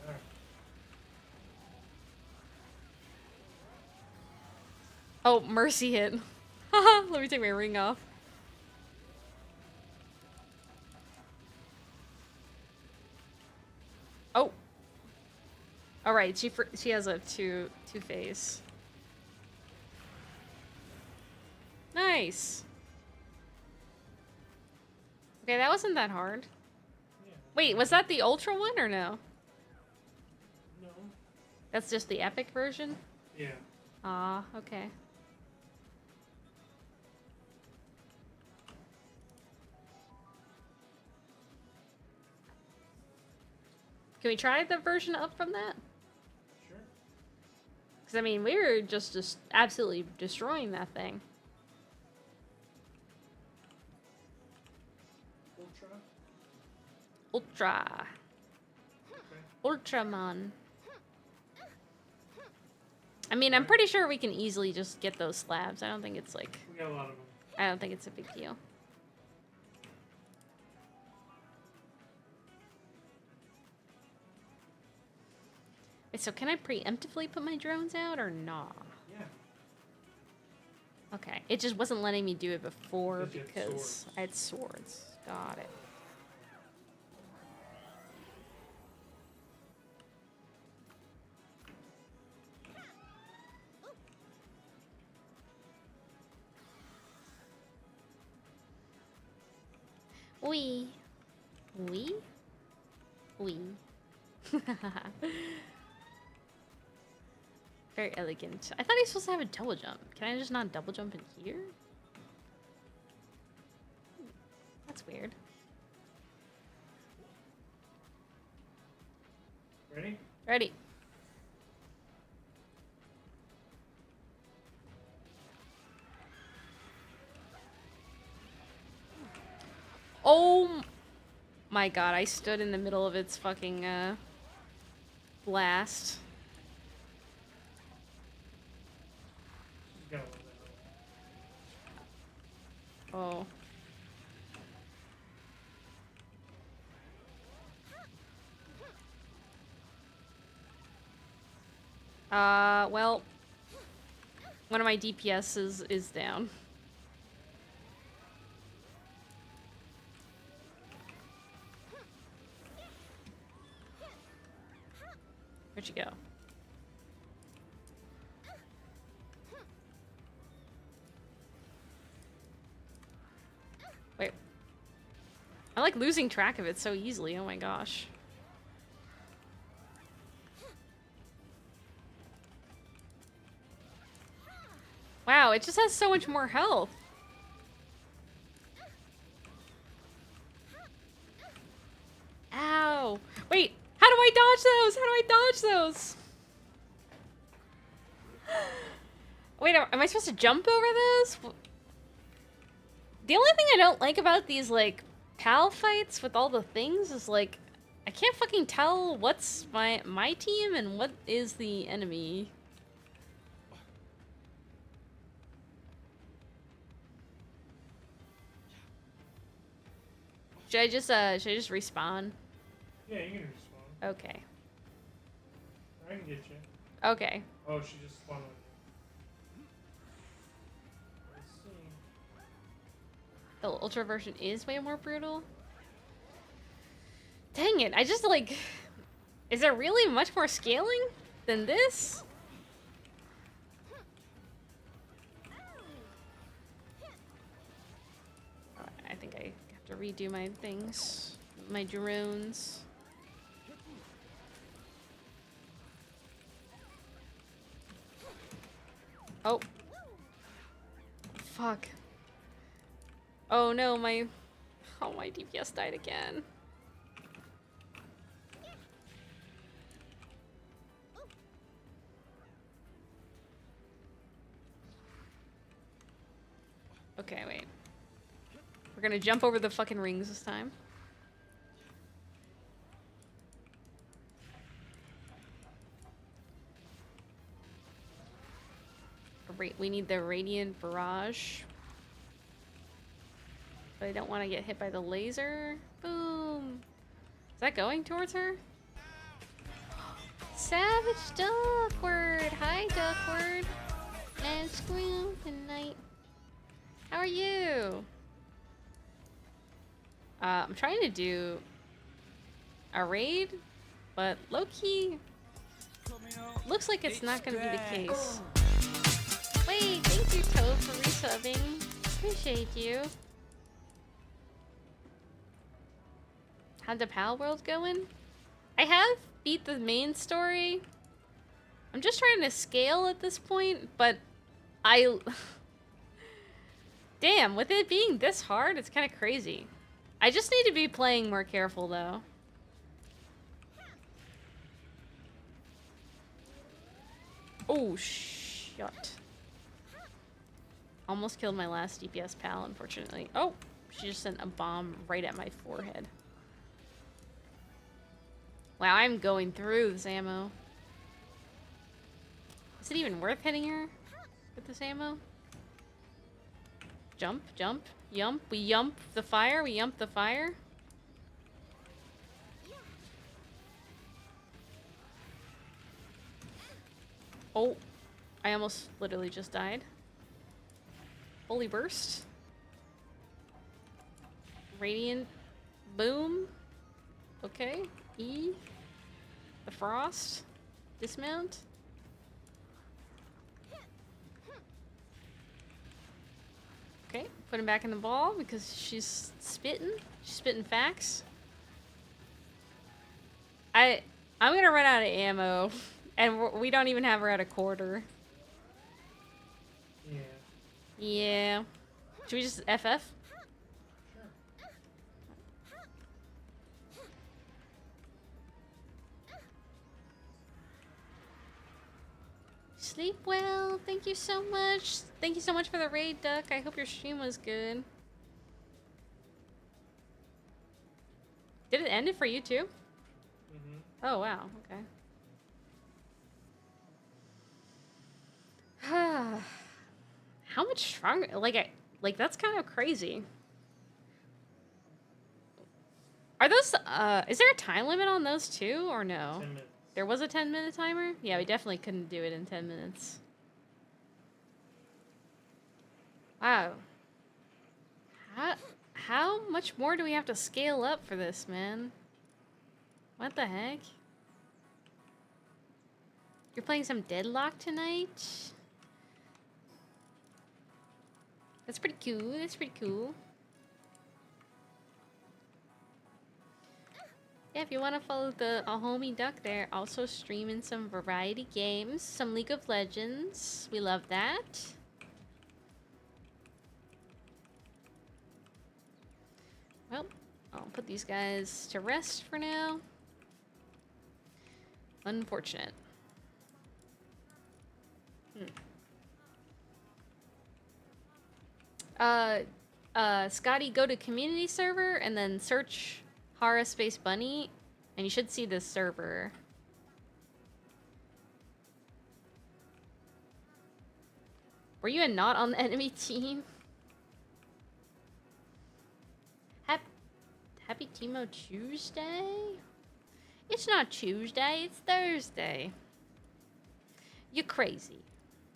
we are. Oh, mercy hit. Haha, let me take my ring off. Oh. All right, she has a two phase. Nice. Okay, that wasn't that hard. Yeah. Wait, was that the ultra one or no? No. That's just the epic version? Yeah. Ah, okay. Can we try the version up from that? Sure. Because, I mean, we were just absolutely destroying that thing. Ultra. Ultra. Okay. Ultraman. I mean, I'm pretty sure we can easily just get those slabs. I don't think it's like... We got a lot of them. I don't think it's a big deal. Wait, so can I preemptively put my drones out or not? Yeah. Okay, it just wasn't letting me do it before Because you had because swords. I had swords. Got it. Wee. Wee? Wee. Very elegant. I thought he was supposed to have a double jump. Can I just not double jump in here? That's weird. Ready? Ready. Oh my god, I stood in the middle of its fucking blast. She's got one Oh. Well, one of my DPS is down. Where'd you go? Wait. I like losing track of it so easily, oh my gosh. Wow, it just has so much more health. Ow. Wait, how do I dodge those? How do I dodge those? Wait, am I supposed to jump over those? The only thing I don't like about these, like, PAL fights with all the things is, like, I can't fucking tell what's my team and what is the enemy. Should I just respawn? Yeah, you can respawn. Okay. I can get you. Okay. Oh, she just spawned on you. Let's see. The ultra version is way more brutal. Dang it, I just like... Is there really much more scaling than this? I think I have to redo my things. My drones. Oh. Fuck. Oh no, my Oh, my DPS died again. Okay, wait. We're gonna jump over the fucking rings this time. We need the Radiant Barrage. But I don't want to get hit by the laser. Boom! Is that going towards her? Savage Duckward! Hi, Duckward! And scream tonight. How are you? I'm trying to do a raid, but low-key looks like it's not gonna be the case. Wait, thank you, Toad, for resubbing. Appreciate you. How'd the PALWORLD going? I have beat the main story. I'm just trying to scale at this point, but damn, with it being this hard, it's kind of crazy. I just need to be playing more careful, though. Oh, shit. Almost killed my last DPS pal, unfortunately. Oh, she just sent a bomb right at my forehead. Wow, I'm going through this ammo. Is it even worth hitting her with this ammo? Jump, jump, yump. We yump the fire, we yump the fire. Oh, I almost literally just died. Holy burst. Radiant boom. Okay, E. The frost. Dismount. Okay, put him back in the ball because she's spitting. She's spitting facts. I'm gonna run out of ammo, and we don't even have her at a quarter. Yeah. Yeah. Should we just FF? Sure. Sleep well. Thank you so much. Thank you so much for the raid, Duck. I hope your stream was good. Did it end it for you too? Mm-hmm. Oh, wow. Okay. How much stronger? Like that's kind of crazy. Are those, is there a time limit on those too, or no? 10 minutes. There was a 10-minute timer? Yeah, we definitely couldn't do it in 10 minutes. Wow. How much more do we have to scale up for this, man? What the heck? You're playing some Deadlock tonight? That's pretty cool. That's pretty cool. Yeah, if you want to follow the homie Duck there, also streaming some variety games, some League of Legends. We love that. Well, I'll put these guys to rest for now. Unfortunate. Scotty, go to community server and then search Hara space Bunny, and you should see this server. Were you not on the enemy team? Happy Timo Tuesday? It's not Tuesday, it's Thursday. You're crazy.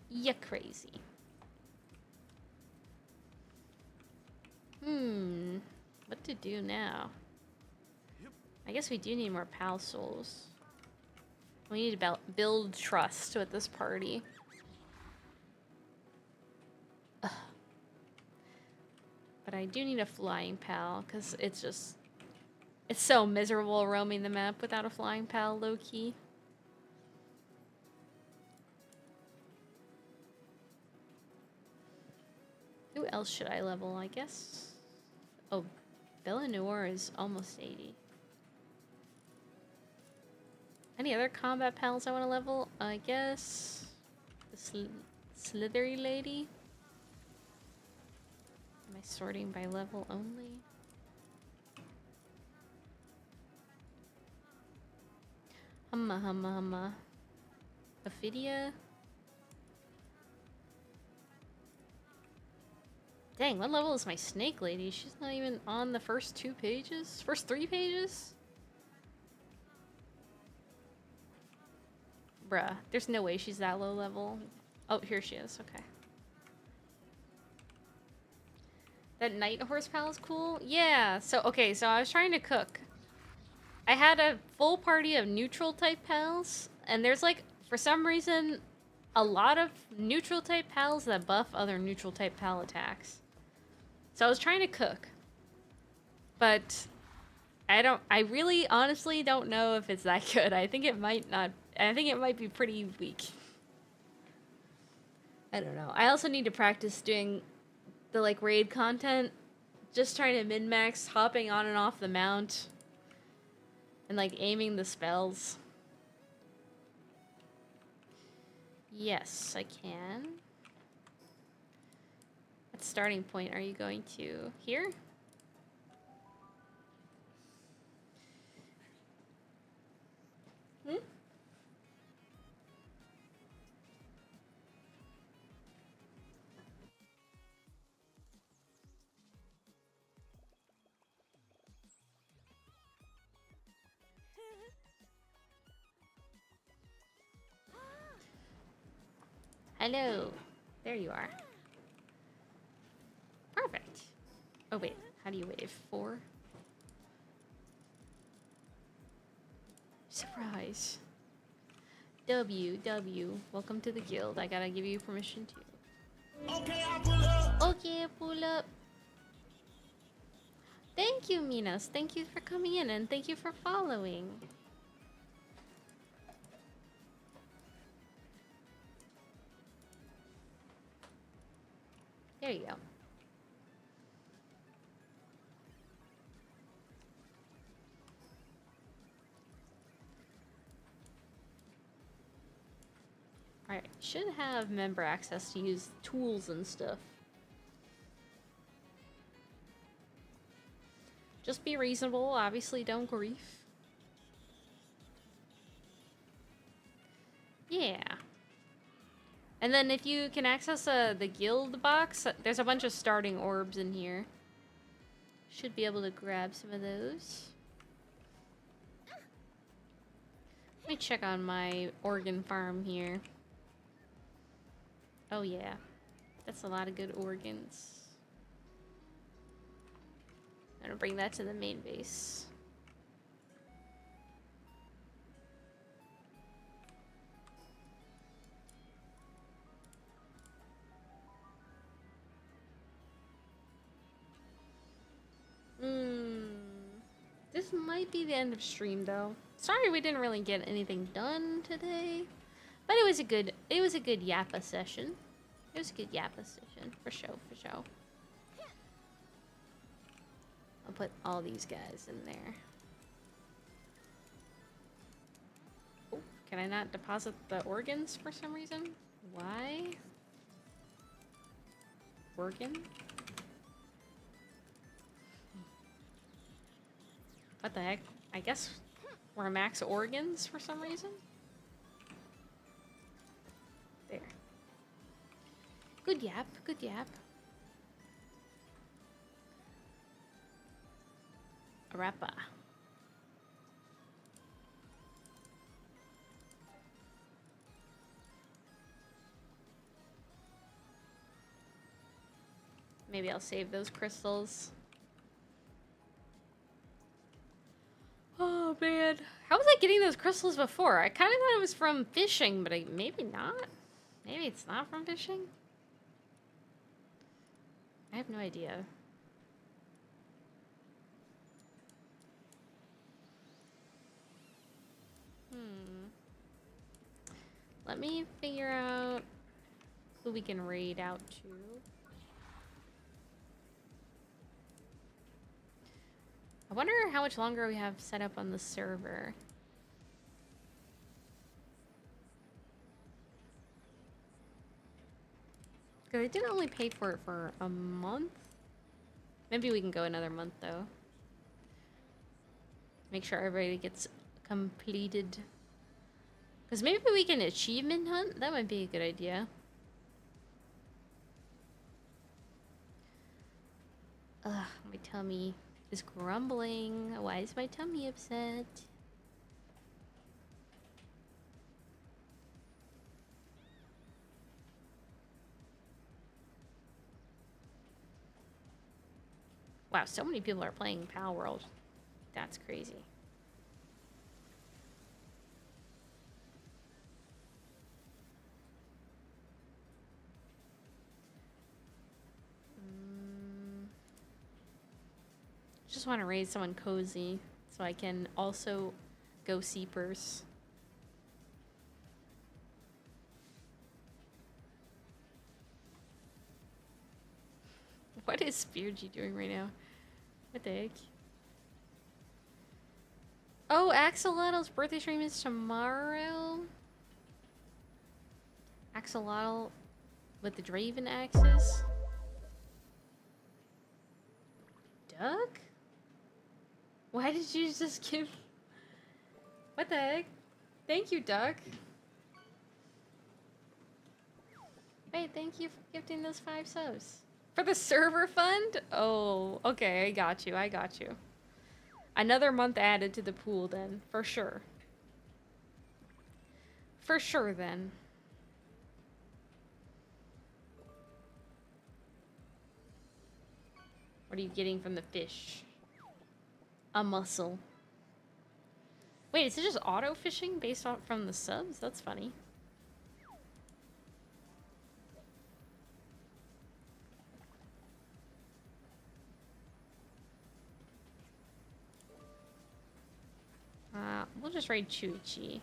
You're crazy. What to do now? I guess we do need more pal souls. We need to build trust with this party. Ugh. But I do need a flying pal, because it's so miserable roaming the map without a flying pal, low-key. Who else should I level, I guess? Oh, Bella Noir is almost 80. Any other combat pals I want to level? I guess the Slithery Lady. Am I sorting by level only? Humma. Ophidia. Dang, what level is my snake lady? She's not even on the first 2 pages? First 3 pages? Bruh, there's no way she's that low level. Oh, here she is, okay. That night horse pal is cool? Yeah, so I was trying to cook. I had a full party of neutral type pals, and there's like, for some reason, a lot of neutral type pals that buff other neutral type pal attacks. So I was trying to cook. But I really honestly don't know if it's that good. I think it might be pretty weak. I don't know. I also need to practice doing the like raid content. Just trying to min-max hopping on and off the mount. And like aiming the spells. Yes, I can. What starting point are you going to? Here? Hmm? Hello. There you are. Perfect. Oh wait, how do you wave? 4? Surprise. W. Welcome to the guild. I gotta give you permission to. Okay, I pull up. Okay, pull up. Thank you, Minas. Thank you for coming in and thank you for following. There you go. Alright, should have member access to use tools and stuff. Just be reasonable, obviously don't grief. Yeah. And then if you can access the guild box, there's a bunch of starting orbs in here. Should be able to grab some of those. Let me check on my organ farm here. Oh yeah, that's a lot of good organs. I'm gonna bring that to the main base. This might be the end of stream though. Sorry we didn't really get anything done today. But it was a good yappa session. It was a good yappa session, for sure. I'll put all these guys in there. Oh, can I not deposit the organs for some reason? Why? Organ? What the heck? I guess we're max organs for some reason? There. Good yap, good yap. Arappa. Maybe I'll save those crystals. Oh man, how was I getting those crystals before? I kind of thought it was from fishing, but maybe not. Maybe it's not from fishing. I have no idea. Let me figure out who we can raid out to. I wonder how much longer we have set up on the server. Because I did only pay for it for a month. Maybe we can go another month though. Make sure everybody gets completed. Because maybe we can achievement hunt? That might be a good idea. Ugh, my tummy is grumbling. Why is my tummy upset? Wow, so many people are playing PALWORLD. That's crazy. Just want to raise someone cozy so I can also go seepers. What is Speargy doing right now? What the heck? Oh, Axolotl's birthday stream is tomorrow. Axolotl with the Draven axes. Duck? Why did you just give... What the heck? Thank you, Duck. Wait, thank you for gifting those 5 subs. For the server fund? Oh, okay, I got you, I got you. Another month added to the pool then, for sure. For sure then. What are you getting from the fish? A mussel. Wait, is it just auto fishing based on from the subs? That's funny. We'll just raid Chuichi.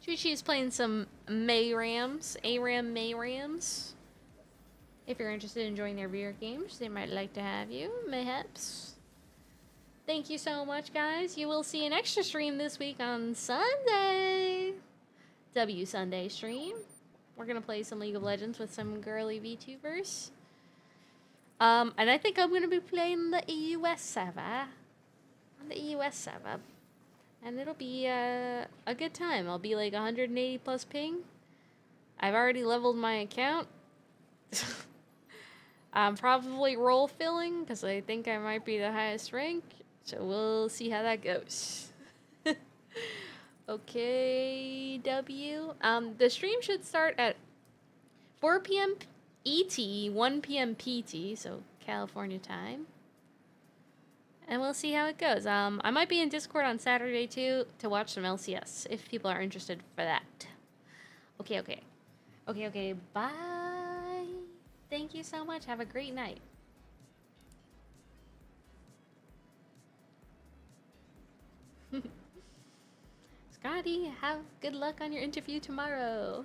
Chuichi is playing some Mayrams, Aram Mayrams. If you're interested in joining their VR games, they might like to have you, mayhaps. Thank you so much, guys. You will see an extra stream this week on Sunday. W Sunday stream. We're gonna play some League of Legends with some girly VTubers. And I think I'm gonna be playing the EUS server. On the EUS server. And it'll be a good time. I'll be like 180 plus ping. I've already leveled my account. I'm probably role filling because I think I might be the highest rank. So we'll see how that goes. Okay, W. The stream should start at 4 p.m. ET, 1 p.m. PT, so California time. And we'll see how it goes. I might be in Discord on Saturday too to watch some LCS if people are interested for that. Okay, okay. Okay, okay. Bye. Thank you so much. Have a great night. Scotty, have good luck on your interview tomorrow.